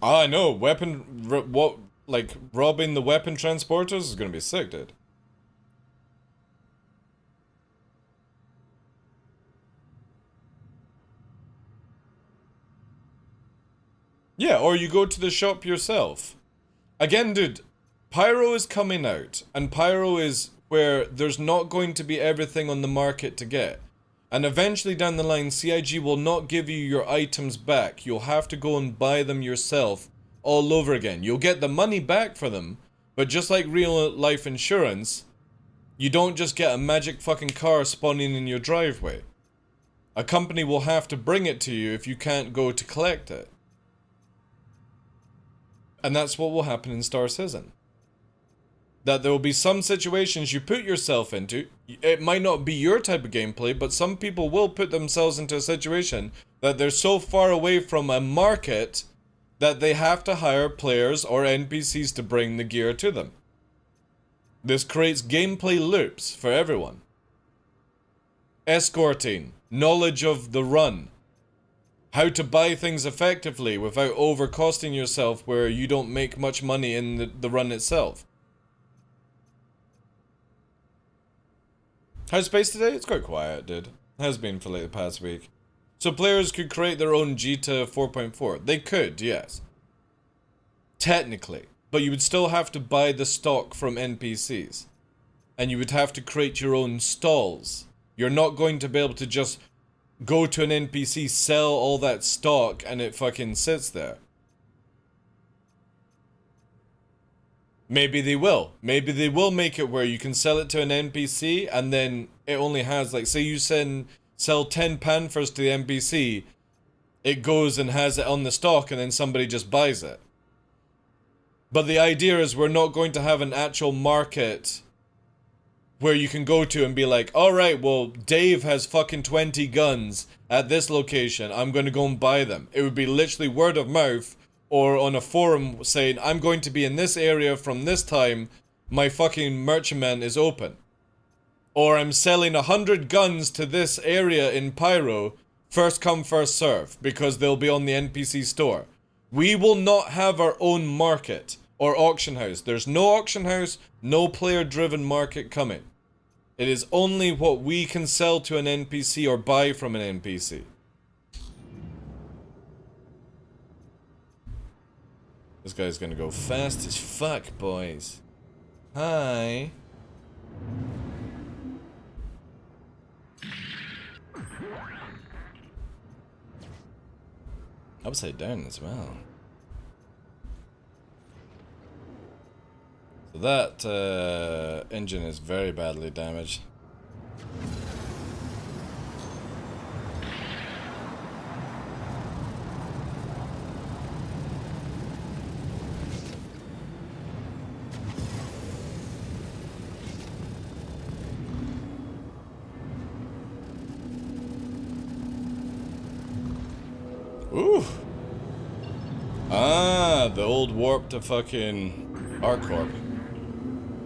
I know, robbing the weapon transporters is gonna be sick, dude. Yeah, or you go to the shop yourself. Again, dude, Pyro is coming out, and Pyro is where there's not going to be everything on the market to get. And eventually down the line, CIG will not give you your items back. You'll have to go and buy them yourself all over again. You'll get the money back for them, but just like real life insurance, you don't just get a magic fucking car spawning in your driveway. A company will have to bring it to you if you can't go to collect it. And that's what will happen in Star Citizen. That there will be some situations you put yourself into. It might not be your type of gameplay, but some people will put themselves into a situation that they're so far away from a market that they have to hire players or NPCs to bring the gear to them. This creates gameplay loops for everyone. Escorting, knowledge of the run, how to buy things effectively without overcosting yourself where you don't make much money in the run itself. How's space today? It's quite quiet, dude. Has been for like the past week. So players could create their own Jita 4.4. They could, yes. Technically. But you would still have to buy the stock from NPCs. And you would have to create your own stalls. You're not going to be able to just go to an NPC, sell all that stock, and it fucking sits there. Maybe they will. Maybe they will make it where you can sell it to an NPC and then it only has, like, say you sell 10 Panthers to the NPC, it goes and has it on the stock and then somebody just buys it. But the idea is we're not going to have an actual market where you can go to and be like, alright, well, Dave has fucking 20 guns at this location, I'm going to go and buy them. It would be literally word of mouth. Or on a forum saying, I'm going to be in this area from this time, my fucking merchantman is open. Or I'm selling 100 guns to this area in Pyro, first come, first serve, because they'll be on the NPC store. We will not have our own market or auction house. There's no auction house, no player-driven market coming. It is only what we can sell to an NPC or buy from an NPC. This guy's gonna go fast as fuck, boys. Hi. Upside down as well. So that engine is very badly damaged. Ooh. Ah, the old warp to fucking ArcCorp.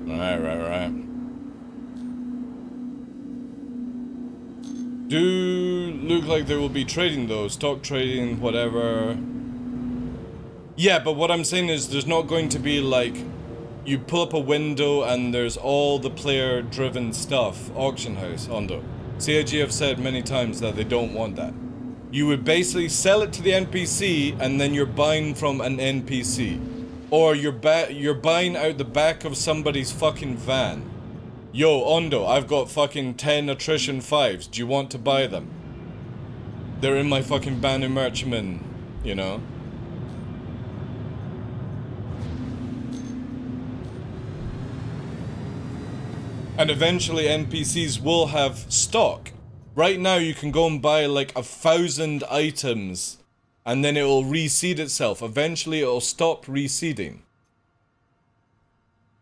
Right. Do look like there will be trading though, stock trading, whatever. Yeah, but what I'm saying is there's not going to be like, you pull up a window and there's all the player driven stuff, auction house, Ondo. CIG have said many times that they don't want that. You would basically sell it to the NPC and then you're buying from an NPC. Or you're buying out the back of somebody's fucking van. Yo, Ondo, I've got fucking 10 attrition 5s. Do you want to buy them? They're in my fucking Banu Merchantman, you know? And eventually NPCs will have stock. Right now you can go and buy like 1,000 items and then it will reseed itself. Eventually, it will stop reseeding.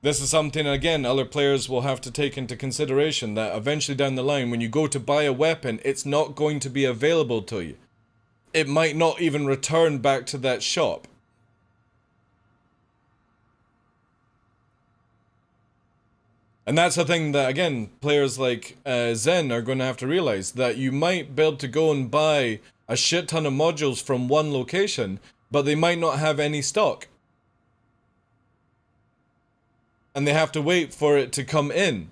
This is something, again, other players will have to take into consideration, that eventually down the line, when you go to buy a weapon, it's not going to be available to you. It might not even return back to that shop. And that's the thing that, again, players like Zen are going to have to realize, that you might be able to go and buy a shit ton of modules from one location, but they might not have any stock. And they have to wait for it to come in.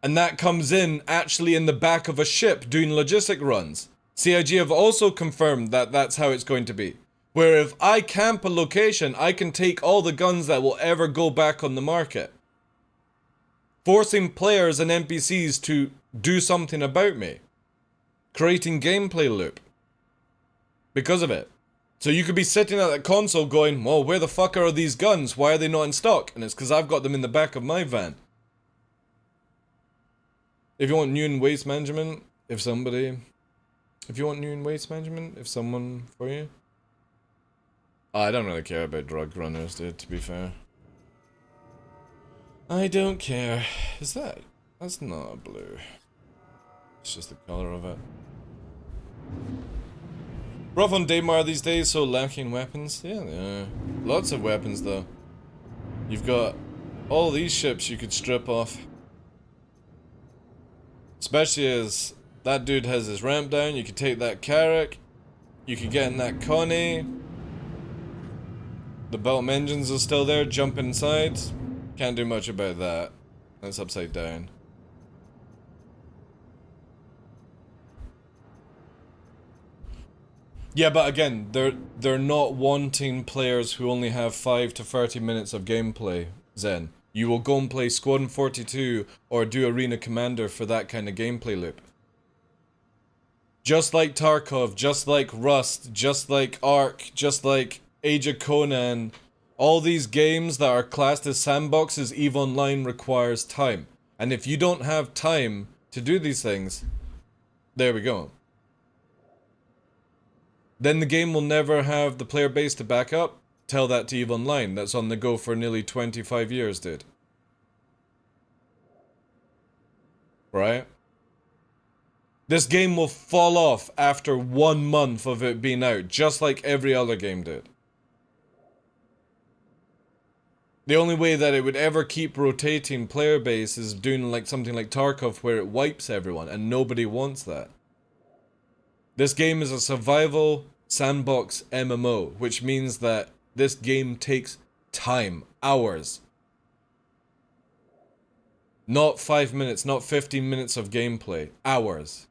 And that comes in actually in the back of a ship doing logistic runs. CIG have also confirmed that that's how it's going to be. Where if I camp a location, I can take all the guns that will ever go back on the market. Forcing players and NPCs to do something about me. Creating gameplay loop. Because of it. So you could be sitting at that console going, well, where the fuck are these guns? Why are they not in stock? And it's because I've got them in the back of my van. If you want new and waste management, if you want new and waste management, if someone for you. I don't really care about drug runners, dude, to be fair. I don't care. That's not a blue. It's just the color of it. Rough on Daymar these days, so lacking weapons. Yeah, they are. Lots of weapons, though. You've got all these ships you could strip off. Especially as that dude has his ramp down. You could take that Carrack. You could get in that Connie. The Belm engines are still there. Jump inside. Can't do much about that. That's upside down. Yeah, but again, they're not wanting players who only have 5 to 30 minutes of gameplay, Zen. You will go and play Squadron 42 or do Arena Commander for that kind of gameplay loop. Just like Tarkov, just like Rust, just like Ark, just like Age of Conan, all these games that are classed as sandboxes, EVE Online requires time. And if you don't have time to do these things, there we go. Then the game will never have the player base to back up. Tell that to EVE Online, that's on the go for nearly 25 years, dude. Right? This game will fall off after 1 month of it being out, just like every other game did. The only way that it would ever keep rotating player base is doing like something like Tarkov, where it wipes everyone, and nobody wants that. This game is a survival sandbox MMO, which means that this game takes time, hours. Not 5 minutes, not 15 minutes of gameplay, hours.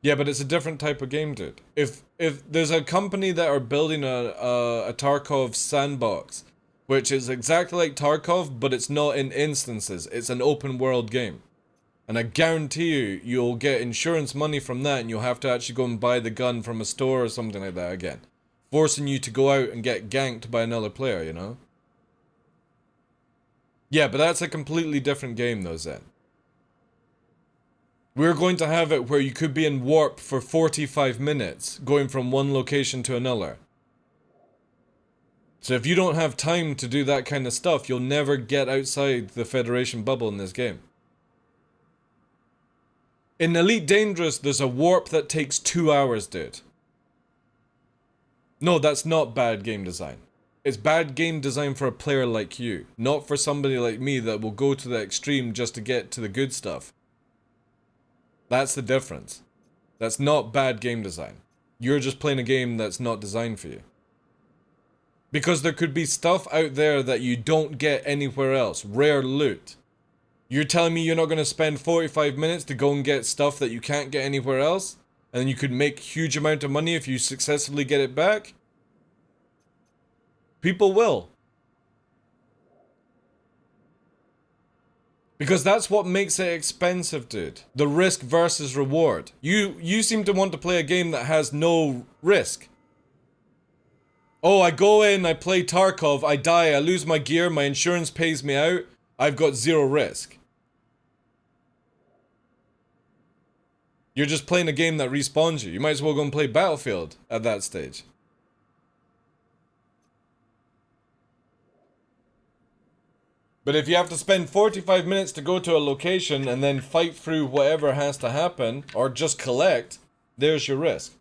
Yeah, but it's a different type of game, dude. If there's a company that are building a Tarkov sandbox, which is exactly like Tarkov, but it's not in instances, it's an open world game. And I guarantee you, you'll get insurance money from that, and you'll have to actually go and buy the gun from a store or something like that again. Forcing you to go out and get ganked by another player, you know? Yeah, but that's a completely different game though, Zen. We're going to have it where you could be in warp for 45 minutes, going from one location to another. So if you don't have time to do that kind of stuff, you'll never get outside the Federation bubble in this game. In Elite Dangerous, there's a warp that takes 2 hours, dude. No, that's not bad game design. It's bad game design for a player like you, not for somebody like me that will go to the extreme just to get to the good stuff. That's the difference. That's not bad game design. You're just playing a game that's not designed for you. Because there could be stuff out there that you don't get anywhere else. Rare loot. You're telling me you're not going to spend 45 minutes to go and get stuff that you can't get anywhere else? And then you could make huge amount of money if you successfully get it back? People will. Because that's what makes it expensive, dude. The risk versus reward. You seem to want to play a game that has no risk. Oh, I go in, I play Tarkov, I die, I lose my gear, my insurance pays me out, I've got zero risk. You're just playing a game that respawns you. You might as well go and play Battlefield at that stage. But if you have to spend 45 minutes to go to a location and then fight through whatever has to happen, or just collect, there's your risk.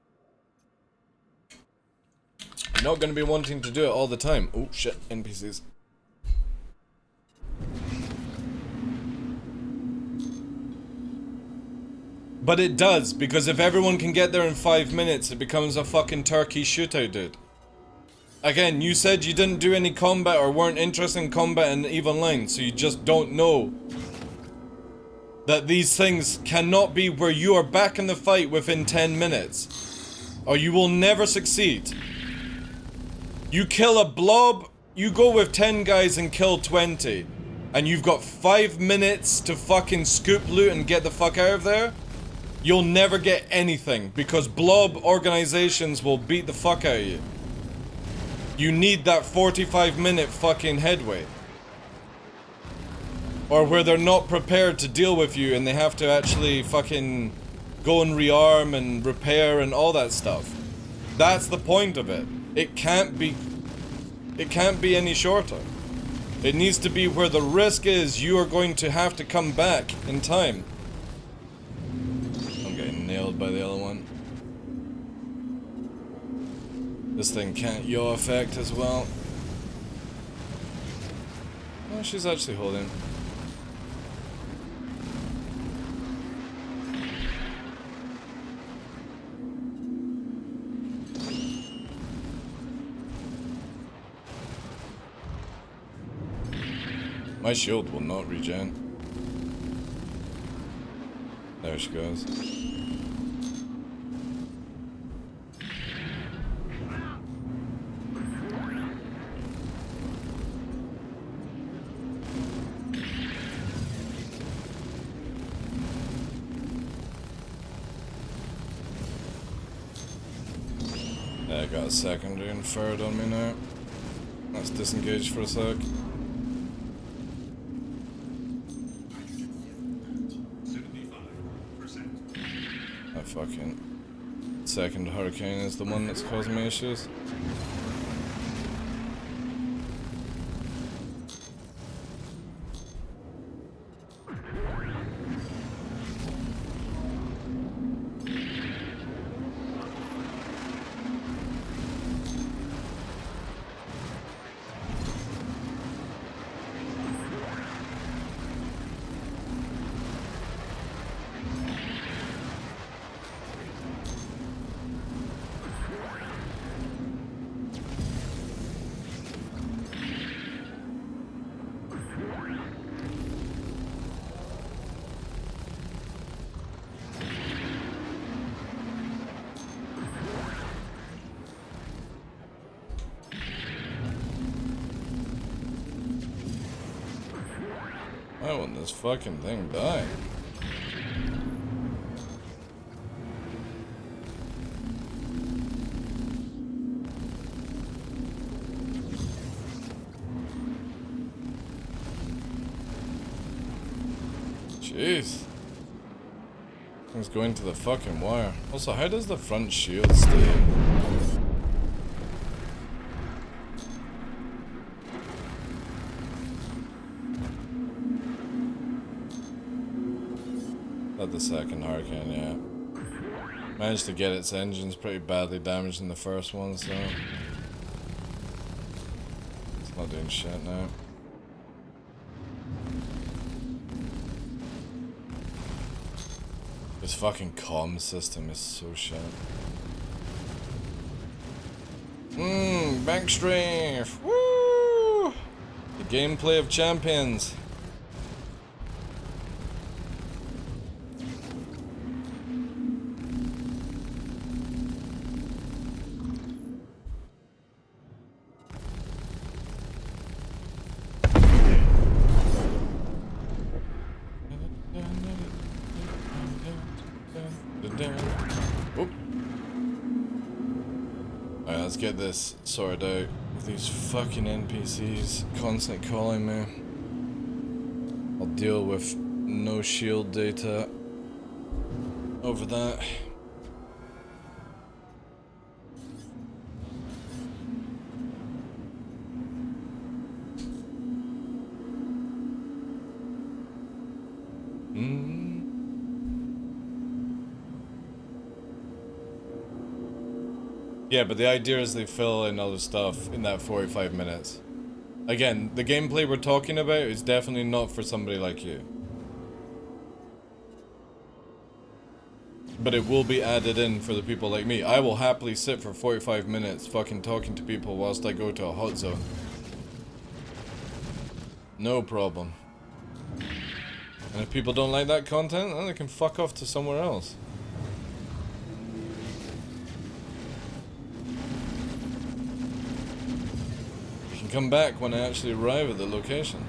You're not going to be wanting to do it all the time. Oh shit, NPCs. But it does, because if everyone can get there in 5 minutes, it becomes a fucking turkey shootout, dude. Again, you said you didn't do any combat or weren't interested in combat in EVE Online, so you just don't know that these things cannot be where you are back in the fight within 10 minutes. Or you will never succeed. You kill a blob, you go with 10 guys and kill 20. And you've got 5 minutes to fucking scoop loot and get the fuck out of there. You'll never get anything, because blob organizations will beat the fuck out of you. You need that 45-minute fucking headway. Or where they're not prepared to deal with you and they have to actually fucking go and rearm and repair and all that stuff. That's the point of it. It can't be any shorter. It needs to be where the risk is you are going to have to come back in time. I'm getting nailed by the other one. This thing can't yaw effect as well. Oh, she's actually holding. My shield will not regen. There she goes. I got a secondary and third on me now. Let's disengage for a sec. That fucking second hurricane is the one that's causing me issues. I want this fucking thing die. Jeez. Thing's going to the fucking wire. Also, how does the front shield stay? The second hurricane, yeah. Managed to get its engines pretty badly damaged in the first one, so it's not doing shit now. This fucking comm system is so shit. Bank strafe! Woo! The gameplay of champions. Alright, let's get this sorted out with these fucking NPCs constantly calling me. I'll deal with no shield data. over that. Yeah, but the idea is they fill in other stuff in that 45 minutes. Again, the gameplay we're talking about is definitely not for somebody like you. But it will be added in for the people like me. I will happily sit for 45 minutes fucking talking to people whilst I go to a hot zone. No problem. And if people don't like that content, then they can fuck off to somewhere else. I can come back when I actually arrive at the location.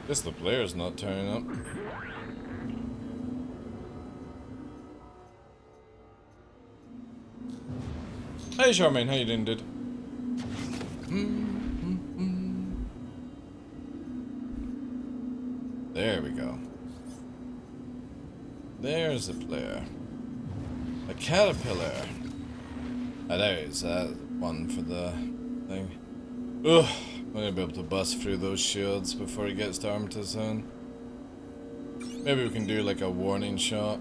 Guess the player's not turning up. Hey Charmaine, how you doing, dude? There we go. There's the player. A caterpillar. Ah, there's that one for the thing. Ugh. I'm gonna be able to bust through those shields before he gets to Armitage Zone. Maybe we can do like a warning shot.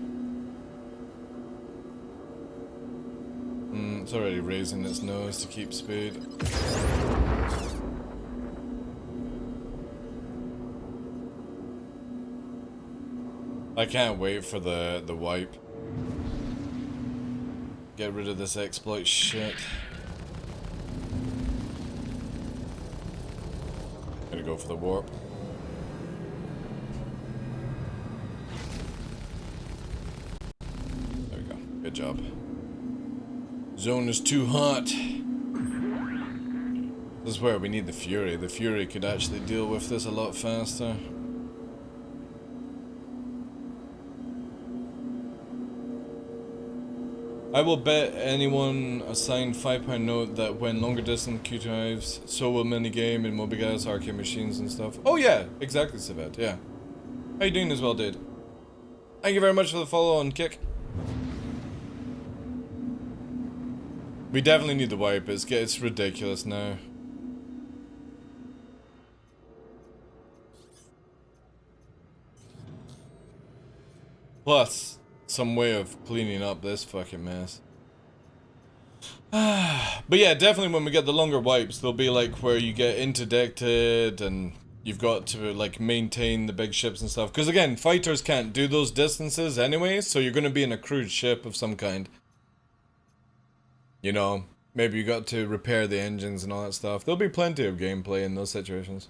It's already raising its nose to keep speed. I can't wait for the wipe. Get rid of this exploit shit. Gonna go for the warp. There we go. Good job. Zone is too hot. This is where we need the Fury. The Fury could actually deal with this a lot faster. I will bet anyone a signed £5 note that when longer distance queue drives, so will minigame and Mobigas, arcade machines and stuff. Oh yeah, exactly, Savet, yeah. How you doing as well, dude? Thank you very much for the follow on Kick. We definitely need the wipe, it's ridiculous now. Plus, some way of cleaning up this fucking mess. But yeah, definitely when we get the longer wipes, they'll be like where you get interdicted and you've got to like maintain the big ships and stuff. Because again, fighters can't do those distances anyway, so you're going to be in a crewed ship of some kind. You know, maybe you got to repair the engines and all that stuff. There'll be plenty of gameplay in those situations.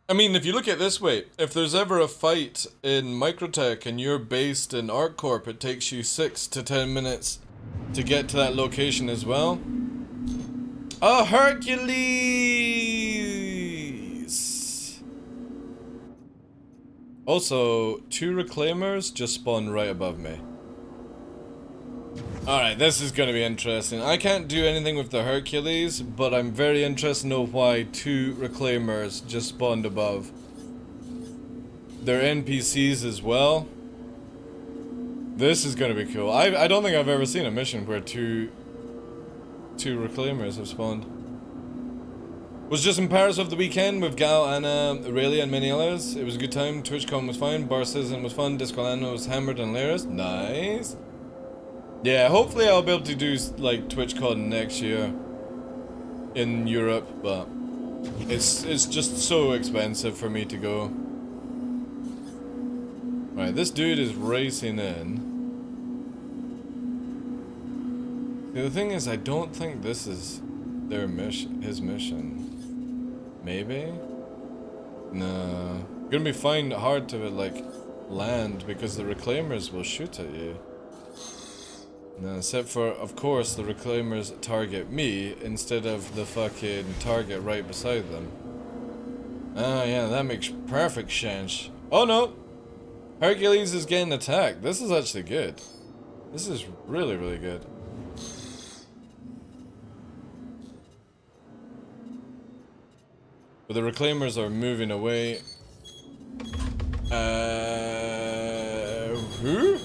I mean, if you look at it this way, if there's ever a fight in Microtech and you're based in ArcCorp, it takes you 6 to 10 minutes to get to that location as well. A Hercules! Also, 2 Reclaimers just spawned right above me. Alright, this is gonna be interesting. I can't do anything with the Hercules, but I'm very interested to know why 2 Reclaimers just spawned above. They're NPCs as well. This is gonna be cool. I don't think I've ever seen a mission where two reclaimers have spawned. Was just in Paris over the weekend with Gal, Anna, Aurelia, and many others. It was a good time. TwitchCon was fine. Bar Citizen was fun. Discolano was hammered and hilarious. Nice. Yeah, hopefully I'll be able to do like TwitchCon next year in Europe, but it's just so expensive for me to go. Right, this dude is racing in. The thing is, I don't think this is their mission, his mission. Maybe? No. Gonna be hard to like land because the reclaimers will shoot at you. No, except for, of course, the reclaimers target me instead of the fucking target right beside them. Ah, yeah, that makes perfect sense. Oh no! Hercules is getting attacked. This is actually good. This is really, really good. But the reclaimers are moving away. Who?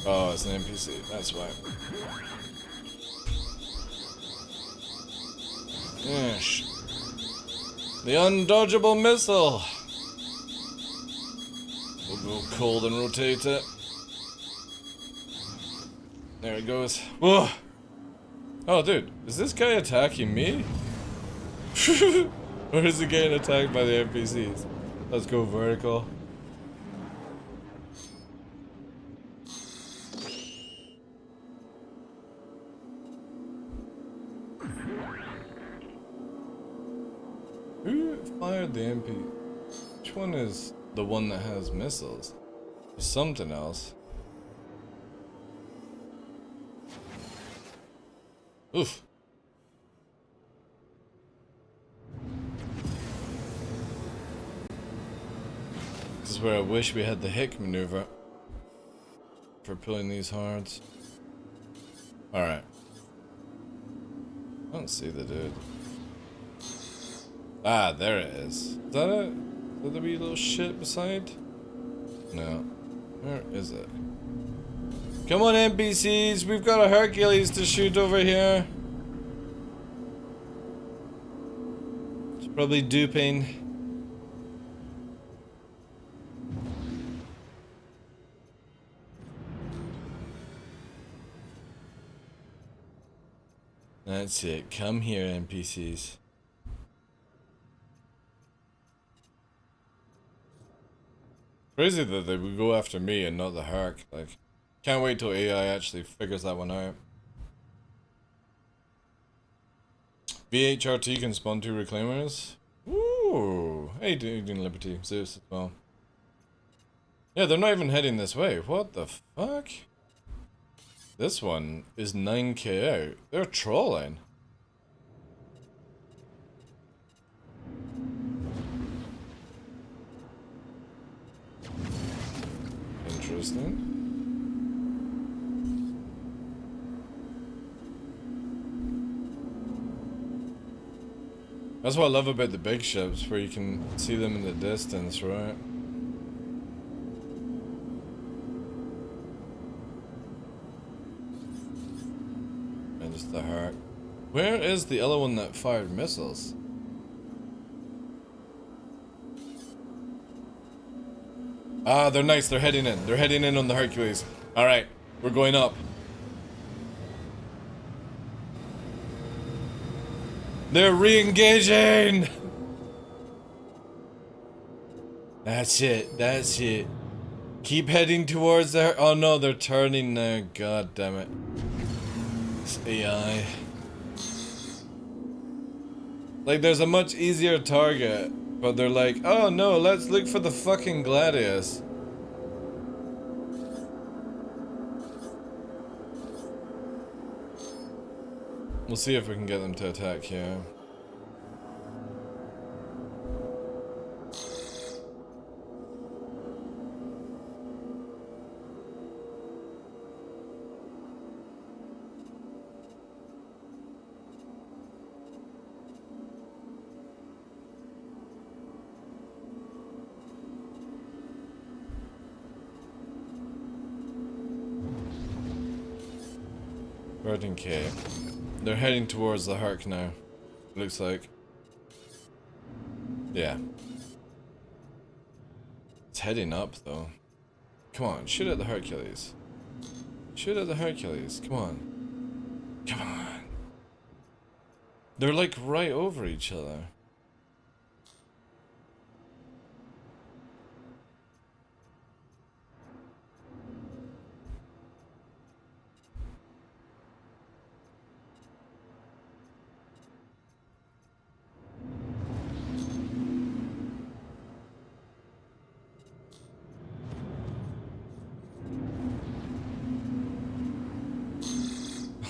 Oh, it's an NPC, that's why. Yes. The undodgeable missile! We'll go cold and rotate it. There it goes. Whoa! Oh, dude, is this guy attacking me? Or is he getting attacked by the NPCs? Let's go vertical. Who fired the MP? Which one is the one that has missiles? There's something else. Oof. This is where I wish we had the hick maneuver for pulling these hards. Alright. I don't see the dude. Ah, there it is. Is that it? Is that the wee little shit beside? No. Where is it? Come on, NPCs, we've got a Hercules to shoot over here. It's probably duping. That's it. Come here, NPCs. Crazy that they would go after me and not the Herc. Like, can't wait till AI actually figures that one out. VHRT can spawn 2 reclaimers. Ooh. Hey, doing Liberty. Zeus as well. Yeah, they're not even heading this way. What the fuck? This one is 9k out. They're trolling. Interesting. That's what I love about the big ships, where you can see them in the distance, right? And just the Herc. Where is the other one that fired missiles? Ah, they're nice. They're heading in. They're heading in on the Hercules. Alright, we're going up. They're re-engaging! That's it. That's it. Keep heading towards the... Oh no, they're turning now. God damn it. It's AI. Like, there's a much easier target. But they're like, oh no, let's look for the fucking Gladius. We'll see if we can get them to attack here. Farting K. They're heading towards the Herc now. Looks like. Yeah. It's heading up though. Come on, shoot at the Hercules. Shoot at the Hercules. Come on. Come on. They're like right over each other.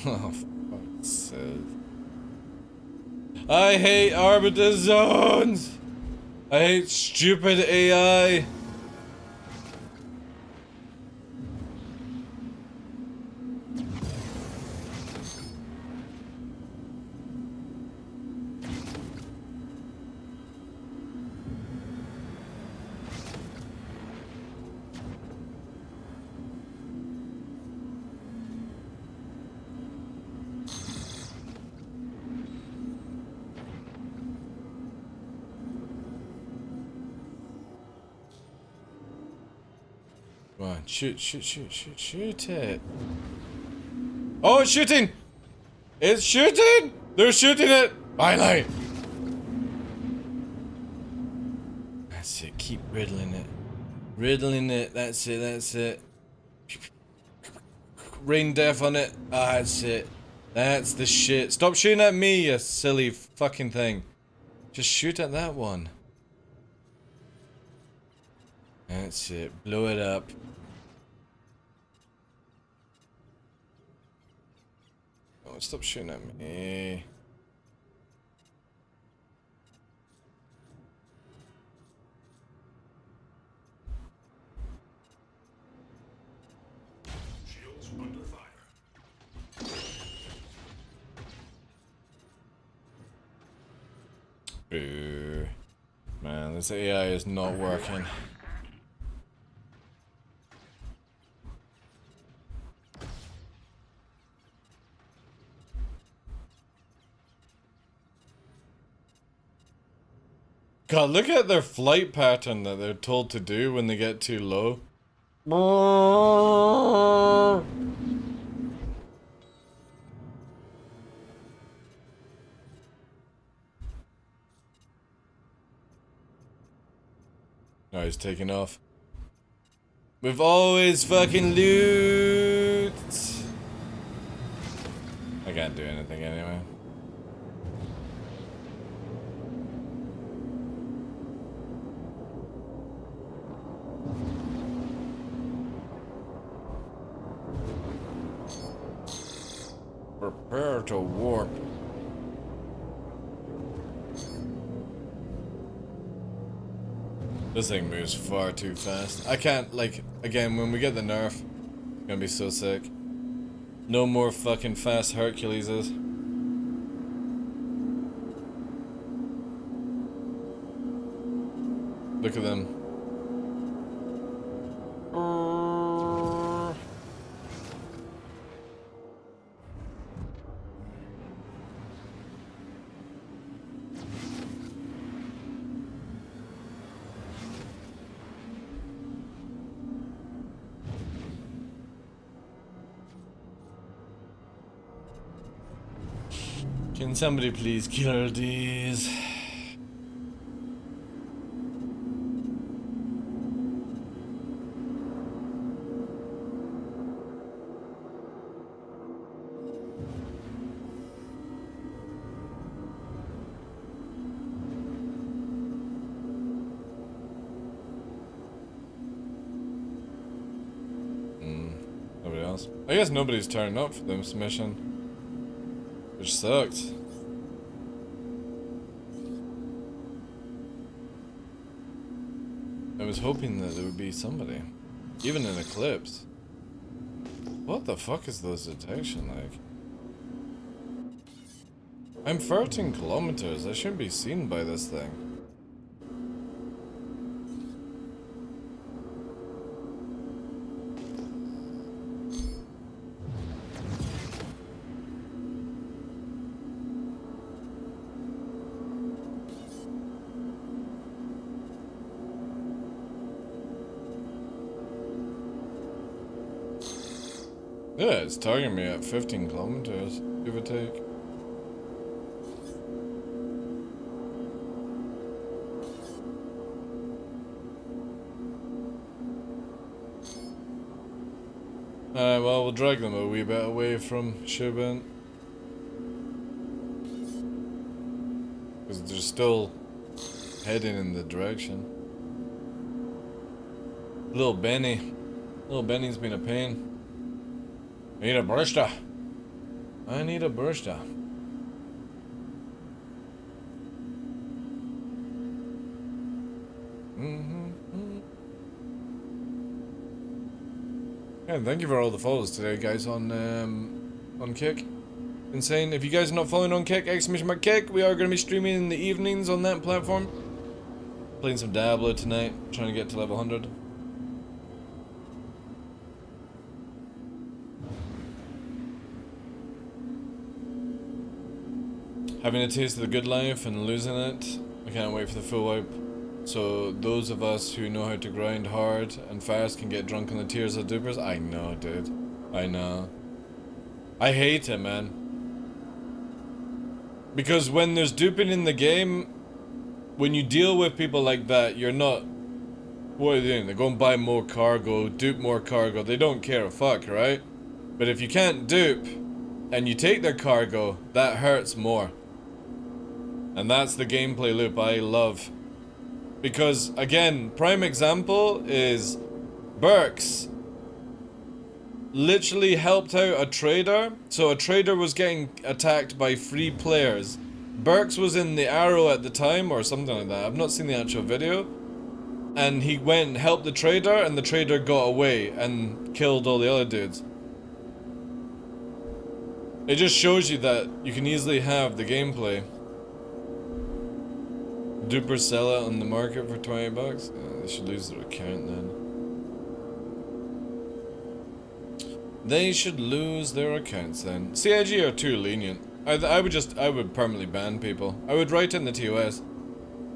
Oh, fuck's sake. I hate arbiter zones! I hate stupid AI! Come on, shoot, shoot, shoot, shoot, shoot it. Oh, it's shooting! It's shooting! They're shooting it! Finally! That's it, keep riddling it. Riddling it, that's it, that's it. Rain death on it. Ah, that's it. That's the shit. Stop shooting at me, you silly fucking thing. Just shoot at that one. That's it. Blow it up. Oh, stop shooting at me. Shields under fire. Boo. Man, this AI is not working. God, look at their flight pattern that they're told to do when they get too low. No, he's taking off. We've always fucking loot. I can't do anything anyway. Prepare to warp. This thing moves far too fast. I can't, like, again, when we get the nerf, it's gonna be so sick. No more fucking fast Herculeses. Look at them. Can somebody please kill these? Nobody else? I guess nobody's turning up for this mission. Which sucked. I was hoping that there would be somebody. Even in Eclipse. What the fuck is this detection like? I'm 13 kilometers. I shouldn't be seen by this thing. Yeah, it's targeting me at 15 kilometers, give or take. Alright, well, we'll drag them a wee bit away from Shubin. Because they're still heading in the direction. Little Benny. Little Benny's been a pain. I need a burster. I need a burster. Yeah, thank you for all the follows today, guys, on Kick. Insane. If you guys are not following on Kick, !Kick, we are going to be streaming in the evenings on that platform. Playing some Diablo tonight, trying to get to level 100. Having a taste of the good life and losing it. I can't wait for the full wipe. So those of us who know how to grind hard and fast can get drunk on the tears of dupers. I know, dude. I know. I hate it, man. Because when there's duping in the game, when you deal with people like that, you're not... What are they doing? They go and buy more cargo, dupe more cargo. They don't care a fuck, right? But if you can't dupe, and you take their cargo, that hurts more. And that's the gameplay loop I love. Because, again, prime example is Burks literally helped out a trader. So a trader was getting attacked by 3 players. Burks was in the arrow at the time, or something like that. I've not seen the actual video. And he went and helped the trader, and the trader got away and killed all the other dudes. It just shows you that you can easily have the gameplay. Duper sell it on the market for 20 bucks? They should lose their account then. They should lose their accounts then. CIG are too lenient. I would permanently ban people. I would write in the TOS.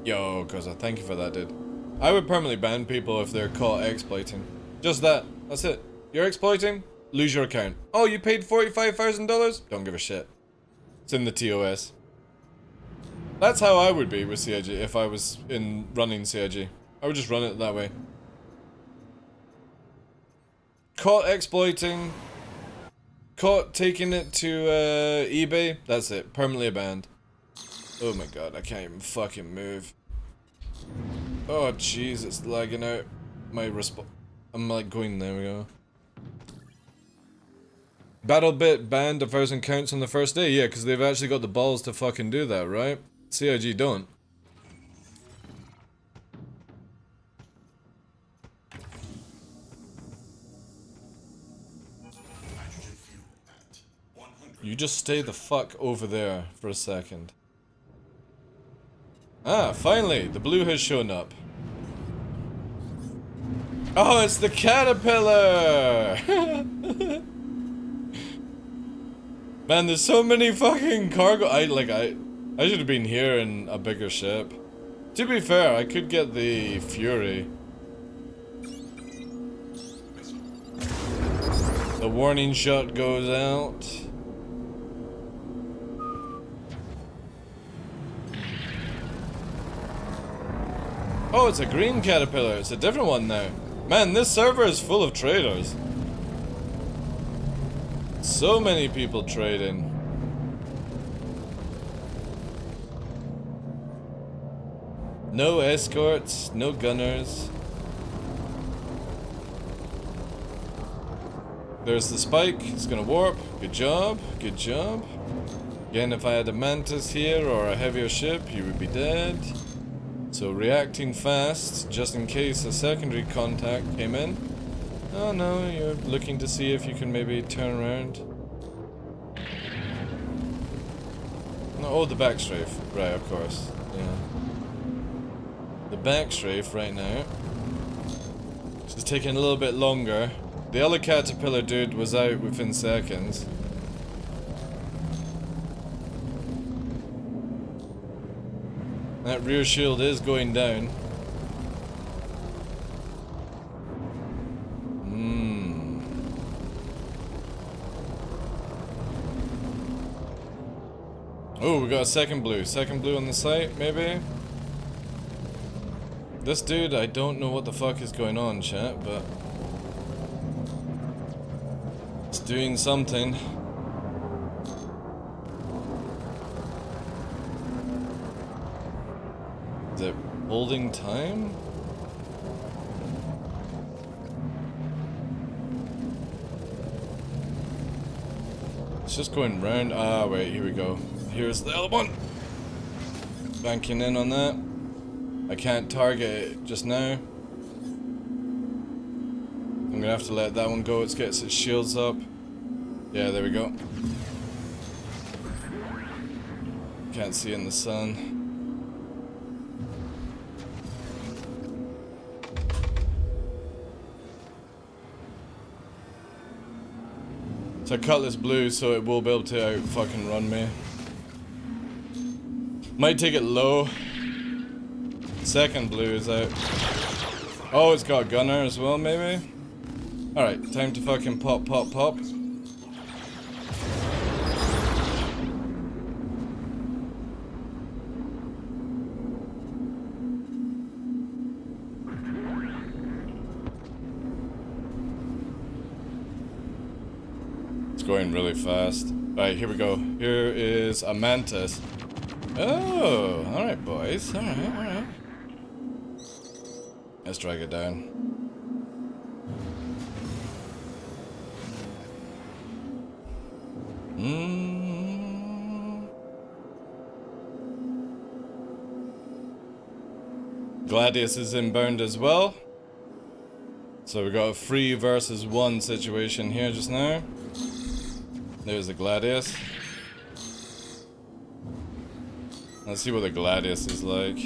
Yo, Koza, thank you for that, dude. I would permanently ban people if they're caught exploiting. Just that. That's it. You're exploiting? Lose your account. Oh, you paid $45,000? Don't give a shit. It's in the TOS. That's how I would be with CIG if I was running CIG. I would just run it that way. Caught exploiting. Caught taking it to eBay. That's it. Permanently banned. Oh my god, I can't even fucking move. Oh jeez, it's lagging out. My response. I'm like going, there we go. BattleBit banned 1,000 counts on the first day. Yeah, because they've actually got the balls to fucking do that, right? CIG don't. You just stay the fuck over there for a second. Ah, finally, the blue has shown up. Oh, it's the caterpillar! Man, there's so many fucking cargo. I should have been here in a bigger ship. To be fair, I could get the Fury. The warning shot goes out. Oh, it's a green caterpillar. It's a different one now. Man, this server is full of traders. So many people trading. No escorts, no gunners. There's the spike, it's gonna warp. Good job, good job. Again, if I had a Mantis here or a heavier ship, you would be dead. So reacting fast, just in case a secondary contact came in. Oh no, you're looking to see if you can maybe turn around. No, oh, the back strafe. Right, of course. Yeah. The back strafe right now. It's taking a little bit longer. The other caterpillar dude was out within seconds. That rear shield is going down. Oh, we got a second blue. Second blue on the site, maybe? This dude, I don't know what the fuck is going on, chat, but... it's doing something. Is it holding time? It's just going round. Ah, wait, here we go. Here's the other one. Banking in on that. I can't target it just now. I'm gonna have to let that one go. It gets its shields up. Yeah, there we go. Can't see in the sun. So I cut this blue so it will be able to out fucking run me. Might take it low. Second blue is out. Oh, it's got a gunner as well, maybe? Alright, time to fucking pop, pop, pop. It's going really fast. Alright, here we go. Here is a mantis. Oh, alright boys. Alright, alright. Let's drag it down. Gladius is inbound as well. So we got a 3 versus 1 situation here just now. There's the Gladius. Let's see what the Gladius is like.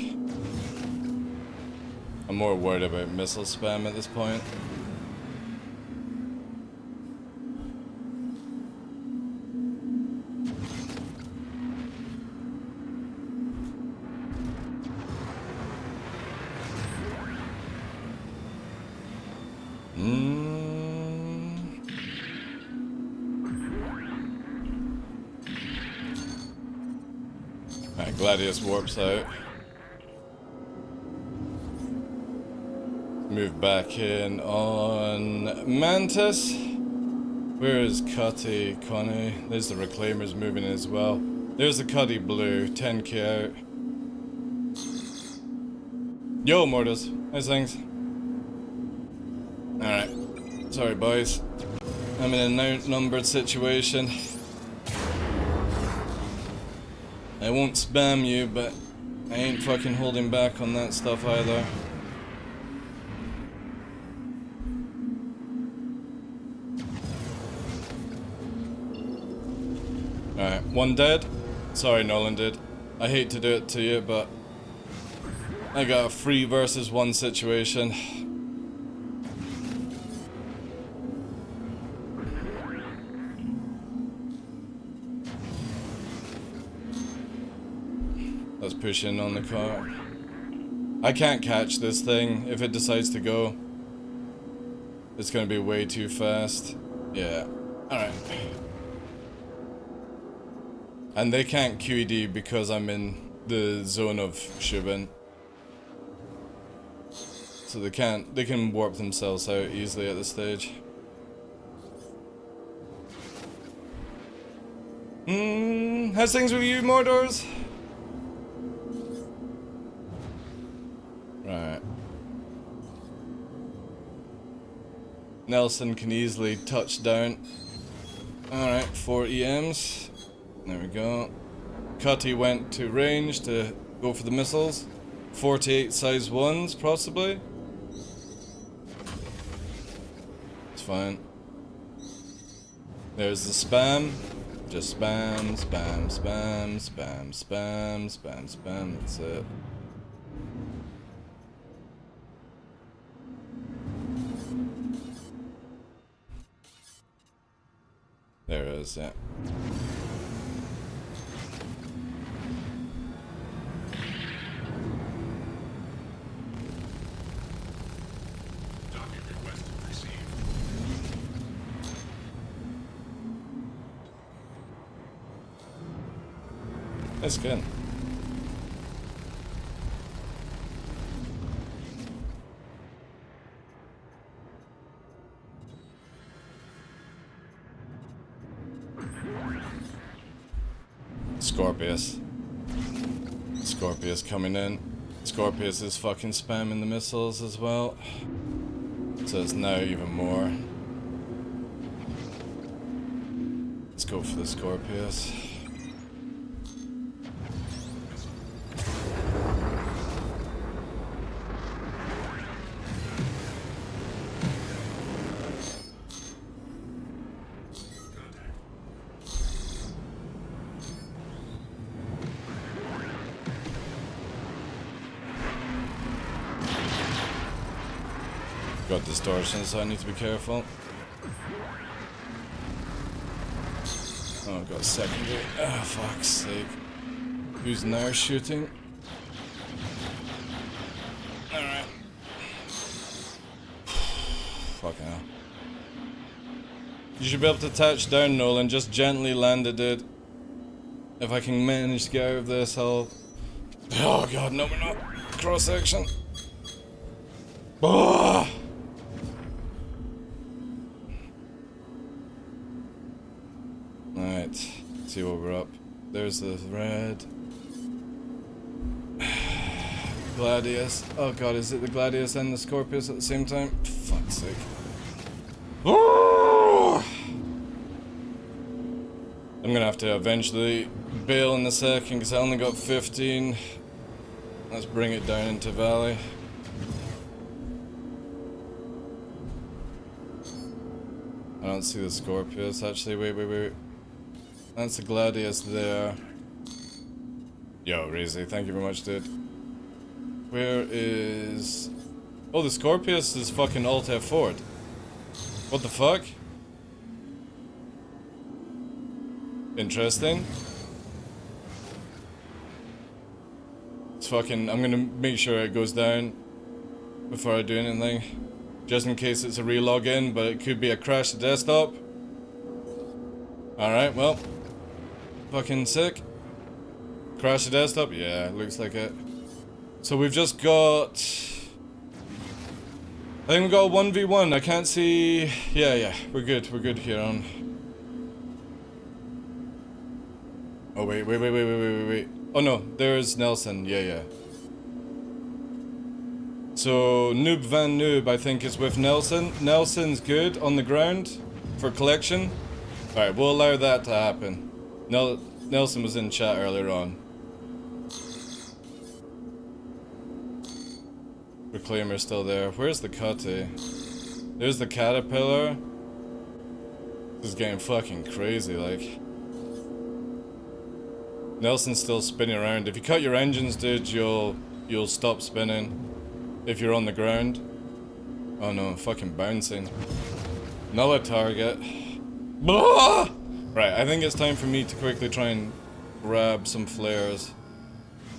I'm more worried about missile spam at this point. Alright, Gladius warps out. Move back in on Mantis. Where is Cutty, Connie? There's the Reclaimers moving in as well. There's the Cutty blue, 10k out. Yo, Mortis. How's things? Alright. Sorry, boys. I'm in an outnumbered situation. I won't spam you, but I ain't fucking holding back on that stuff either. Alright, one dead. Sorry, Nolan did. I hate to do it to you, but I got a 3 versus 1 situation. Let's push in on the car. I can't catch this thing if it decides to go. It's gonna be way too fast. Yeah. Alright. And they can't QED because I'm in the zone of Shubin. So they can warp themselves out easily at this stage. How's things with you, Mordors? Right. Nelson can easily touch down. Alright, 4 EMs. There we go. Cutty went to range to go for the missiles. 48 size 1s, possibly. It's fine. There's the spam. Just spam, spam, spam, spam, spam, spam, spam. That's it. There it is, yeah. Docket request received. It's good. Scorpius. Scorpius coming in. Scorpius is fucking spamming the missiles as well. So it's now even more. Let's go for the Scorpius. Got distortion, so I need to be careful. Oh, I've got a secondary. Oh, fuck's sake. Who's now shooting? Alright. Fucking hell. You should be able to touch down, Nolan. Just gently land it, dude. If I can manage to get out of this, I'll... Oh god, no, we're not. Cross section. Oh! Alright, see what we're up. There's the red. Gladius. Oh god, is it the Gladius and the Scorpius at the same time? Fuck's sake. Oh! I'm gonna have to eventually bail in a second because I only got 15. Let's bring it down into Valley. I don't see the Scorpius actually. Wait. That's the Gladius there. Yo, Reezy, thank you very much, dude. Where is... Oh, the Scorpius is fucking Alt F forward. What the fuck? Interesting. It's fucking... I'm gonna make sure it goes down before I do anything. Just in case it's a re-login, but it could be a crash to desktop. Alright, well. Fucking sick. Crash to desktop? Yeah, looks like it. So we've just got... I think we got a 1v1. I can't see... Yeah, we're good here on... Oh, wait. Oh no, there's Nelson. Yeah. So, Noob Van Noob, I think, is with Nelson. Nelson's good on the ground for collection. Alright, we'll allow that to happen. Nelson was in chat earlier on. Reclaimer's still there. Where's the Cutty? There's the Caterpillar. This is getting fucking crazy, like. Nelson's still spinning around. If you cut your engines, dude, you'll stop spinning. If you're on the ground. Oh no, fucking bouncing. Nulla target. Blah! Right, I think it's time for me to quickly try and grab some flares.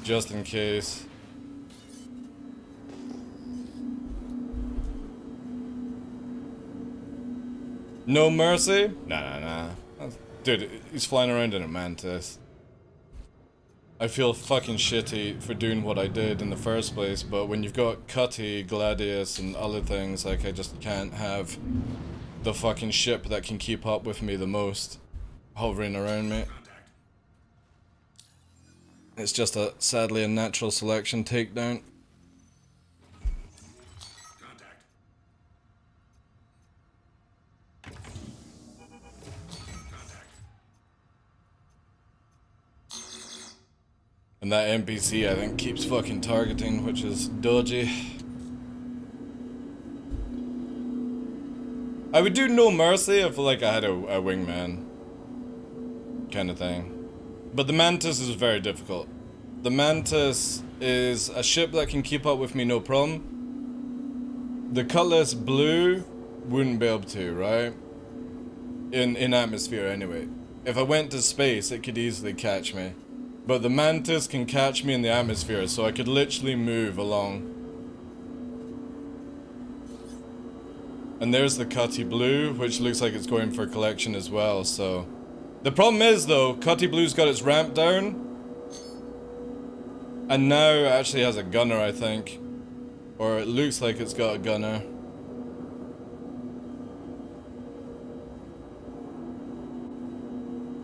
Just in case. No mercy? Nah. Dude, he's flying around in a mantis. I feel fucking shitty for doing what I did in the first place, but when you've got Cutty, Gladius, and other things, like, I just can't have the fucking ship that can keep up with me the most hovering around me. It's just sadly a natural selection takedown. And that NPC, I think, keeps fucking targeting, which is dodgy. I would do no mercy if, like, I had a wingman kind of thing. But the Mantis is very difficult. The Mantis is a ship that can keep up with me no problem. The Cutlass Blue wouldn't be able to, right? In atmosphere, anyway. If I went to space, it could easily catch me. But the Mantis can catch me in the atmosphere, so I could literally move along. And there's the Cutty Blue, which looks like it's going for collection as well, so... The problem is, though, Cutty Blue's got its ramp down, And now it actually has a gunner, I think. Or it looks like it's got a gunner.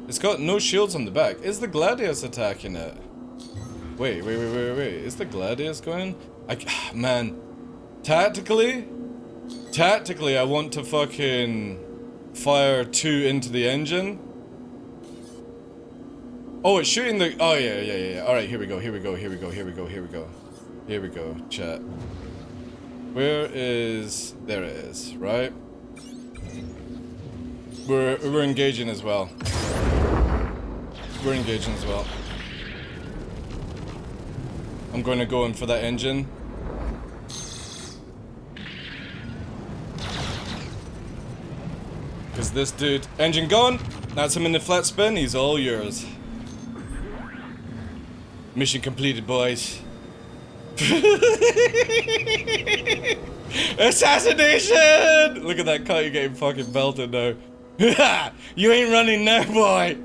It's got no shields on the back. Is the Gladius attacking it? Wait. Is the Gladius going? Man. Tactically, I want to fucking fire 2 into the engine. Oh, it's shooting the... Oh, yeah. Alright, here we go, chat. Where is... There it is, right? We're engaging as well. I'm going to go in for that engine. Because this dude... Engine gone! That's him in the flat spin, he's all yours. Mission completed, boys. Assassination! Look at that cut, you're getting fucking belted now. You ain't running now, boy!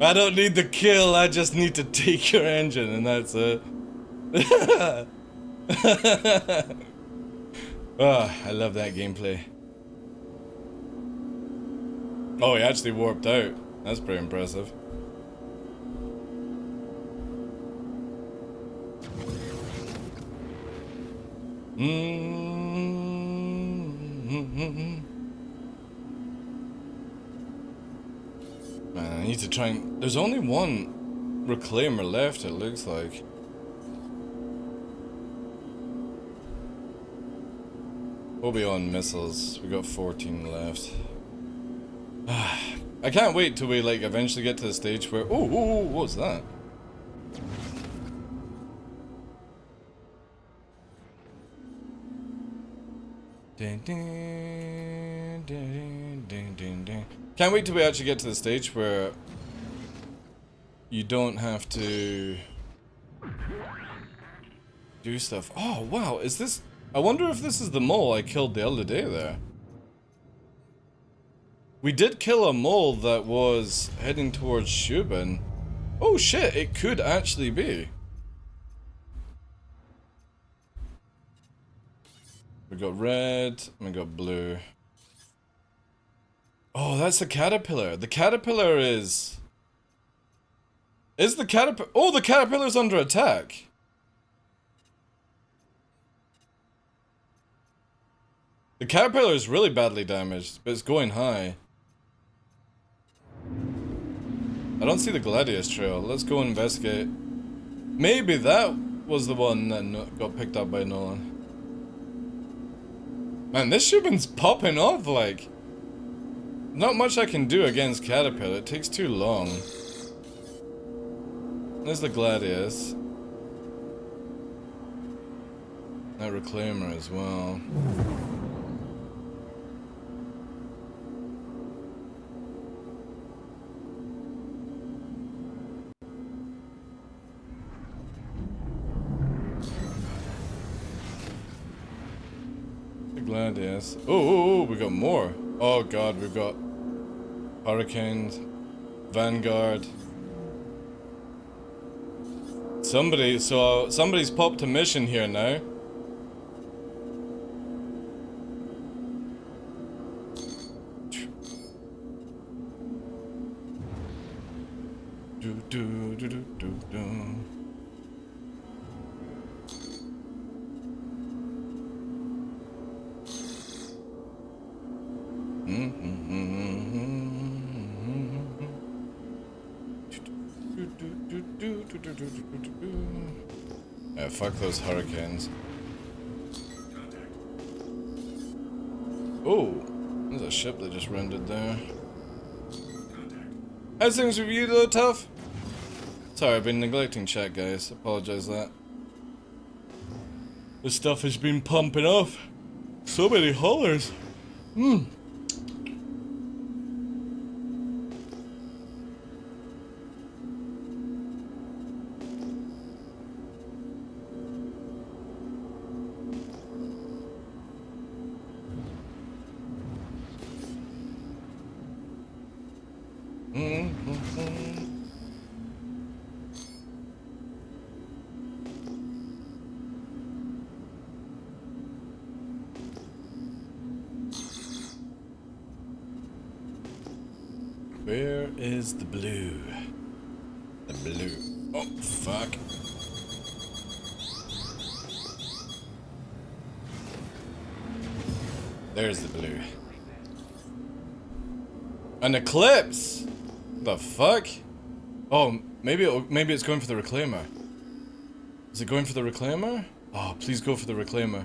I don't need the kill, I just need to take your engine, and that's it. Oh, I love that gameplay. Oh, he actually warped out. That's pretty impressive. Man, I need to try and... There's only one reclaimer left, it looks like. We'll be on missiles. We got 14 left. I can't wait till we like eventually get to the stage where... Oh, what's that? Can't wait till we actually get to the stage where you don't have to do stuff. Oh wow, is this... I wonder if this is the mole I killed the other day there. We did kill a mole that was heading towards Shubin. Oh shit, it could actually be. We got red, and we got blue. Oh, that's the caterpillar. The caterpillar is... Is the caterpillar... Oh, the caterpillar's under attack. The caterpillar is really badly damaged, but it's going high. I don't see the Gladius trail. Let's go investigate. Maybe that was the one that got picked up by Nolan. Man, this Shubin's popping off, like... Not much I can do against Caterpillar. It takes too long. There's the Gladius. That Reclaimer as well. Gladius. Oh, we got more. Oh god, we've got Hurricanes, Vanguard. Somebody's popped a mission here now. Yeah, fuck those hurricanes. Oh, there's a ship that just rendered there. How's things with you though, Tough? Sorry, I've been neglecting chat, guys. Apologize that. This stuff has been pumping off. So many haulers. Where is the blue? The blue. Oh, fuck. There's the blue. An eclipse? The fuck? Oh, maybe it's going for the reclaimer. Is it going for the reclaimer? Oh, please go for the reclaimer.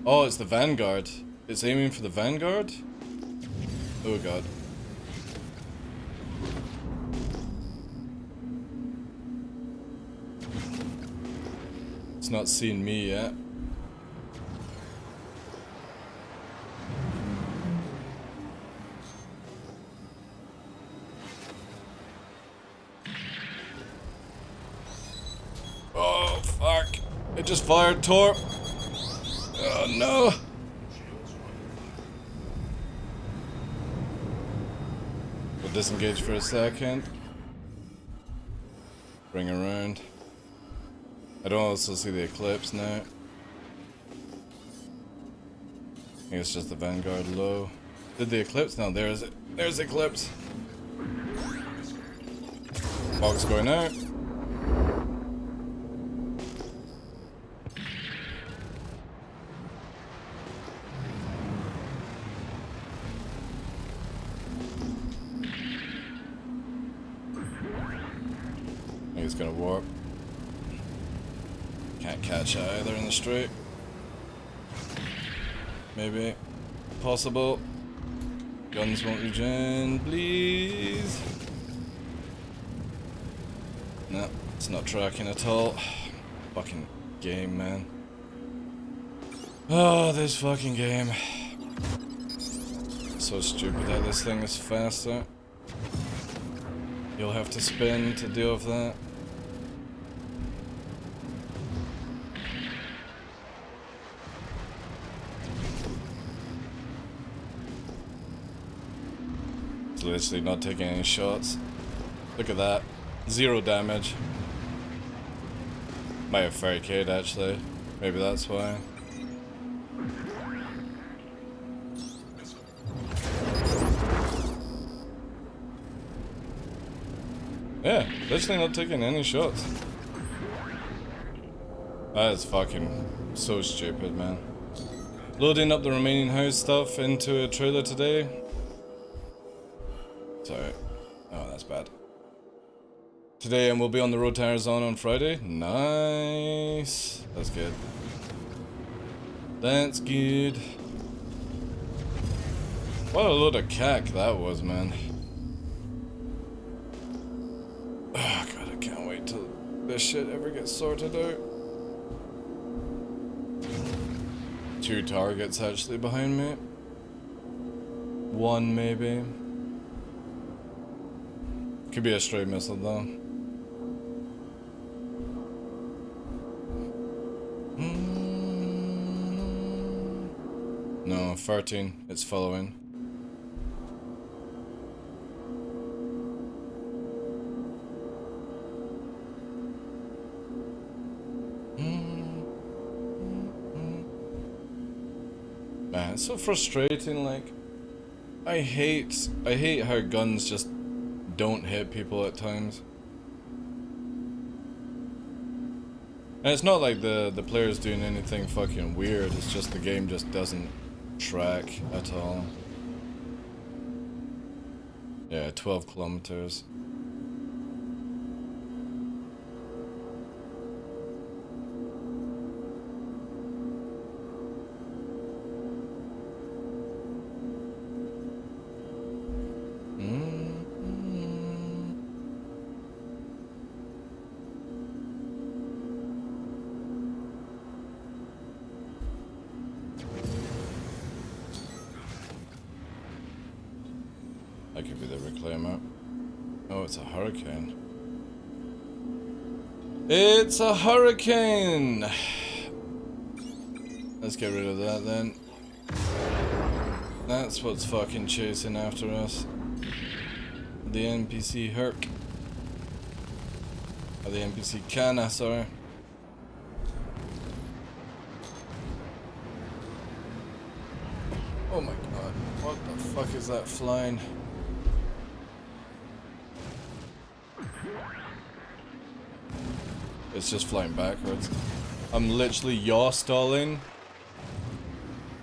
Oh, it's the vanguard. It's aiming for the vanguard? Oh god. It's not seen me yet. Oh, fuck. It just fired Torp. Oh, no. We'll disengage for a second. Bring around. I don't also see the eclipse now. I think it's just the vanguard low. Did the eclipse? No, there's it. There's the eclipse. Fog's going out. I think it's gonna warp. Can't catch it either in the straight. Maybe. Possible. Guns won't regen, please. No, it's not tracking at all. Fucking game, man. Oh, this fucking game. So stupid that this thing is faster. You'll have to spin to deal with that. It's literally not taking any shots. Look at that. 0 damage. Might have barricade actually. Maybe that's why. Yeah, literally not taking any shots. That is fucking so stupid, man. Loading up the remaining house stuff into a trailer today. Sorry. Oh, that's bad. Today, and we'll be on the road to Arizona on Friday. Nice. That's good. That's good. What a load of cack that was, man. Oh god, I can't wait till this shit ever gets sorted out. 2 targets actually behind me. 1 maybe. Could be a stray missile though. No, 13. It's following. Man, it's so frustrating, like I hate how guns just don't hit people at times. And it's not like the player's doing anything fucking weird, it's just the game just doesn't track at all. Yeah, 12 kilometers. That could be the reclaimer. Oh, it's a hurricane. It's a hurricane! Let's get rid of that then. That's what's fucking chasing after us. The NPC Herc. Or the NPC Canna, sorry. Oh my god, what the fuck is that flying? It's just flying backwards. I'm literally yaw stalling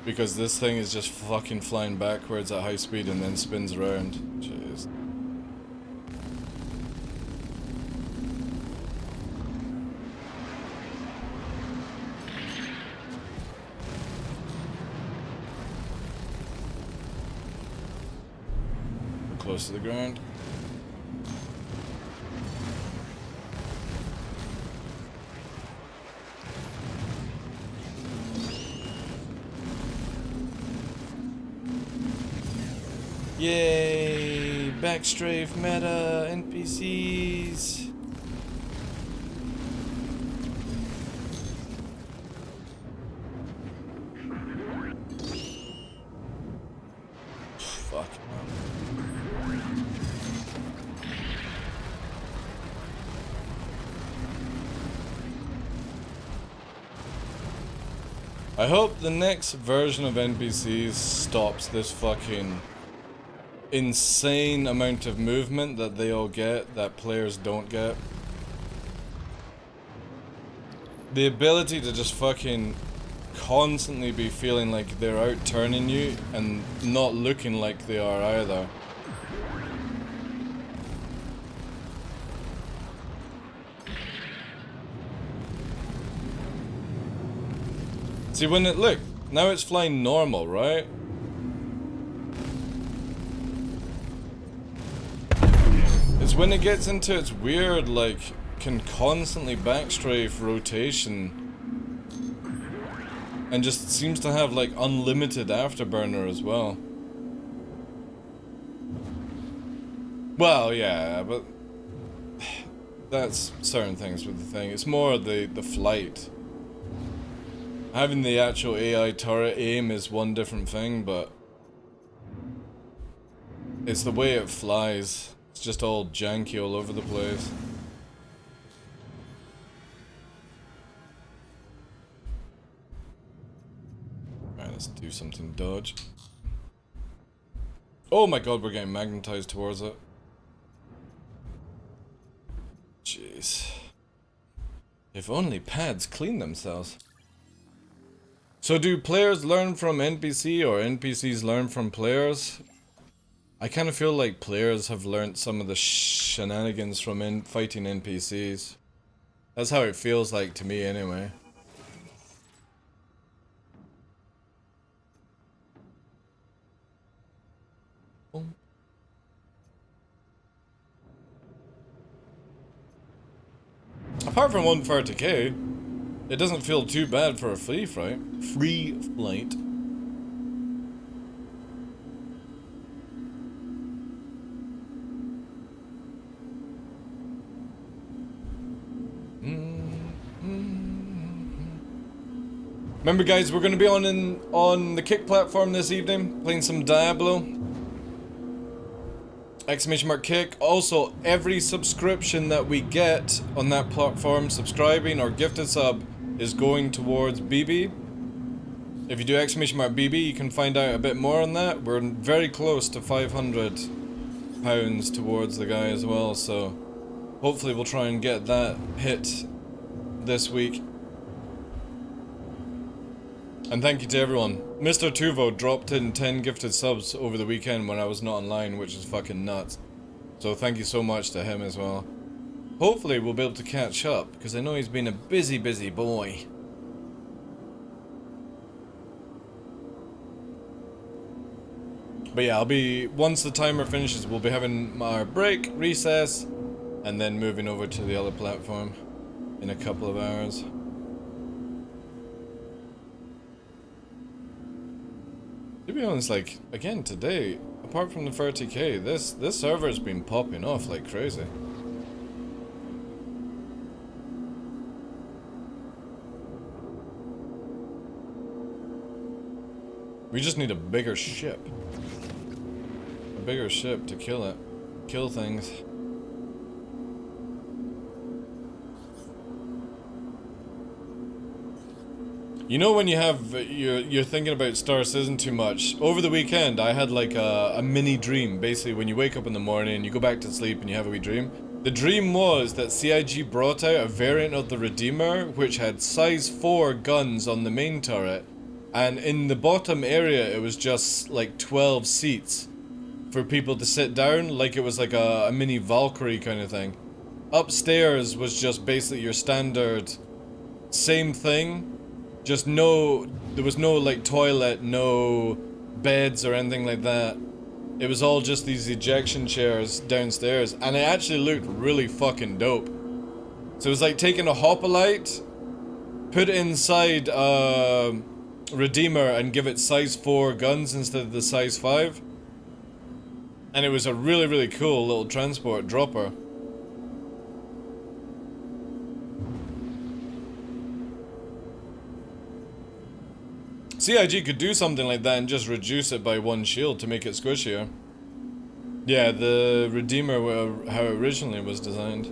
because this thing is just fucking flying backwards at high speed and then spins around. Jeez. We're close to the ground. Yay! Backstrafe meta NPCs! Fuck. I hope the next version of NPCs stops this fucking insane amount of movement that they all get that players don't get. The ability to just fucking constantly be feeling like they're out turning you and not looking like they are either. See, when it, look, now it's flying normal, right? It's when it gets into its weird, like, can constantly backstrafe rotation and just seems to have, like, unlimited afterburner as well. Well, yeah, but that's certain things with the thing. It's more the flight. Having the actual AI turret aim is one different thing, but it's the way it flies. It's just all janky all over the place. Alright, let's do something dodge. Oh my god, we're getting magnetized towards it. Jeez. If only pads clean themselves. So do players learn from NPC or NPCs learn from players? I kind of feel like players have learnt some of the shenanigans from fighting NPCs. That's how it feels like to me anyway. Boom. Apart from 130k, it doesn't feel too bad for a free flight. Free flight. Remember guys, we're gonna be on the Kick platform this evening, playing some Diablo. !Kick. Also, every subscription that we get on that platform, subscribing or gifted sub, is going towards BB. If you do !BB, you can find out a bit more on that. We're very close to £500 towards the guy as well, so hopefully we'll try and get that hit this week. And thank you to everyone. Mr. Tuvo dropped in 10 gifted subs over the weekend when I was not online, which is fucking nuts. So thank you so much to him as well. Hopefully we'll be able to catch up, because I know he's been a busy, busy boy. But yeah, once the timer finishes, we'll be having our break, recess, and then moving over to the other platform in a couple of hours. To be honest, like, again, today, apart from the 30k, this server's been popping off like crazy. We just need a bigger ship. A bigger ship to kill it. Kill things. You know when you have, you're thinking about Star Citizen too much. Over the weekend, I had like a mini dream. Basically, when you wake up in the morning, you go back to sleep and you have a wee dream. The dream was that CIG brought out a variant of the Redeemer which had size 4 guns on the main turret, and in the bottom area it was just like 12 seats for people to sit down, like it was like a mini Valkyrie kind of thing. Upstairs was just basically your standard same thing, just there was no like toilet, no beds or anything like that. It was all just these ejection chairs downstairs, and it actually looked really fucking dope. So it was like taking a hoplite, put it inside a Redeemer and give it size 4 guns instead of the size 5. And it was a really, really cool little transport dropper. CIG could do something like that and just reduce it by 1 shield to make it squishier. Yeah, the Redeemer, how it originally was designed.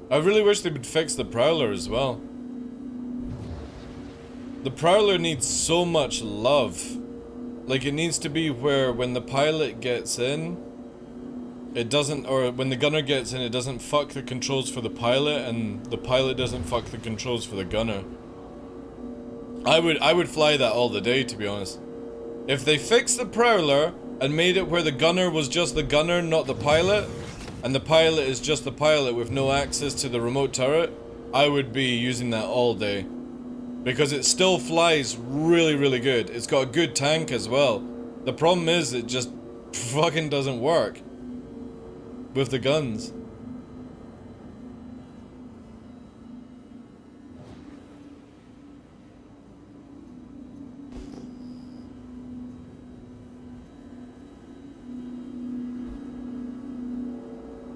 I really wish they would fix the Prowler as well. The Prowler needs so much love. Like, it needs to be where when the pilot gets in, it doesn't, or when the gunner gets in, it doesn't fuck the controls for the pilot, and the pilot doesn't fuck the controls for the gunner. I would fly that all the day, to be honest. If they fixed the Prowler and made it where the gunner was just the gunner, not the pilot, and the pilot is just the pilot with no access to the remote turret, I would be using that all day. Because it still flies really, really good. It's got a good tank as well. The problem is it just fucking doesn't work with the guns.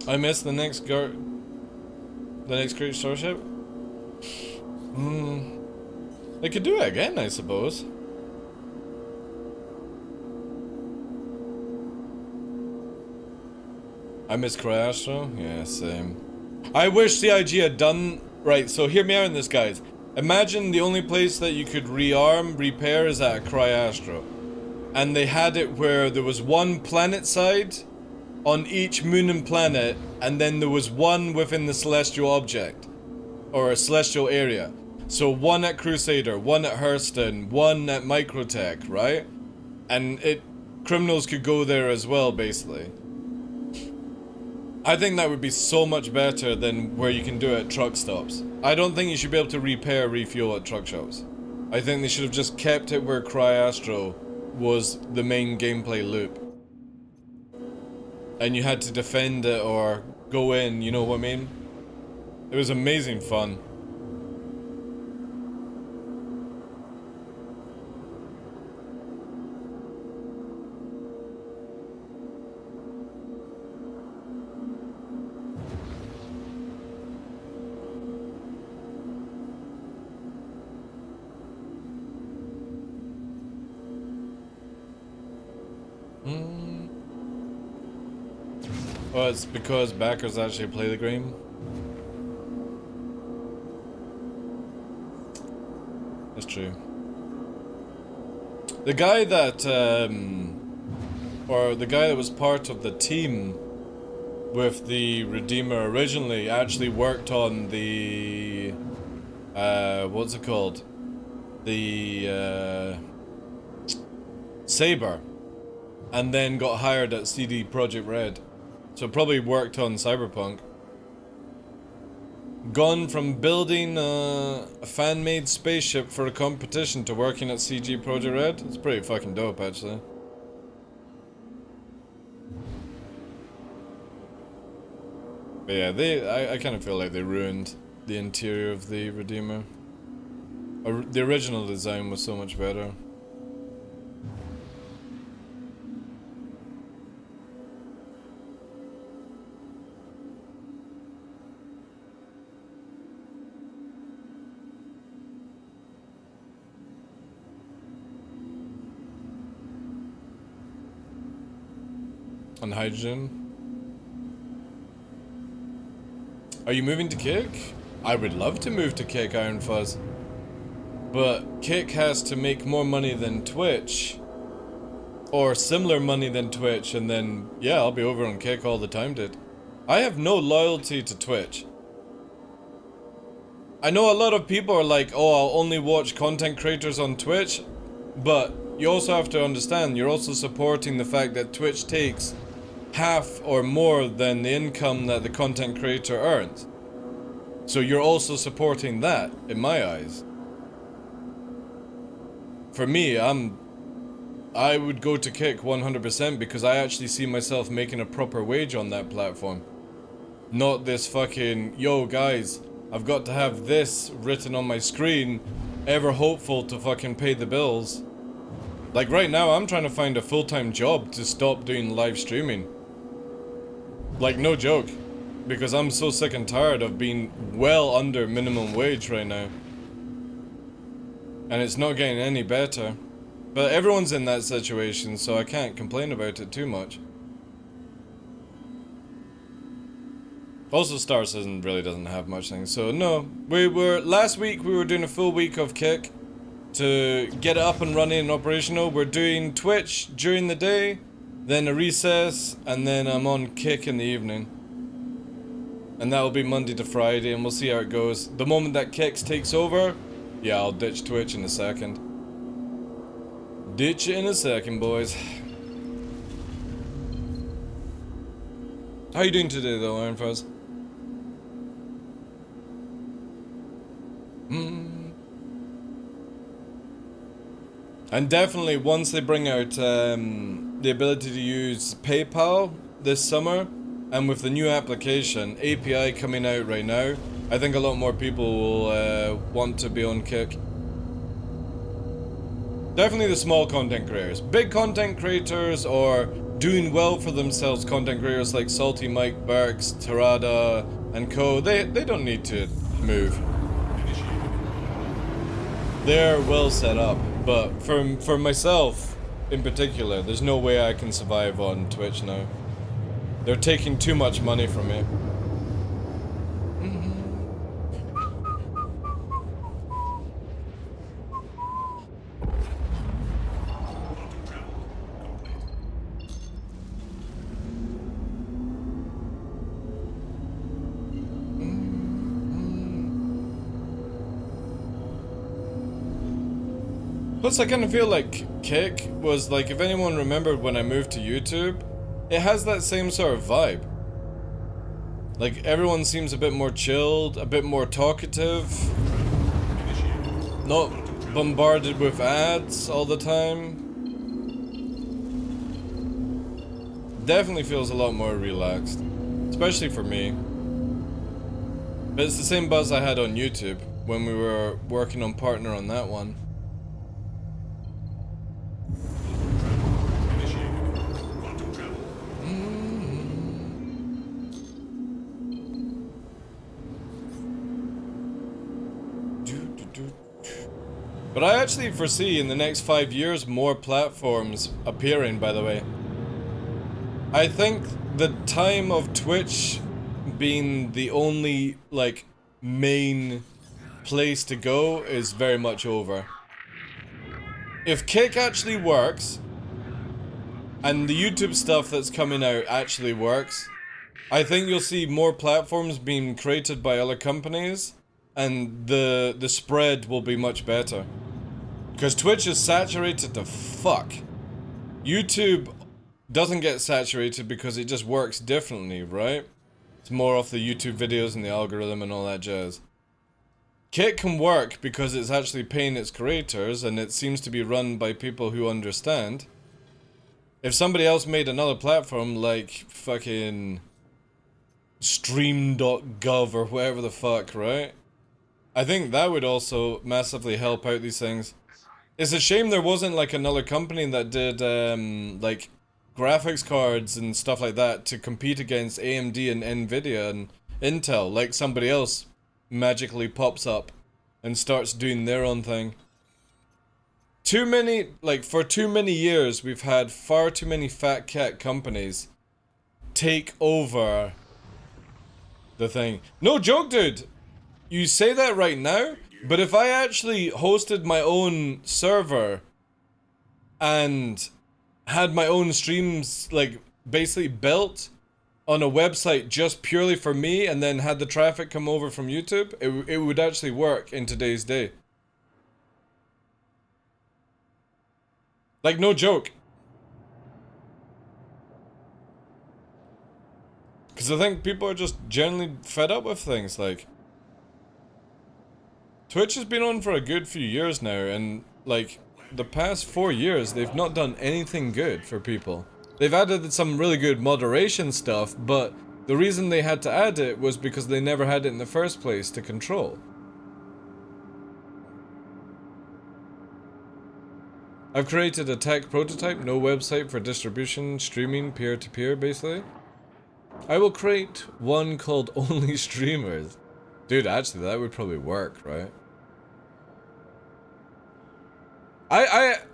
I missed the next great starship? They could do it again, I suppose. I miss Cryastro? Yeah, same. I wish CIG had done... Right, so hear me out on this, guys. Imagine the only place that you could rearm, repair is at a Cryastro. And they had it where there was one planet side on each moon and planet, and then there was one within the celestial object. Or a celestial area. So one at Crusader, one at Hurston, one at Microtech, right? And criminals could go there as well, basically. I think that would be so much better than where you can do it at truck stops. I don't think you should be able to repair, refuel at truck shops. I think they should have just kept it where Cryastro was the main gameplay loop. And you had to defend it or go in, you know what I mean? It was amazing fun. Well, it's because backers actually play the game. That's true. The guy that, or the guy that was part of the team with the Redeemer originally actually worked on the, what's it called? The, Saber. And then got hired at CD Projekt Red. So probably worked on Cyberpunk. Gone from building a fan-made spaceship for a competition to working at CG Projekt Red. It's pretty fucking dope, actually. But yeah, I kind of feel like they ruined the interior of the Redeemer. The original design was so much better. On hydrogen. Are you moving to Kick? I would love to move to Kick, Iron Fuzz. But Kick has to make more money than Twitch. Or similar money than Twitch, and then, yeah, I'll be over on Kick all the time, dude. I have no loyalty to Twitch. I know a lot of people are like, oh, I'll only watch content creators on Twitch. But you also have to understand, you're also supporting the fact that Twitch takes half or more than the income that the content creator earns. So you're also supporting that, in my eyes. For me, I would go to Kick 100% because I actually see myself making a proper wage on that platform. Not this fucking, yo guys, I've got to have this written on my screen, ever hopeful to fucking pay the bills. Like right now, I'm trying to find a full-time job to stop doing live streaming. Like, no joke. Because I'm so sick and tired of being well under minimum wage right now. And it's not getting any better. But everyone's in that situation, so I can't complain about it too much. Also, Star Citizen really doesn't have much things, so no. Last week we were doing a full week of Kick to get it up and running and operational. We're doing Twitch during the day, then a recess, and then I'm on Kick in the evening. And that will be Monday to Friday, and we'll see how it goes. The moment that Kicks takes over, yeah, I'll ditch Twitch in a second. Ditch it in a second, boys. How you doing today, though, Iron Fuzz? And definitely, once they bring out the ability to use PayPal this summer, and with the new application, API coming out right now, I think a lot more people will want to be on Kick. Definitely the small content creators. Big content creators or doing well for themselves content creators like Salty Mike Burks, Tarada, and co, they don't need to move. They're well set up, but for myself in particular, there's no way I can survive on Twitch now. They're taking too much money from me. Plus, I kind of feel like Kick was like, if anyone remembered when I moved to YouTube, it has that same sort of vibe. Like, everyone seems a bit more chilled, a bit more talkative, not bombarded with ads all the time. Definitely feels a lot more relaxed, especially for me. But it's the same buzz I had on YouTube when we were working on Partner on that one. But I actually foresee in the next 5 years more platforms appearing, by the way. I think the time of Twitch being the only, like, main place to go is very much over. If Kick actually works, and the YouTube stuff that's coming out actually works, I think you'll see more platforms being created by other companies, and the spread will be much better. Because Twitch is saturated to fuck. YouTube doesn't get saturated because it just works differently, right? It's more off the YouTube videos and the algorithm and all that jazz. Kick can work because it's actually paying its creators and it seems to be run by people who understand. If somebody else made another platform like fucking stream.gov or whatever the fuck, right? I think that would also massively help out these things. It's a shame there wasn't like another company that did like graphics cards and stuff like that to compete against AMD and Nvidia and Intel, like somebody else magically pops up and starts doing their own thing. For too many years we've had far too many fat cat companies take over the thing. No joke, dude. You say that right now, but if I actually hosted my own server and had my own streams, like, basically built on a website just purely for me and then had the traffic come over from YouTube, it would actually work in today's day. Like, no joke. Because I think people are just generally fed up with things, like... Twitch has been on for a good few years now, and, like, the past 4 years, they've not done anything good for people. They've added some really good moderation stuff, but the reason they had to add it was because they never had it in the first place to control. I've created a tech prototype, no website for distribution, streaming, peer-to-peer, basically. I will create one called Only Streamers. Dude, actually, that would probably work, right?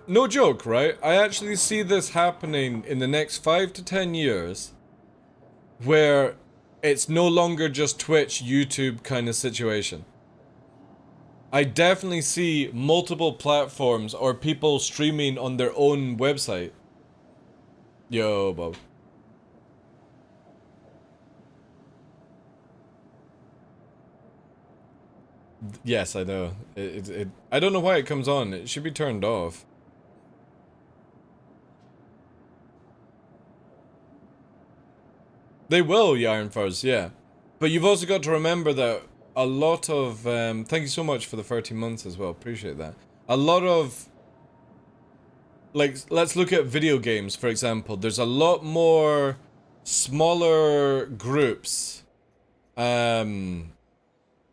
No joke, right? I actually see this happening in the next 5 to 10 years, where it's no longer just Twitch, YouTube kind of situation. I definitely see multiple platforms or people streaming on their own website. Yo, Bob. Yes, I know. I don't know why it comes on. It should be turned off. They will, Yarn Fuzz, yeah. But you've also got to remember that a lot of... thank you so much for the 13 months as well. Appreciate that. A lot of... Like, let's look at video games, for example. There's a lot more smaller groups.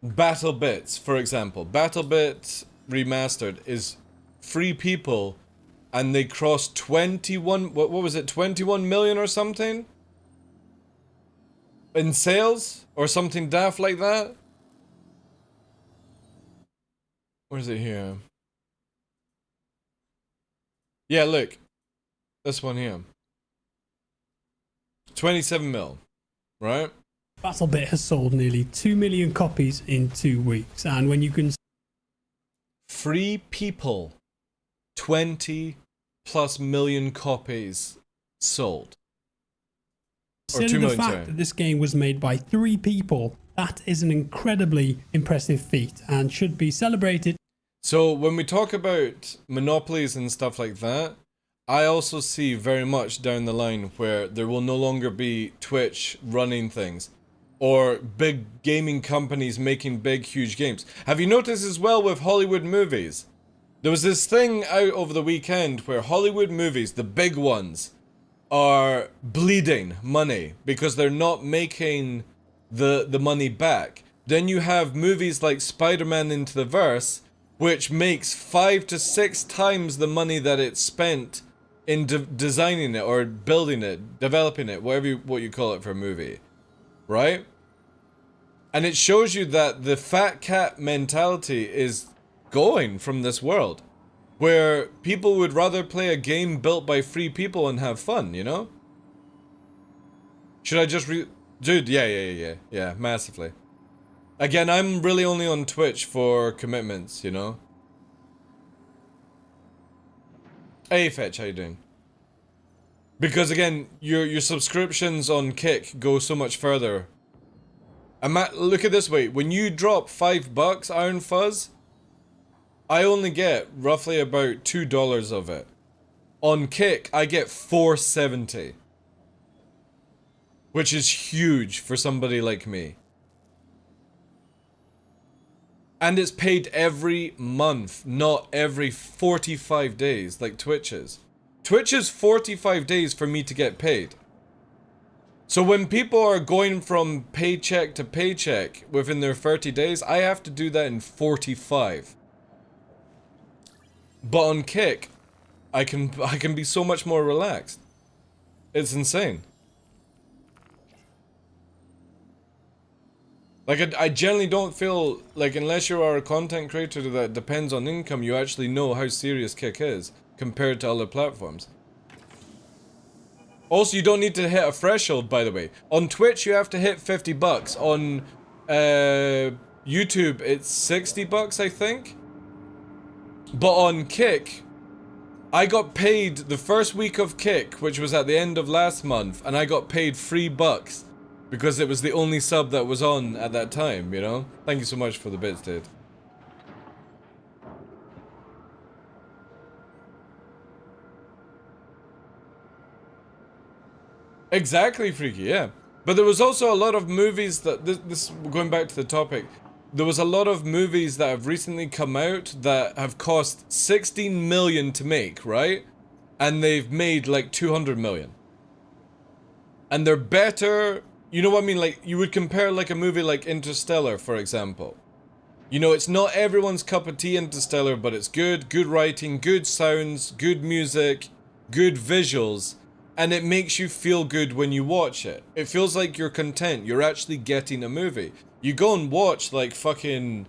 Battle Bits, for example. Battle Bits Remastered is 3 people, and they crossed 21... What was it? 21 million or something? In sales? Or something daft like that? Where's it here? Yeah, look. This one here. 27 mil. Right? BattleBit has sold nearly 2 million copies in 2 weeks, and when you can... 3 people. 20 plus million copies sold. Or 2 Consider the million, fact sorry. that this game was made by 3 people, that is an incredibly impressive feat and should be celebrated. So when we talk about monopolies and stuff like that, I also see very much down the line where there will no longer be Twitch running things or big gaming companies making big, huge games. Have you noticed as well with Hollywood movies? There was this thing out over the weekend where Hollywood movies, the big ones, are bleeding money because they're not making the money back. Then you have movies like Spider-Man Into the Verse, which makes 5 to 6 times the money that it spent in designing it or building it, developing it, what you call it for a movie, right? And it shows you that the fat cat mentality is going from this world, where people would rather play a game built by 3 people and have fun, you know? Should I just Dude, yeah, massively. Again, I'm really only on Twitch for commitments, you know? Hey Fetch, how you doing? Because again, your subscriptions on Kick go so much further. Look at it this way, when you drop $5, Iron Fuzz, I only get roughly about $2 of it. On Kick, I get $4.70. Which is huge for somebody like me. And it's paid every month, not every 45 days like Twitch is. Twitch is 45 days for me to get paid. So when people are going from paycheck to paycheck within their 30 days, I have to do that in 45. But on Kick, I can be so much more relaxed. It's insane. Like, I generally don't feel like, unless you are a content creator that depends on income, you actually know how serious Kick is compared to other platforms. Also, you don't need to hit a threshold, by the way. On Twitch, you have to hit $50. On YouTube, it's $60, I think. But on Kick, I got paid the first week of Kick, which was at the end of last month, and I got paid $3 because it was the only sub that was on at that time, you know? Thank you so much for the bits, dude. Exactly, Freaky, yeah. But there was also a lot of movies that, this going back to the topic, there was a lot of movies that have recently come out that have cost 16 million to make, right? And they've made like 200 million. And they're better, you know what I mean? Like, you would compare like a movie like Interstellar, for example. You know, it's not everyone's cup of tea, Interstellar, but it's good writing, good sounds, good music, good visuals. And it makes you feel good when you watch it. It feels like you're content. You're actually getting a movie. You go and watch like fucking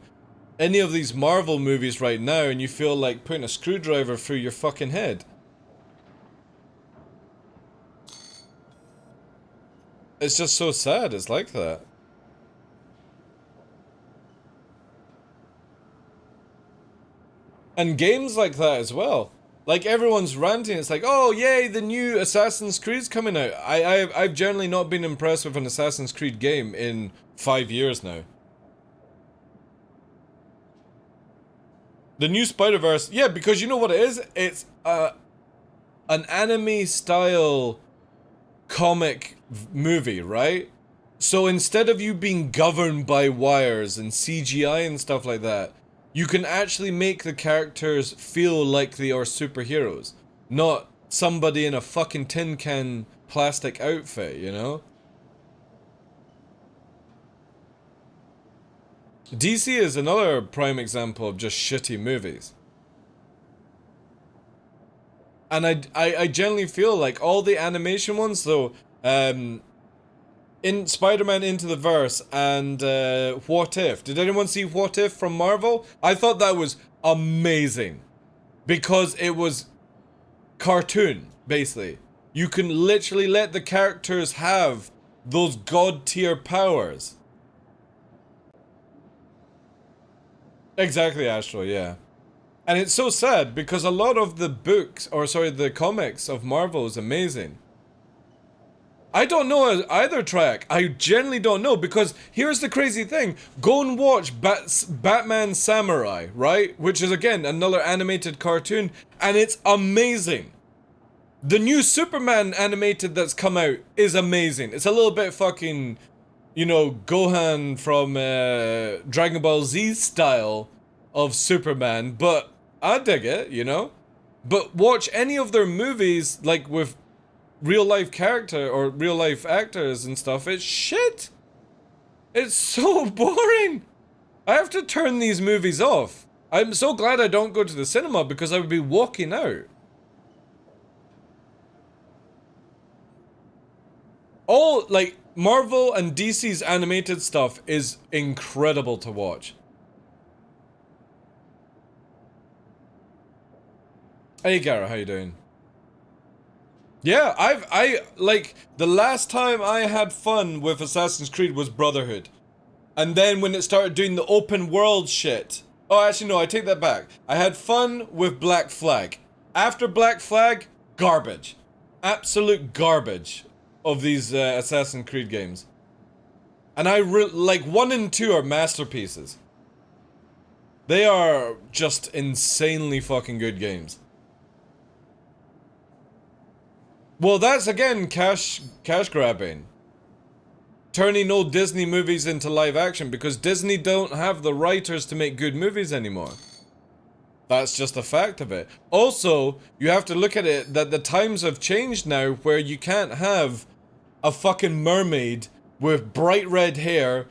any of these Marvel movies right now and you feel like putting a screwdriver through your fucking head. It's just so sad. It's like that. And games like that as well. Like, everyone's ranting, it's like, oh, yay, the new Assassin's Creed's coming out. I've generally not been impressed with an Assassin's Creed game in 5 years now. The new Spider-Verse, yeah, because you know what it is? It's an anime-style comic movie, right? So instead of you being governed by wires and CGI and stuff like that, you can actually make the characters feel like they are superheroes, not somebody in a fucking tin can plastic outfit, you know? DC is another prime example of just shitty movies. And I generally feel like all the animation ones, though, in Spider-Man Into the Verse and What If. Did anyone see What If from Marvel? I thought that was amazing. Because it was cartoon, basically. You can literally let the characters have those god-tier powers. Exactly, Astro, yeah. And it's so sad because a lot of the books, or sorry, the comics of Marvel is amazing. I don't know either track. I generally don't know because here's the crazy thing. Go and watch Batman Samurai, right? Which is again another animated cartoon and it's amazing. The new Superman animated that's come out is amazing. It's a little bit fucking, you know, Gohan from Dragon Ball Z style of Superman, but I dig it, you know? But watch any of their movies like with real life character or real life actors and stuff, it's shit. It's so boring. I have to turn these movies off. I'm so glad I don't go to the cinema because I would be walking out. All, like, Marvel and DC's animated stuff is incredible to watch. Hey Gara, how you doing? Yeah, I like, the last time I had fun with Assassin's Creed was Brotherhood. And then when it started doing the open world shit. Oh, actually no, I take that back. I had fun with Black Flag. After Black Flag, garbage. Absolute garbage of these Assassin's Creed games. And like 1 and 2 are masterpieces. They are just insanely fucking good games. Well, that's again cash grabbing. Turning old Disney movies into live action because Disney don't have the writers to make good movies anymore. That's just a fact of it. Also, you have to look at it that the times have changed now where you can't have a fucking mermaid with bright red hair,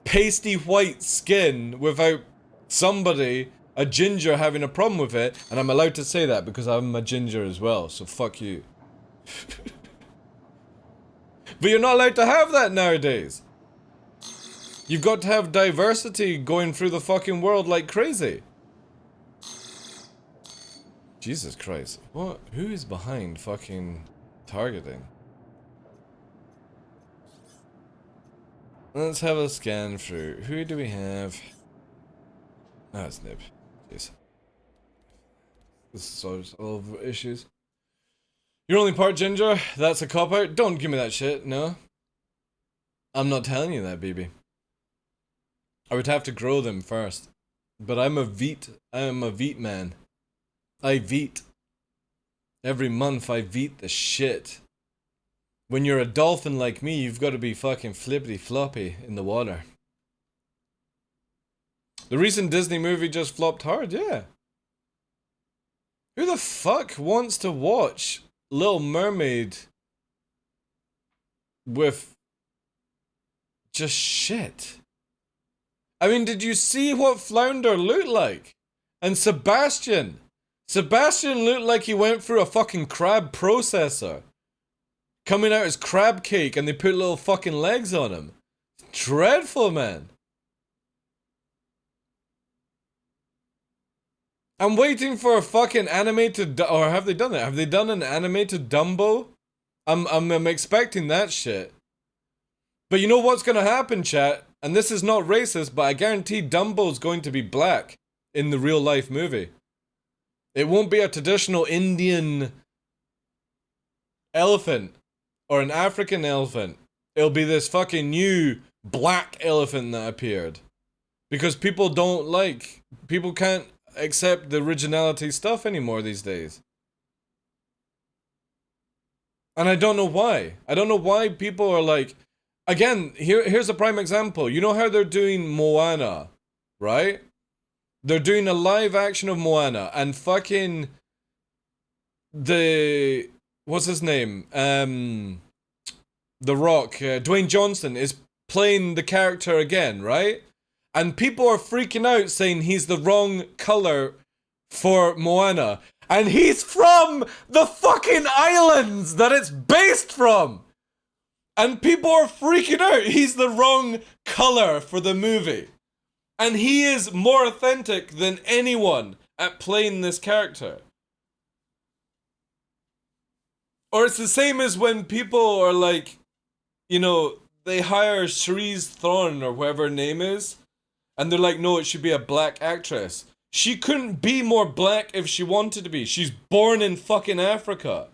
pasty white skin without somebody, a ginger, having a problem with it. And I'm allowed to say that because I'm a ginger as well, so fuck you. But you're not allowed to have that nowadays. You've got to have diversity going through the fucking world like crazy. Jesus Christ. What? Who is behind fucking Targeting. Let's have a scan through. Who do we have? Ah, it's Nib. Jeez. This solves all of the issues. You're only part ginger? That's a cop-out? Don't give me that shit, no. I'm not telling you that, baby. I would have to grow them first. But I'm a Veet. I am a Veet man. I Veet. Every month I Veet the shit. When you're a dolphin like me, you've got to be fucking flippity floppy in the water. The recent Disney movie just flopped hard, yeah. Who the fuck wants to watch Little Mermaid with just shit? I mean, did you see what Flounder looked like? And Sebastian? Sebastian looked like he went through a fucking crab processor. Coming out as crab cake and they put little fucking legs on him. Dreadful, man. I'm waiting for a fucking animated, or have they done it? Have they done an animated Dumbo? I'm expecting that shit. But you know what's gonna happen, chat? And this is not racist, but I guarantee Dumbo's going to be black in the real life movie. It won't be a traditional Indian elephant or an African elephant. It'll be this fucking new black elephant that appeared. Because people can't accept the originality stuff anymore these days. And I don't know why. I don't know why people are like, again, here's a prime example. You know how they're doing Moana, right? They're doing a live action of Moana and fucking what's his name? The Rock, Dwayne Johnson is playing the character again, right? And people are freaking out saying he's the wrong color for Moana. And he's from the fucking islands that it's based from! And people are freaking out. He's the wrong color for the movie. And he is more authentic than anyone at playing this character. Or it's the same as when people are like, you know, they hire Cherise Thorne or whatever her name is. And they're like, no, it should be a black actress. She couldn't be more black if she wanted to be. She's born in fucking Africa.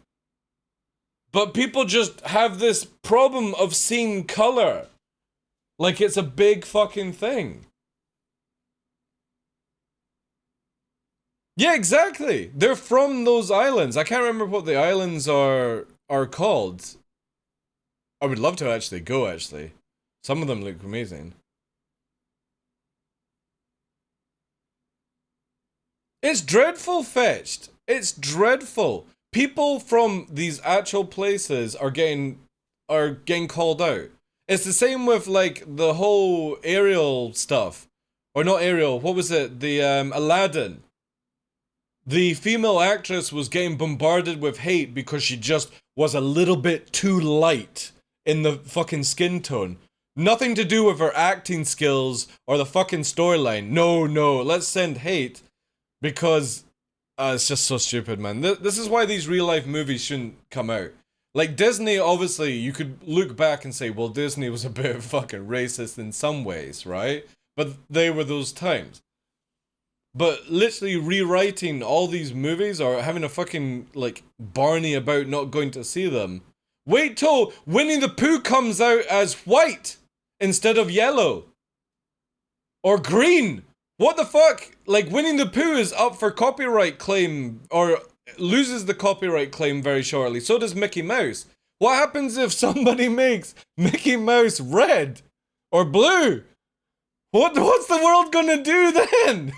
But people just have this problem of seeing color. Like it's a big fucking thing. Yeah, exactly. They're from those islands. I can't remember what the islands are called. I would love to actually go, actually. Some of them look amazing. It's dreadful, Fetched. It's dreadful. People from these actual places are getting called out. It's the same with like the whole Ariel stuff. Or not Ariel, what was it? The Aladdin. The female actress was getting bombarded with hate because she just was a little bit too light in the fucking skin tone. Nothing to do with her acting skills or the fucking storyline. No, let's send hate because it's just so stupid, man. This is why these real life movies shouldn't come out. Like Disney, obviously, you could look back and say, well, Disney was a bit fucking racist in some ways, right? But they were those times. But literally rewriting all these movies or having a fucking, like, Barney about not going to see them. Wait till Winnie the Pooh comes out as white instead of yellow. Or green. What the fuck? Like, Winnie the Pooh is up for copyright claim, or loses the copyright claim very shortly. So does Mickey Mouse. What happens if somebody makes Mickey Mouse red? Or blue? What's the world gonna do then?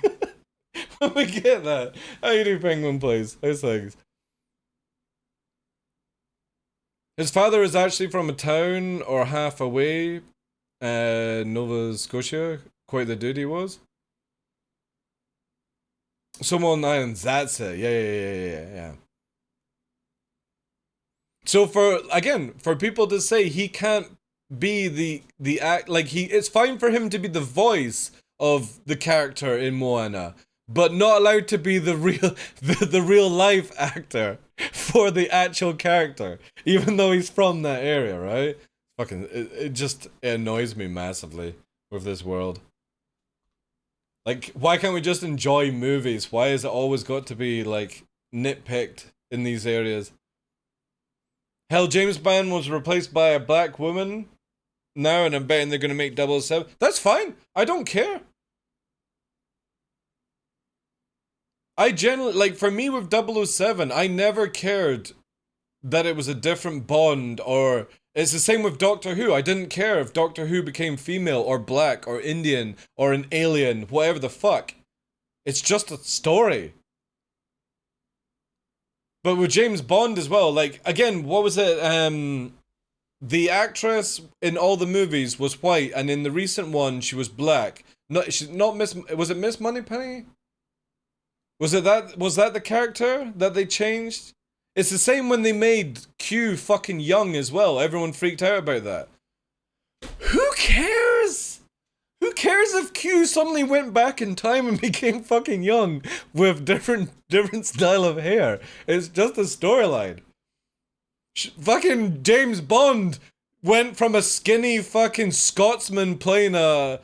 When we get that. How you do, Penguin Plays? How's things? His father is actually from a town or half away. Nova Scotia. Quite the dude he was. Solomon Islands, that's it. Yeah. So for people to say he can't be the act, like it's fine for him to be the voice of the character in Moana, but not allowed to be the real life actor. for the actual character, even though he's from that area, right? Fucking, it annoys me massively with this world. Like, why can't we just enjoy movies? Why has it always got to be, like, nitpicked in these areas? Hell, James Bond was replaced by a black woman now, and I'm betting they're gonna make 007. That's fine. I don't care. I generally, like, for me with 007, I never cared that it was a different Bond, or it's the same with Doctor Who. I didn't care if Doctor Who became female or black or Indian or an alien, whatever the fuck. It's just a story. But with James Bond as well, like, again, what was it? The actress in all the movies was white, and in the recent one, she was black. She's not Miss. Was it Miss Moneypenny? Was that the character that they changed? It's the same when they made Q fucking young as well. Everyone freaked out about that. Who cares? Who cares if Q suddenly went back in time and became fucking young with different style of hair? It's just a storyline. Fucking James Bond went from a skinny fucking Scotsman playing a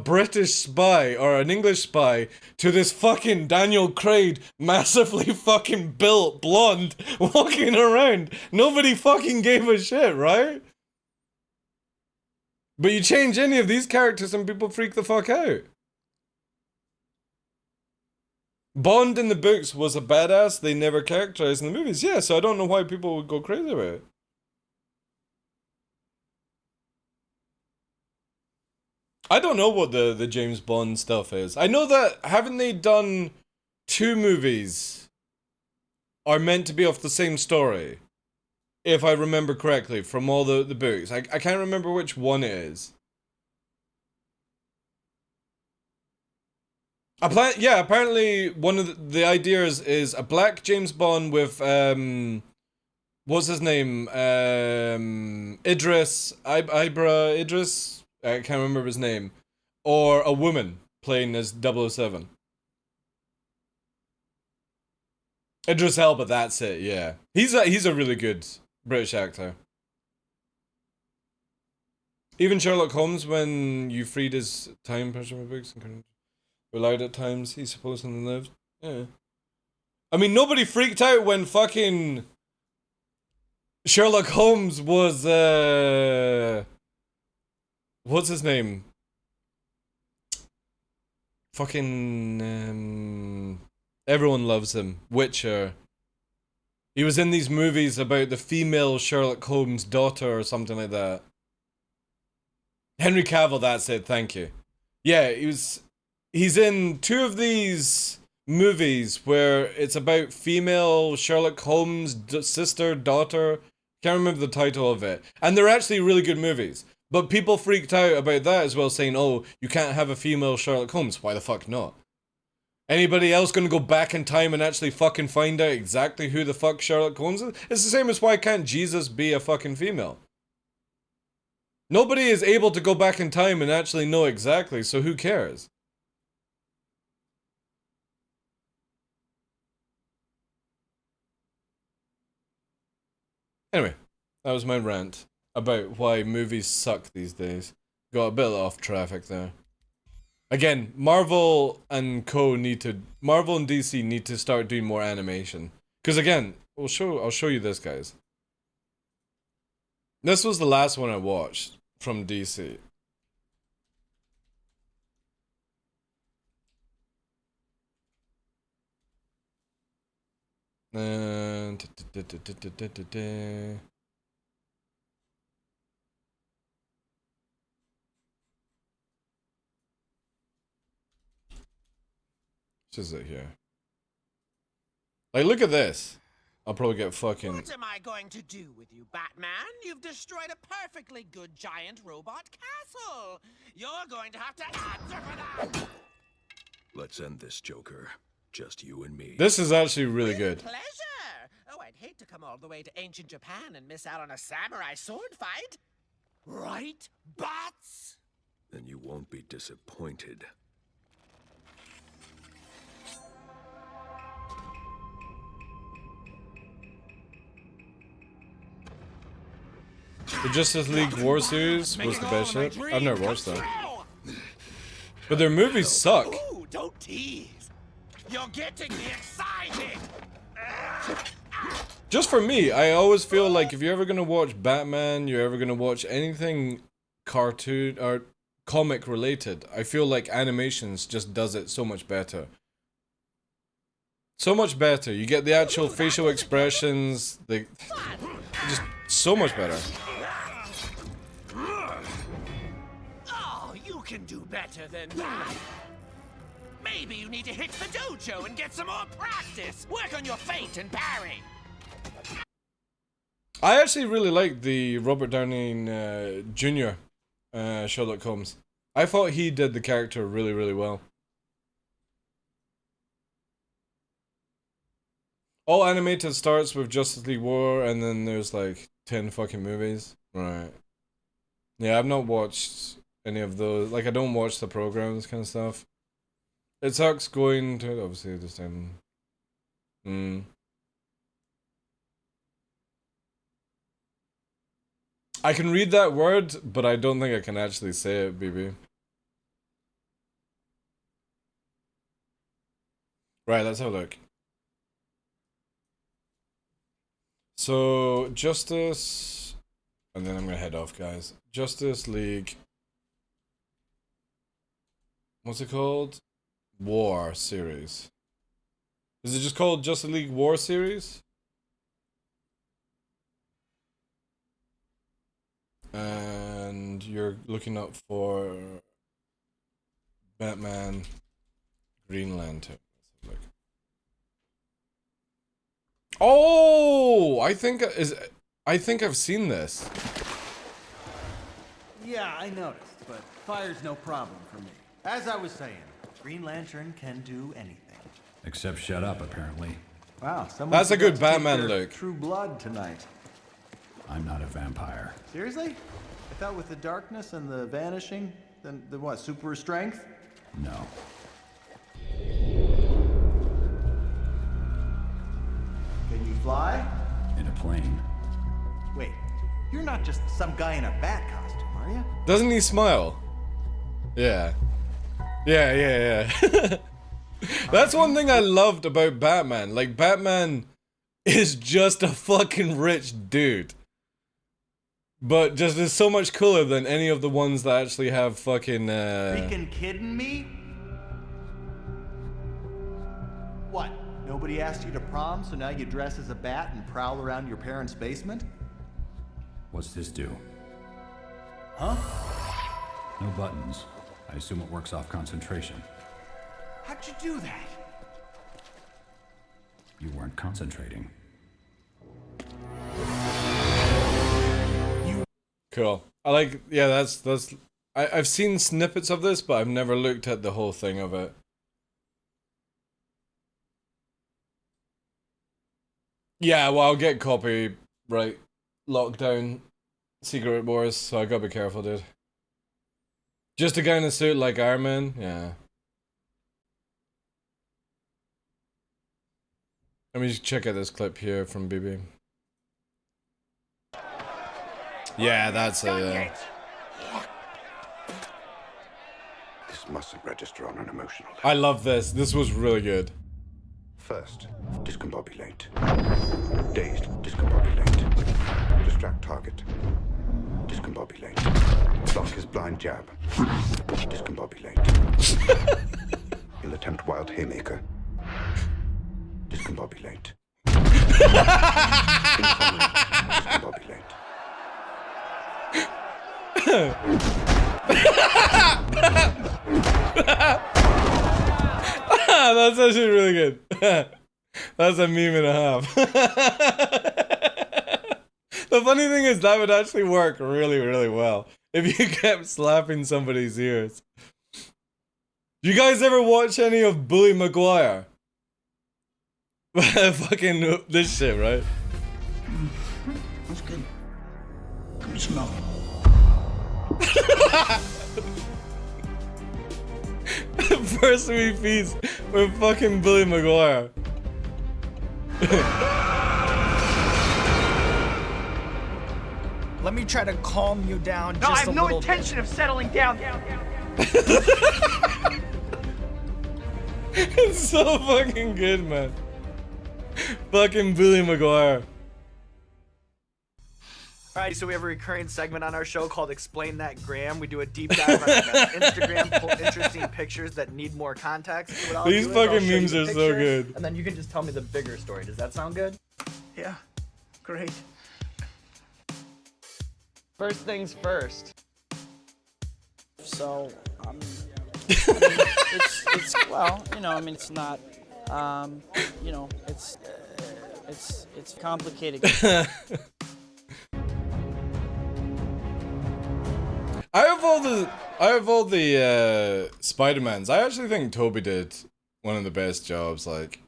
British spy or an English spy to this fucking Daniel Craig, massively fucking built, blonde, walking around. Nobody fucking gave a shit, right? But you change any of these characters and people freak the fuck out. Bond in the books was a badass they never characterized in the movies. Yeah, so I don't know why people would go crazy about it. I don't know what the James Bond stuff is. I know that, haven't they done 2 movies are meant to be off the same story? If I remember correctly, from all the books. I can't remember which one it is. Yeah, apparently one of the ideas is a black James Bond with, what's his name? Idris. I can't remember his name. Or a woman playing as 007. Idris Elba, that's it, yeah. He's a really good British actor. Even Sherlock Holmes, when you freed his time pressure with books and kind of allowed at times, he supposedly lived. Yeah. I mean, nobody freaked out when fucking Sherlock Holmes was, what's his name? Fucking, everyone loves him. Witcher. He was in these movies about the female Sherlock Holmes' daughter or something like that. Henry Cavill, that's it, thank you. Yeah, he's in 2 of these movies where it's about female Sherlock Holmes' sister, daughter. Can't remember the title of it. And they're actually really good movies. But people freaked out about that as well, saying, oh, you can't have a female Sherlock Holmes. Why the fuck not? Anybody else gonna go back in time and actually fucking find out exactly who the fuck Sherlock Holmes is? It's the same as why can't Jesus be a fucking female? Nobody is able to go back in time and actually know exactly, so who cares? Anyway, that was my rant about why movies suck these days. Got a bit off traffic there. Again, Marvel and DC need to start doing more animation. Because again, I'll show you this, guys. This was the last one I watched from DC. Is it here? Like, look at this. I'll probably get fucking... What am I going to do with you, Batman? You've destroyed a perfectly good giant robot castle. You're going to have to answer for that. Let's end this, Joker. Just you and me. This is actually really With good. pleasure. Oh, I'd hate to come all the way to ancient Japan and miss out on a samurai sword fight. Right, Bats? Then you won't be disappointed. The Justice League War series was the best shit. I've never watched that. But their movies suck. Ooh, don't tease. You're getting me excited. Just for me, I always feel like if you're ever gonna watch Batman, you're ever gonna watch anything cartoon or comic related, I feel like animations just does it so much better. So much better. You get the actual facial expressions, just so much better. Oh, you can do better than that. Maybe you need to hit the dojo and get some more practice. Work on your feint and parry. I actually really liked the Robert Downey Jr. Sherlock Holmes. I thought he did the character really, really well. All animated starts with Justice League War, and then there's like 10 fucking movies. Right. Yeah, I've not watched any of those. Like, I don't watch the programs kind of stuff. It sucks going to, obviously, this time. I can read that word, but I don't think I can actually say it, BB. Right, let's have a look. So, Justice... And then I'm gonna head off, guys. Justice League... What's it called? War series. Is it just called Justice League War series? And you're looking up for Batman, Green Lantern. Let's look. Oh, I think I've seen this. Yeah, I noticed, but fire's no problem for me. As I was saying, Green Lantern can do anything. Except shut up, apparently. Wow, that's a good Batman look. True blood tonight. I'm not a vampire. Seriously? I thought with the darkness and the vanishing, then what, super strength? No. Can you fly? In a plane. Wait, you're not just some guy in a bat costume, are you? Doesn't he smile? Yeah. Yeah. That's one thing I loved about Batman. Like, Batman is just a fucking rich dude. But just is so much cooler than any of the ones that actually have fucking, Freaking kidding me? What? Nobody asked you to prom, so now you dress as a bat and prowl around your parents' basement? What's this do? Huh? No buttons. I assume it works off concentration. How'd you do that? You weren't concentrating. Cool. I like, yeah, that's I've seen snippets of this, but I've never looked at the whole thing of it. Yeah, well, I'll get copyright lockdown, Secret Wars, so I gotta be careful, dude. Just a guy in a suit like Iron Man, yeah. Let me just check out this clip here from BB. Yeah, that's a... This mustn't register on an emotional level. I love this. This was really good. First, discombobulate. Dazed, discombobulate. Distract target. Discombobulate. Block his blind jab. Discombobulate. He'll attempt wild haymaker. Discombobulate. Discombobulate. That's actually really good. That's a meme and a half. The funny thing is that would actually work really, really well if you kept slapping somebody's ears. Do you guys ever watch any of Bully Maguire? Fucking this shit, right? That's good. Good smell. First we feast with fucking Bully Maguire. let me try to calm you down No, I just have a no little intention of settling down. It's so fucking good, man. Fucking Billy Maguire. Alright, so we have a recurring segment on our show called Explain That Graham. We do a deep dive on Instagram, pull interesting pictures that need more context. So what I'll These do is I'll fucking show you memes the are so picture, good. And then you can just tell me the bigger story. Does that sound good? Yeah, great. First things first. So, it's well, you know, I mean, it's not, you know, it's complicated. I have all the Spider-Mans. I actually think Toby did one of the best jobs, like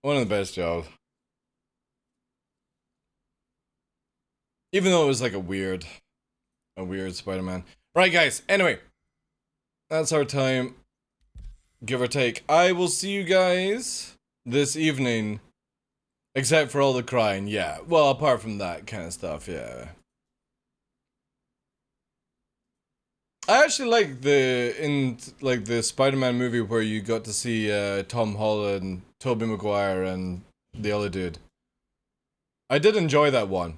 one of the best jobs. Even though it was like a weird Spider-Man. Right, guys, anyway. That's our time. Give or take. I will see you guys this evening. Except for all the crying, yeah. Well, apart from that kind of stuff, yeah. I actually like the Spider-Man movie where you got to see Tom Holland, Tobey Maguire, and the other dude. I did enjoy that one.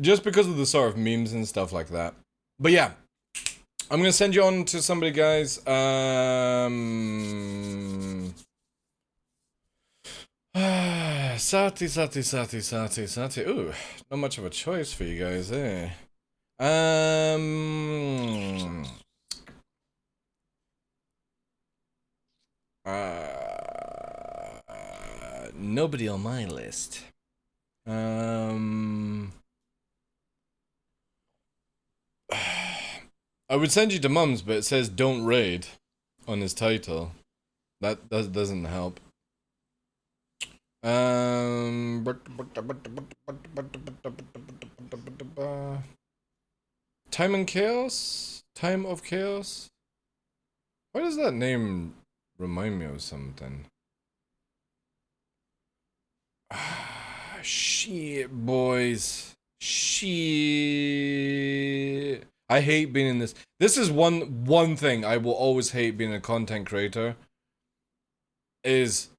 Just because of the sort of memes and stuff like that. But yeah. I'm gonna send you on to somebody, guys. Sati. Ooh, not much of a choice for you guys, eh? Nobody on my list. I would send you to Mum's, but it says "Don't Raid" on his title. That doesn't help. Time and Chaos? Time of Chaos? Why does that name remind me of something? Shit, boys. Shit. I hate being in this. This is one thing I will always hate being a content creator. Is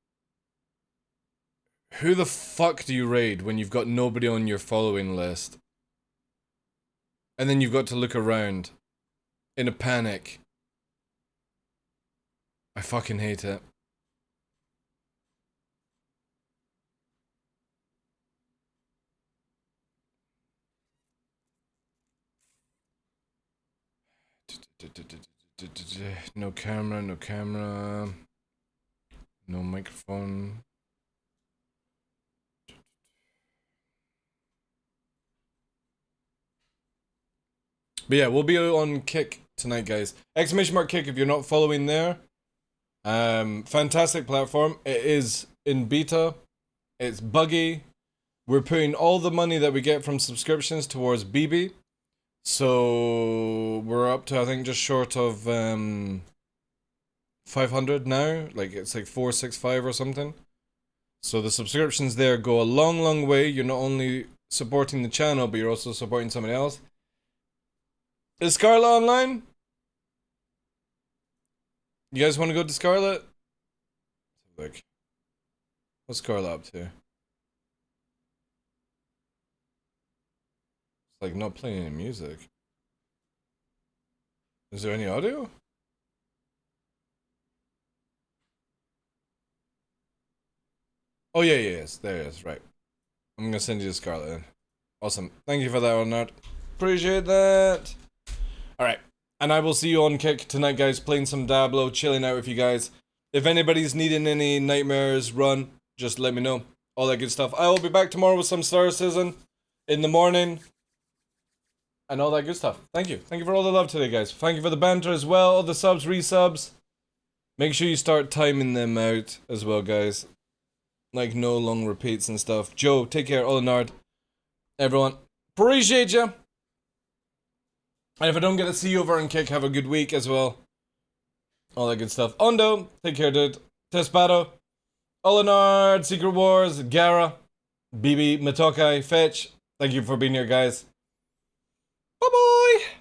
who the fuck do you raid when you've got nobody on your following list? And then you've got to look around in a panic. I fucking hate it. No camera, no camera. No microphone. But yeah, we'll be on Kick tonight, guys. Exclamation mark Kick if you're not following there. Fantastic platform. It is in beta. It's buggy. We're putting all the money that we get from subscriptions towards BB. So we're up to, I think, just short of 500 now. Like it's like 465 or something. So the subscriptions there go a long way. You're not only supporting the channel, but you're also supporting somebody else. Is Scarlet online? You guys want to go to Scarlet? Like, what's Scarlet up to? It's like not playing any music. Is there any audio? Oh yeah, yes, there it is, right. I'm gonna send you to Scarlet then. Awesome. Thank you for that one, Nerd. Appreciate that. Alright. And I will see you on Kick tonight, guys, playing some Diablo, chilling out with you guys. If anybody's needing any Nightmares run, just let me know. All that good stuff. I will be back tomorrow with some Star Citizen in the morning. And all that good stuff. Thank you. Thank you for all the love today, guys. Thank you for the banter as well. All the subs, resubs. Make sure you start timing them out as well, guys. Like no long repeats and stuff. Joe, take care. All the Nard. Everyone. Appreciate you. And if I don't get to see you over on Kick, have a good week as well. All that good stuff. Ondo, take care, dude. Tespado, Olenard, Secret Wars, Gara, BB, Matokai, Fetch, Thank you for being here, guys. Bye-bye!